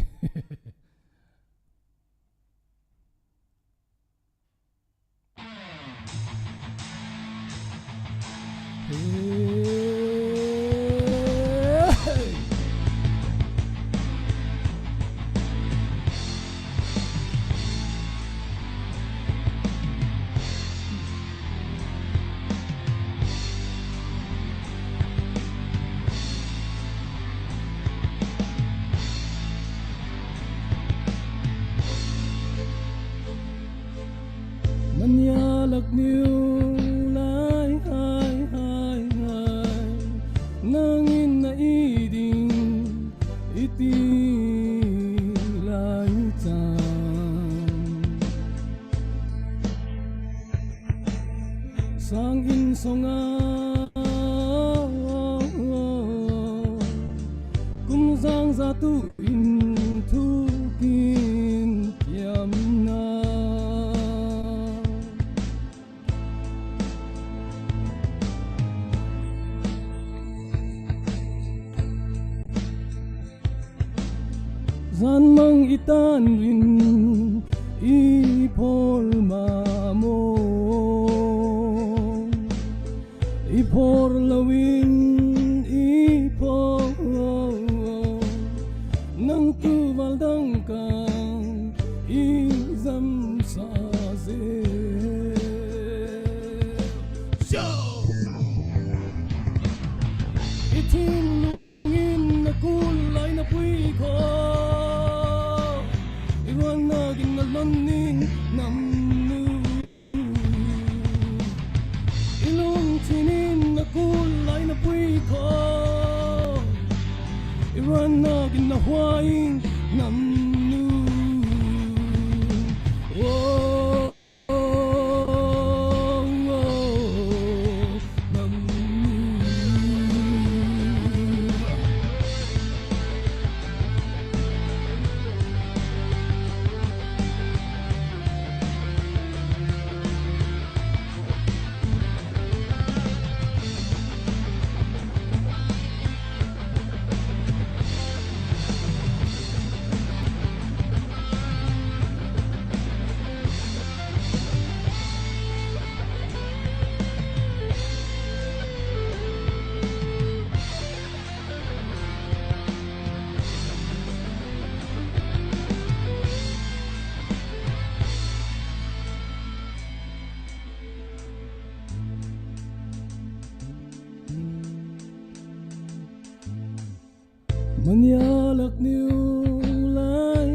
Manyalag niyo lai hai hai hai nangin na iding iti lai chan sang in songa kum sang za tu in mang itan rin ipol mamo ipor lawin ipor nang tuvaldang kang izam sa itin lungin na kulay na puwi ko iwan naging nalaning namnu ilong tinin na kulay na puwi ko iwan naging nahuaing namnu oh, oh, oh, namnu Manyalak niyo lay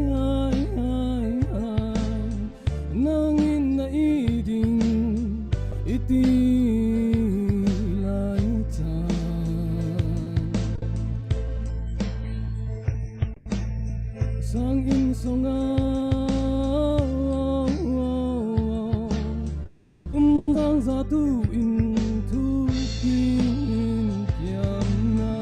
nangin na iding itilay sang insonga umtang satu into kin kiamna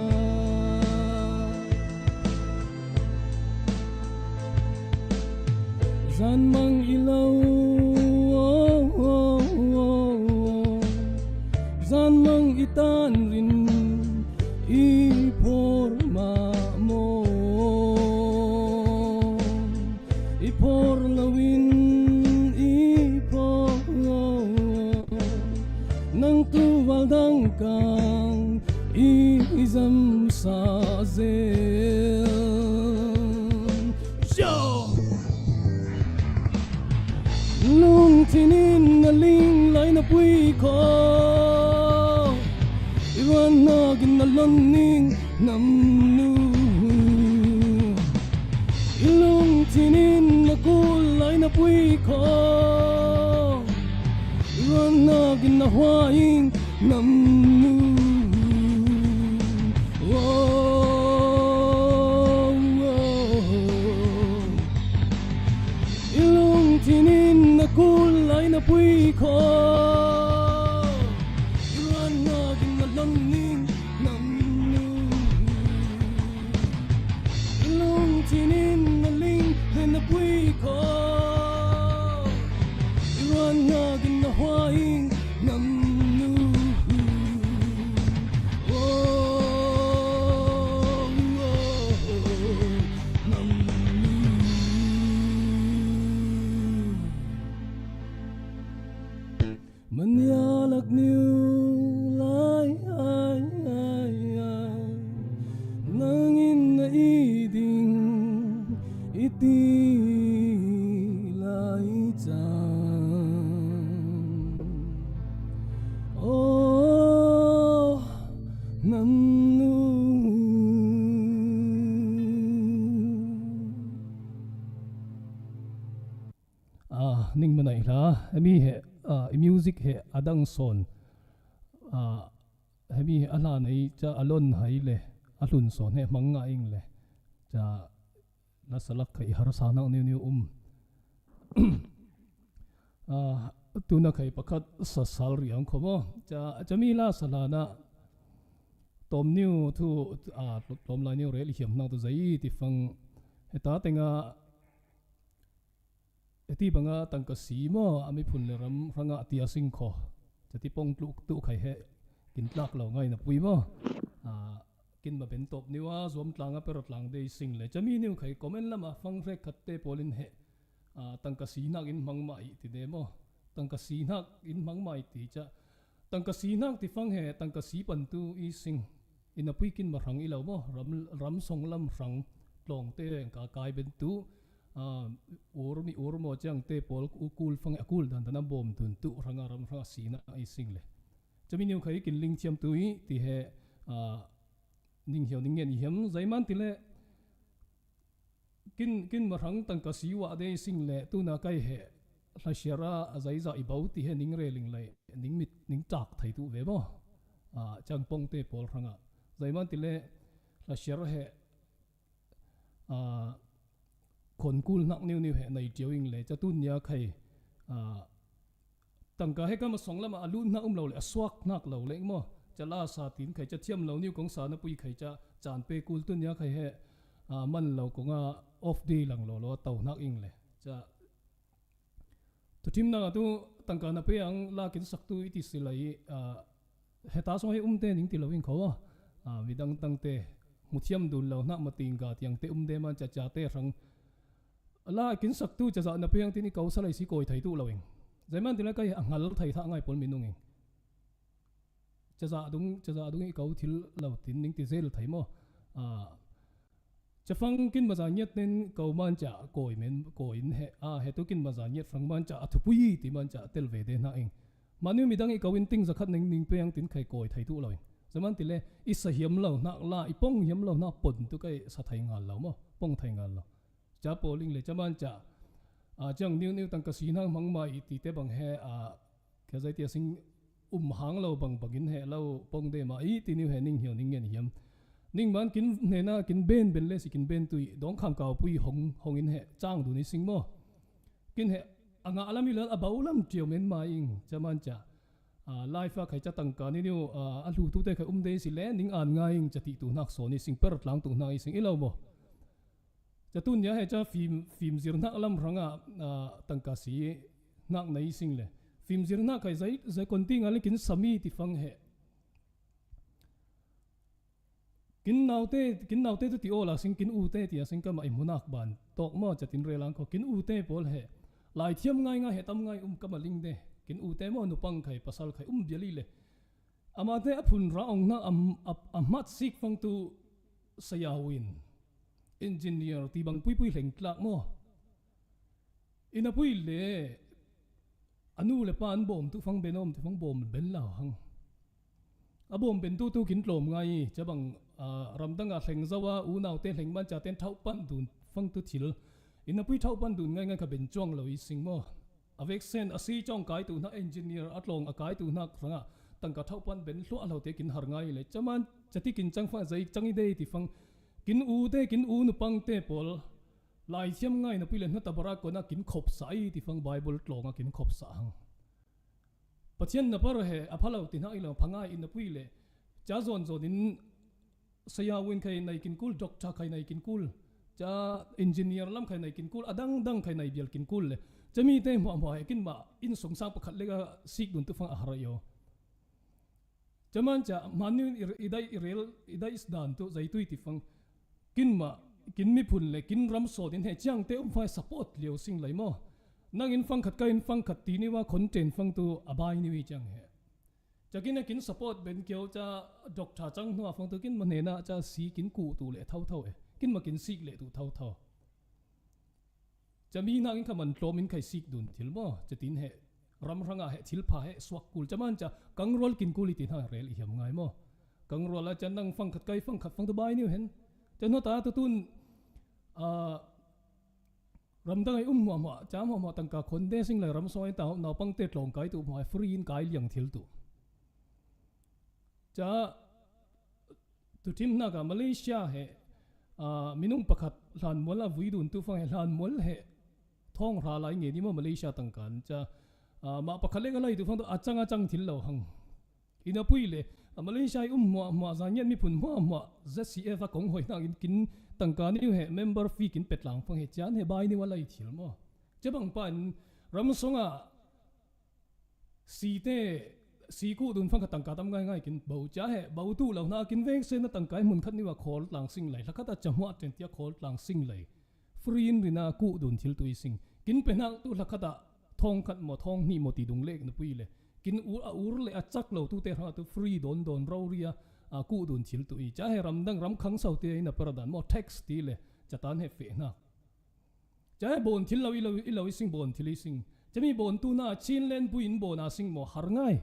san mang ilaw san mang itan rin iporma mo ipor lawin ipor nang tuwaldang kang izam sa zel nung tinin na linglay na puwi ko iwan naging nalaning namnu ilong tinin na kulay na puwi ko iwan naging nahuaing namnu ilong tinin na kulay na puwi ko iwan naging nalaning namnu ilong tinin na linglay na puwi ko iwan naging nahuaing namnu Manyalak niyo lay nangin na iding itilay oh namnu ning manay la ami he music he adang son hemi ala nei cha alon hai le alun son he manga ing le cha la salak khai har sana ni tuna khai pakhat sa sal riang khomo cha chamila salana tom new thu tom la new rel hiam na to zai ti fang eta tenga eti banga tangka simo ami phun le ram ranga tia sing kho chati pong tluk tu khai he kin tlak lo ngai na pui mo kin ma ben top niwa zom tlanga perot lang de sing le chami niu khai comment lama fang rek khatte polin he tangka sinak in mangmai ti demo tangka sinak in mangmai ti cha tangka sinak ti fang he tangka si pan tu i sing in a puikin ma rang ilaw mo ram song lam rang tlong te ka kai ben tu urmo chang te pol ukul fang akul dan dan bom tun tu ranga ram ra sina i sing le chami niu khai kin ling chiam tu i ti he ning hiao ning ngen hiam zaiman ti le kin ma rang tangka siwa de sing le tu na kai he la shara azai za i bau ti he ning re ling lai ning mit ning chak thai tu ve mo chang pong te pol ranga zaiman ti le la shara he khon kul nak niu niu he nei chiawing le cha tu nya khai tangka he ka ma song lama alu na lo le aswak nak lo le mo chala sa tin khai cha thiam lo niu kong sa na pui khai cha chan pe kul tu nya khai he man lo konga off day lang lo tau nak ing le cha tu tim na tu tangka na pe ang la kin sak tu iti silai heta so he te ning ti lo ing kho midang tang te muthiam dun lo na mating ga tiang te de man cha cha te rang la kin sak tu cha za na pe ang tin kau salai si koi thai tu lo ing zaiman tin la kai angal thai tha ngai pol minung ing cha za dung i kau thil lo tin ning ti zel thai mo cha phang kin ma za nyet nen kau man cha koi men ko in he he tu kin ma za nyet phang man cha athupui ti man cha tel ve de na ing manu mi dang i kau in ting za khat ning pe ang tin khai koi thai tu lo ing zaman ti le i sa hiam lo na la i pong hiam lo na pon tu kai sa thai ngal lo mo pong thai ngal lo cha poling le cha man cha chang niu tang ka sinang mangma i ti te bang he ka zai ti sing hang lo bang bagin he lo pong de ma i ti niu he ning hiao ning ngen hiam ning man kin ne na kin ben le si kin ben tui dong kham kaw pui hong in he chang du ni sing mo kin he anga alami la abaulam chiu men ma ing cha man cha life khai cha tang ka ni niu alu tu te khai de si le ning an nga ing chati tu nak so ni sing per tlang tu na i sing ilo mo cha tu nya he cha phim zir nak lam ranga tang ka si nak nei sing le phim zir na khai zai konti ngal kin sami ti fang he kin naute tu ti ola sing kin u te ti sing ka mai munak ban tok mo chatin relang ko kin u te pol he lai thiam ngai he tam ngai ka maling de kin u te mo nu pang khai pasal khai biali le ama te apun ra ong na mat sik fang tu sayawin engineer ti bang pui leng tlak mo ina pui le anu le pan bom tu fang benom tu fang bom ben la hang abom ben tu kin tlom ngai chabang ramdanga thleng zawa u nau te thleng man cha ten thau pan dun fang tu thil ina pui thau pan dun ngai ka ben chong lo i sing mo avek sen asi chong kai tu na engineer atlong a kai tu na ranga tangka thau pan ben hlu alo te kin har ngai le chaman chati kin chang fa zai changi dei ti fang kin u nu pang te pol lai thiam ngai na pui le na tabara ko na kin khop sai ti fang bible tlonga kin khop sa hang pathian na par he aphalo tin ha ilo phanga in na pui le cha zon in sayawin khai nai kin kul doctor khai nai kin kul cha engineer lam khai nai kin kul adang khai nai bial kin kul le chami te mo kin ma in song sang pakhat lega sik dun tu fang ahra yo chaman cha manu idai is dan tu zai tui ti fang kin mi phun le kin ram so din he chang te fai support leo sing lai mo nang in fang khat ka in fang khat ti ni wa khon chen fang tu abai ni wi chang he chakin kin support ben kyo cha doctor chang no fang tu kin mane na cha si kin ku tu le thau e kin ma kin sik le tu thau chami na in khaman tlom in khai sik dun thil mo chatin he ram ranga he thil pha he swak kul chaman cha kangrol kin kuli ti na rel hi ham ngai mo kangrol la chan nang fang khat kai fang khat fang tu bai ni hen chan no ta tu tun ram dang ai ma cham ma tang ka khon de sing la ram soi ta na pang te tlong kai tu ma free in kai liang thil tu cha tu tim na ga Malaysia he minung pakhat hlan mola vuidun tu fang he hlan mol he thong ra lai nge ni ma Malaysia tang kan cha ma pakhale ga lai tu fang tu achang thil lo hang ina pui le Malaysia ma za nyen mi phun ma ZCF a kong hoi na kin tangka ni he member fee kin petlang phang he chan he bai ni wala I thil mo chabang pan ram songa si te sĩ cụ đun phong khát tăng cả tâm ngay ngay kín bầu cha hệ bầu tu lâu na kín veng sen na tăng cái muốn khát ni wa khol lang sinh lại là khát ta chăm hoa trên tia khol lang sinh lại free đi na cụ đun thil tui sinh kín pe na tu là khát ta thong khát mo thong ni mo ti dung lek na pui le kín ur le achak lâu tu te ha tu free don rau ria cụ đun thil tui cha hệ ram dang ram khang sau te na paradan mo text ti le chatan he fe na cha hệ bon thil lâu sinh bon thil sinhจะมีบนตูน่าชินเล่นปุยนบนาสิงโมหารง่าย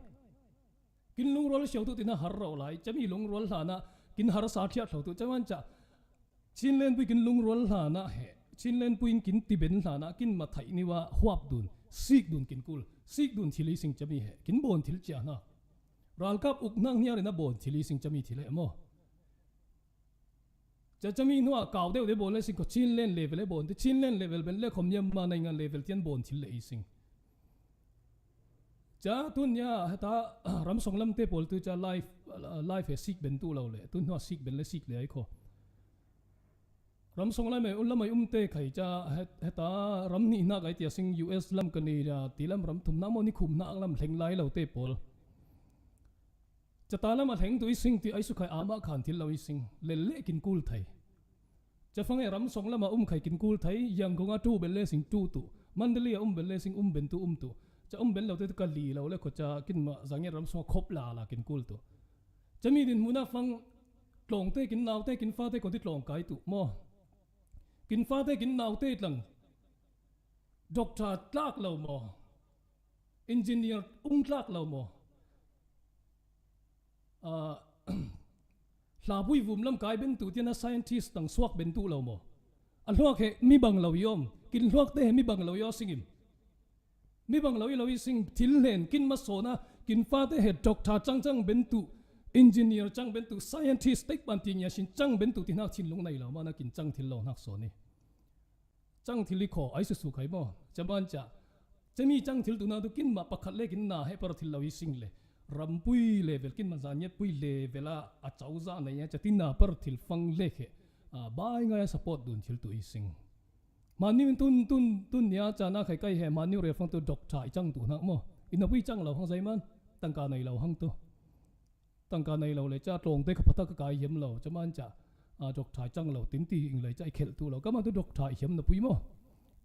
กินลุงรัวเสียวตุติน่าหารเราไหลจะมีลุงรัวหลานะกินหารสาธิตเราตุจะมันจะชินเล่นปุยกินลุงรัวหลานะเหชินเล่นปุยกินติเบนหลานะกินมาไทยนี่ว่าหวบดุนซีกดุนกินกุลซีกดุนทิลิสิงจะมีเหกินบนทิลเจ้านะรัลกับอุกนั่งเนี่ยเลยนะบนทิลิสิงจะมีทิเลโมจะมีนัวเก่าเดียวเดี๋ยวบนเลยสิงก็ชินเล่นเลเวลบนที่ชินเล่นเลเวลเป็นเลขคมยำมาในงานเลเวลที่บนทิลเลยสิงจ้าตุนยาตารำส่งลำเตปอลตุจะไลฟ์เฮสิกเป็นตัวเราเลยตุนหัวสิกเป็นเลยสิกเลยไอ้ข้อรำส่งลำไม่เตะใครจะตารำนี่นักไอ้ที่สิง US ลำกันนี่จะตีลำรำทุ่มน้ำมันนี่คุมนักลำแทงไล่เราเตปอลจะตาลำมาแทงตัวสิงที่ไอ้สุขัยอามาขันที่เราสิงเล่กินกูลไทยจะฟังไอ้รำส่งลำมาใครกินกูลไทยยังคงจูเป็นเลยสิงจูตุมันเดลียเป็นเลยสิงเป็นตุจะเป็นเราจะกันลีเราเลยก็จะกินมาสังเกตรำส่งครบลากินกูลตัวจะมีดินมุนาฟังหลงเตกินนาวเตกินฟ้าเตคนที่หลงไกตุมอกินฟ้าเตกินนาวเตหลังด็อกเตอร์ลากเรามออินจิเนียร์ลากเรามอลาบุยวุมลำกายเป็นตุที่น่า scientist ต่างสวกเป็นตุเรามออันลวกเหมีบังเรายอมกินลวกเตมีบังเรายอสิงิมมีบางเราสิ่งทิลเลนกินมาโซนะกินฟ้าเตเหตุด็อกเตอร์จังเป็นตุอินจิเนียร์จังเป็นตุไซเอนติสต์ติ๊กบันทีเนี่ยสินจังเป็นตุที่นักทิลลงในเรามานักกินจังทิลเรานักโซนี่จังทิลิโคไอซ์สุขใครบ่จะบ้านจะมีจังทิลตุนาตุกินมาปักขัดเล็กินนาให้ปรทิลเราสิ่งเลยรำปุยเลเวลกินมาจานเนี่ยปุยเลเวลาอาเจ้าจานเนี่ยจะตินาปรทิลฟังเล็กบ่ายง่ายสปอร์ตดุนทิลตุอีสิ่งมันนี่ตุนเนี่ยจะน่าใครใกล้เหมันนี่เรียกฟังตัวดอกชายจังตัวนักมั้งอินทวิจังเราห้องใจมันตั้งการในเราห้องตัวตั้งการในเราเลยจะตรงเตะขับพัตกกายเยี่ยมเราจะมันจะดอกชายจังเราติ้นตีอิงเลยจะไอเขลตัวเราก็มาตัวดอกชายเยี่ยมนะปุยมั้ง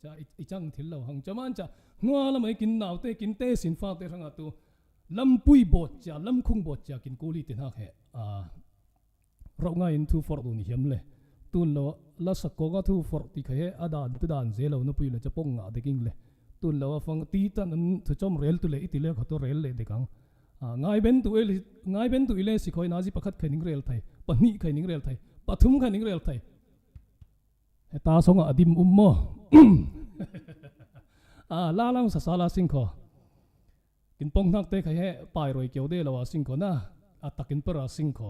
จะไอจังถิ่นเราห้องจะมันจะงัวละไม่กินหนาวเตะกินเตะสินฟ้าเตะทั้งตัวลำปุยบดจะลำคุ้งบดจะกินกุลีตินักเหเราง่ายอินทูฟอร์ดูนี่เยี่ยมเลยตุนเราลักษณะก็ทูฟอร์ติเคยอดานตุดานเซลเราหนุ่มปุยเราจะป้องงาเด็กอิงเลยตุนเราฟังตีตันนั้นถ้าจอมเรลตุเลยติเลยเขาตัวเรลเลยเด็กังง่ายเป็นตัวเลยสิคอยนาจิประคัดเคยนิ่งเรลไทยปนิเคยนิ่งเรลไทยปฐุมเคยนิ่งเรลไทยตาสงอดิมโมลาลังสาลาสิงคอกินป้องนักเตะเคยไปรอยเกี่ยวเดลว่าสิงคอนะตักกินปลาสิงคอ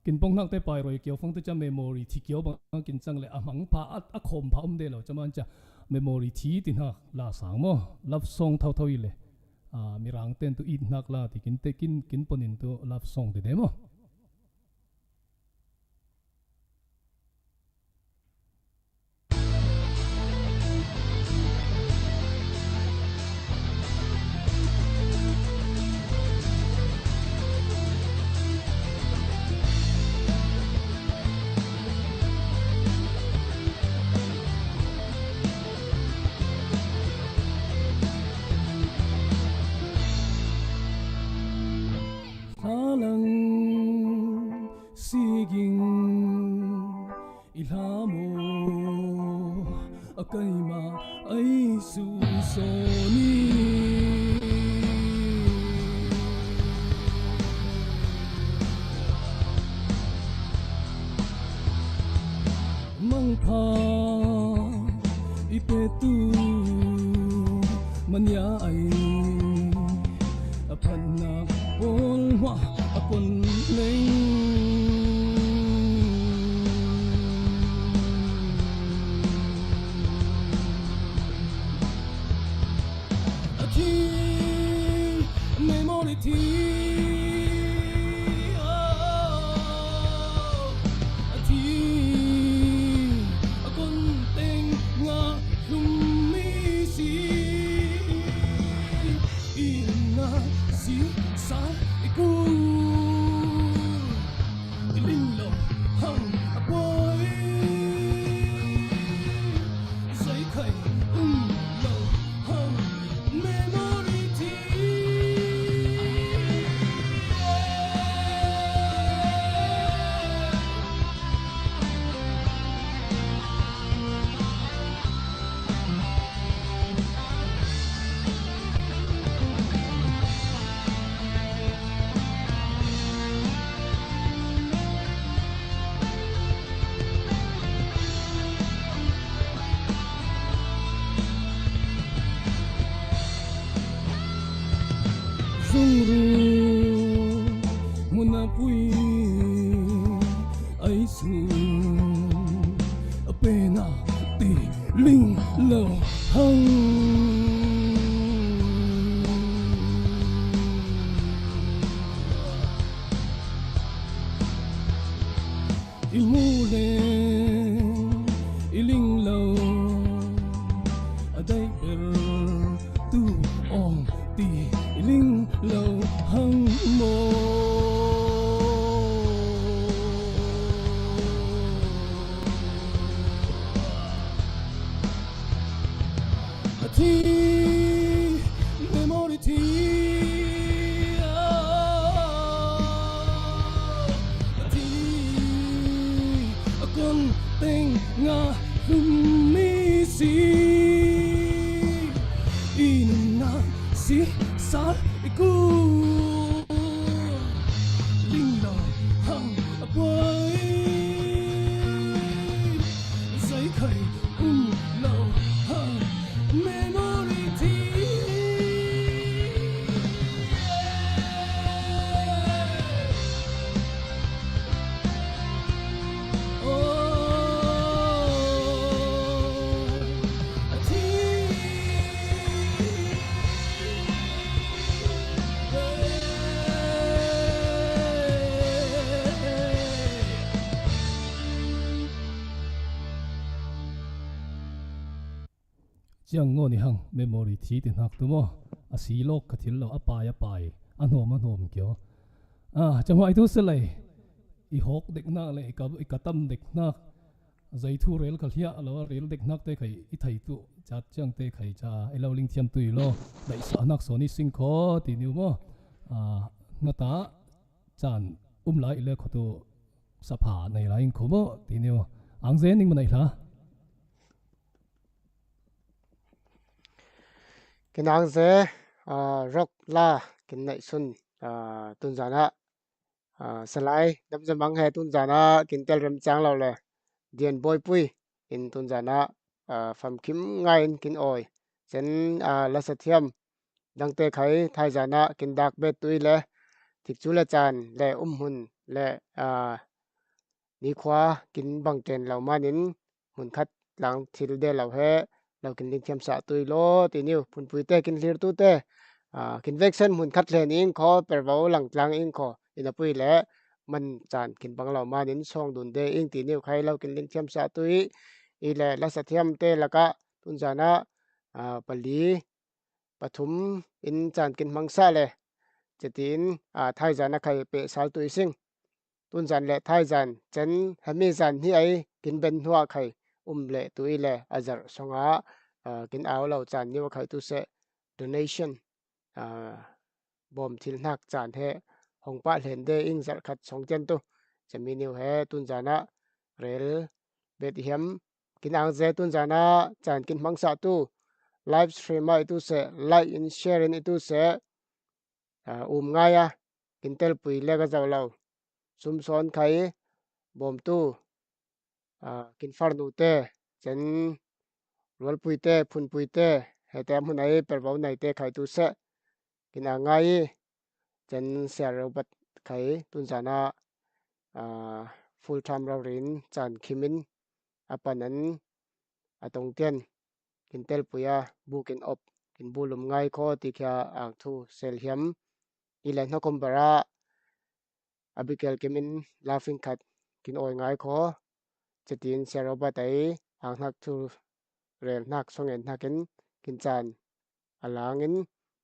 กินป้องนักเตะไปรอยเกี่ยวฟังตัวจะเมมโมรีที่เกี่ยวบางกินจังเลยมังพาคมพาเดลจะมันจะเมมโมรีที่ตินักลาสังโมรับส่งเท่าอีเลยมีรังเต้นตัวอินนักลาที่กินปนินตัวรับส่งติดเดโมKaima ay susoni mangpa ipetu manya ay apanak olwa apon leng in ru munapui ai su apena ti ling lo hang imule iling lo adai ber tu ong ti iling lo hang mo ti memory ti ti akon teng nga mi si inna si sal iku ling lo hang apai sai khai lo hang memory ti Chiang ngo ni hang memory thi tin hak tu mo a si lok ka thil lo apai an hom kyo changwai tu se lai I hok dek na le I katam dek na zai thu rel khal hia lo rel dek nak te khai I thai tu chat chang te khai cha I lo ling thiam tui lo dai sa nak so ni sing kho ti niu mo na ta chan lai le kho tu sapa nei lai kho mo ti niu ang zen ning manai hla kinang ze rock la kin nai sun tun jana salai dam jamang he tun jana kin tel ram chang lo le dian boy pui in tun jana fam kim ngai in kin oi chen la sathiam dang te khai thai jana kin dak be tui le thik chu le chan le hun le ni khwa kin bang ten lo manin hun khat lang thil de lo he lo kin ling thiam sa tui lo ti niu phun pui te kin hlir tu te kin vexen mun khat len in kho per vo lang tlang in kho ina pui le man chan kin bang lo manin song dun de ing ti niu khai lo kin ling thiam sa tui I le la sa thiam te laka tun jana pali pathum in chan kin mangsa le chetin thai jana khai pe sal tui sing tun jan le thai jan chen hami jan hi ai kin ben hua khai le tui le azar songa kin aw lo chan ni wa khai tu se donation bom thil nak chan he hongpa hlen de ing zar khat song chen tu chami niu he tun jana rel bet hiam kin ang ze tun jana chan kin mangsa tu live stream ai tu se like in share in tu se nga ya kin tel pui le ga zaw lo sum son khai bom tu kin far nu te chen rol pui te phun pui te he te mun ai per vo nai te khai tu se kin ngai chen share ro bat khai tun jana full time ro rin chan khimin apanan atong ten kin tel puya bukin op kin bulum ngai kho ti kha ang thu sel hiam ile na kom bara abikel kemin laughing khat kin oi ngai kho chetin share ba tai ang nak thu rel nak songen nakin kin chan alangin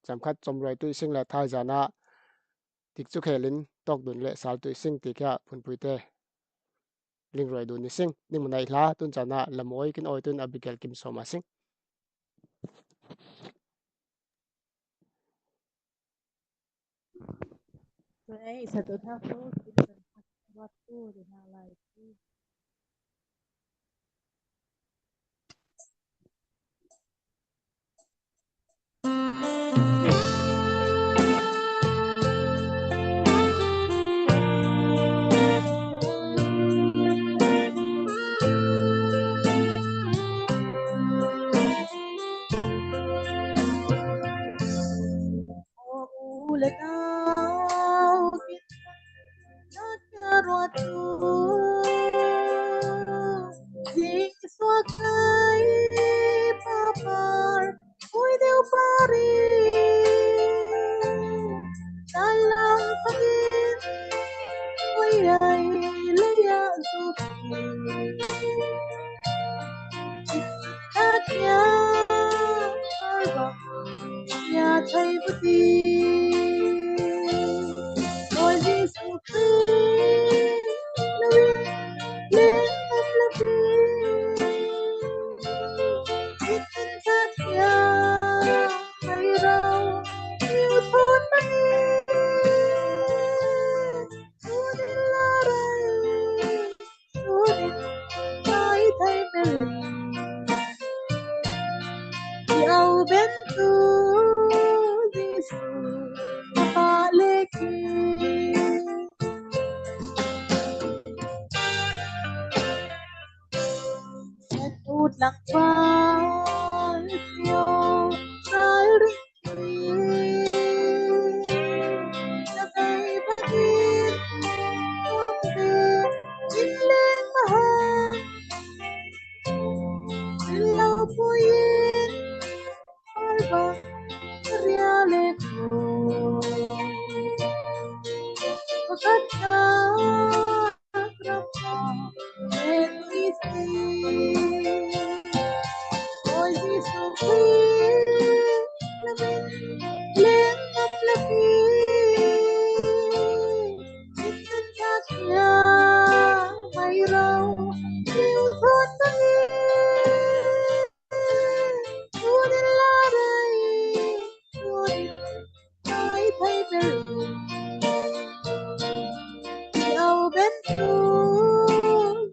chamkhat chomroi tu sing la thai jana tik chu khelin tok dun le sal tu sing ti kha phun pui te ling roi du ni sing ning manai hla tun chana lamoi kin oi tun abikel kim soma sing Vậy satu tahun waktu dengan lagi. Ulit na ai papar oi deu pari dalam pagin oi ai leya zuki Katya arba ya thai buti oi Jesu Loving Lamb of Katya hay rau yêu thôn mani Sunin larai Sunin mai thay beli Yêu bên tu Giêsu apa leki Satu lakban yo kari Nagai bagin Mukde Jinleng mahal Silaw puyin Alba Riale ko Pagkata Krapa Etisi Oi Jesu Loving Lamb of Katya may raw yêu thôn bangin Sunin larai Sunin mai thay beli Yêu bên tu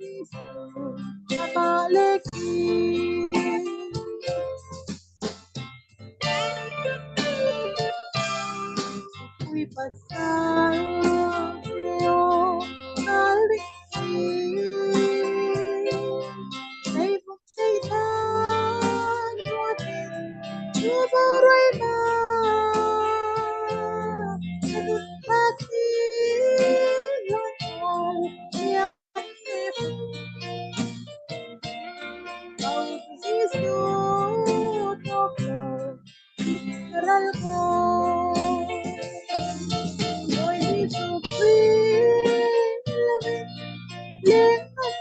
Giêsu apa leki Fui pasar Leo Naliki Nay phúc tay ta Nhua tình Nhua bao rai na Naging pati Loan ngồi Niyak nip Ang Jesu Tokyo Karal ko Oi Jesu Loving Lamb of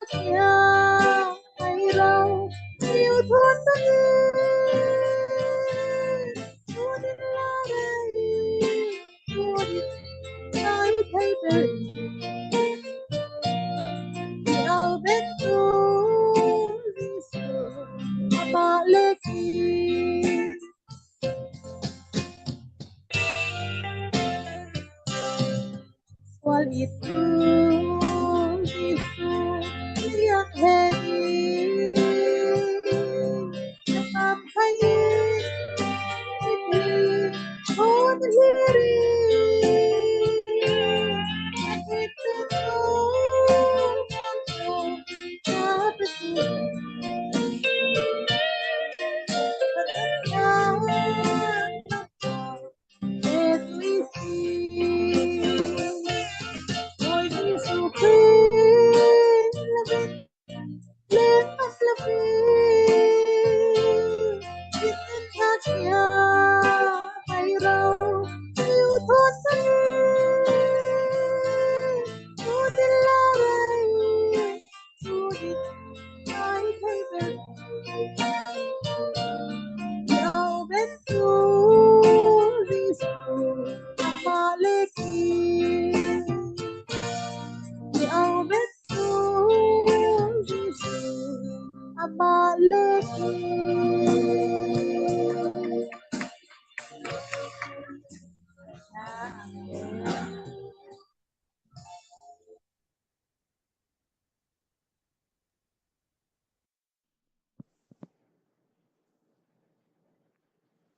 Katya may raw yêu thôn bangin Sunin larai Sunin mai thay beli Yêu bên tu Giêsu apa leki Soal itu Yesu yang heri Dalam kain Iblis pun diri Itu Oi Jesu Loving Lamb of Katya may raw yêu thôn bangin Sunin larai Sunin mai thay beli Yêu bên tu Giêsu apa leki Yêu bên tu Giêsu apa leki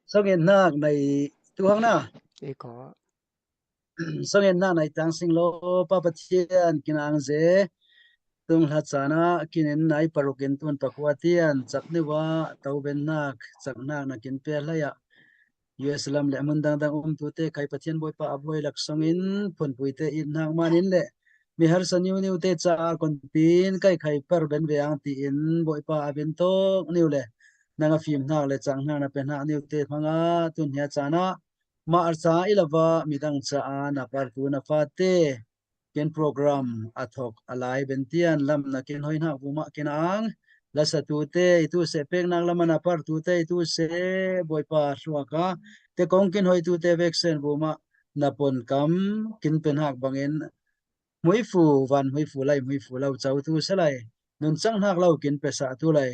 Songin nak nei tuang na Iko Songin nak nei tang sing lo pa pathian kinang ze tung hla chana kinin nai parukin tun pakwatian chakniwa tauben nak chaknak na kin pe hlaya US lam le mundang dang tu te kai pathian boy pa aboy lak songin phun puite in nang manin le mi har saniu niu te cha kon pin kai khai per ben ve ang ti in boi pa abin to niu le nanga phim nak le chang na pen ha niu te phanga tun nia chana ma ar cha ilawa midang cha na par tu na fa te ken program athok alai bentian lam na ken hoina buma ken ang la sa tu te tu se pek nang lam na par tu te tu se boi pa suaka te kong ken hoi tu te vexen buma na pon kam kin pen hak bangin muối phù van muối phù lâu cháu tu sẽ lại nun chẳng hak lâu kín pesa tu lại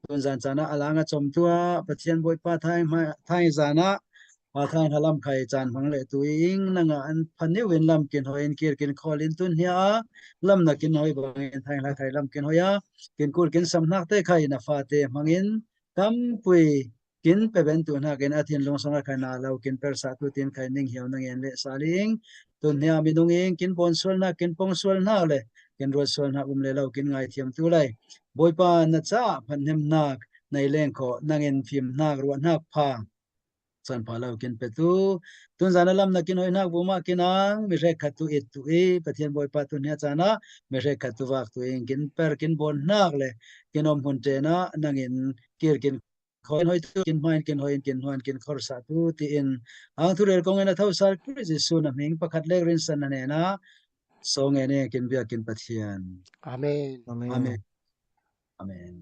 tuần giàn chana alanga chom tua pathian boy pa thai zana wa thai halam khai chan phang le tuing nanga an phani win lam kin hoin kir kin kholin tun hia lam na kin hoi bangin thai la thai lam kin hoya kin kul kin samnak te khai na fa te mangin kam pui kin pe ben tu na kin athin long songa khai na lo kin per sa tu tin khai ning hiao nang en le saling tun hia mi dung ing kin pon sol na kin pong sol na le kin ro sol na le lo kin ngai thiam tu lai boy pa na cha phan nem nak nei leng kho nang en phim nak ro nak pha san pha lo kin pe tu tun zana lam na kin hoi nak bu ma kin ang mi re khat tu it tu e pathian boy pa tu nia chana mi re khat tu wak tu ing kin per kin bon nak le kin om hun te na nang en kir kin khoi hoi tu kin main kin hoi kin huan kin khor sa tu ti in ang thu rel kong ena thau sar kri jisu na ming pakhat le rin san na na song ene kin bia kin pathian Amen. amen amen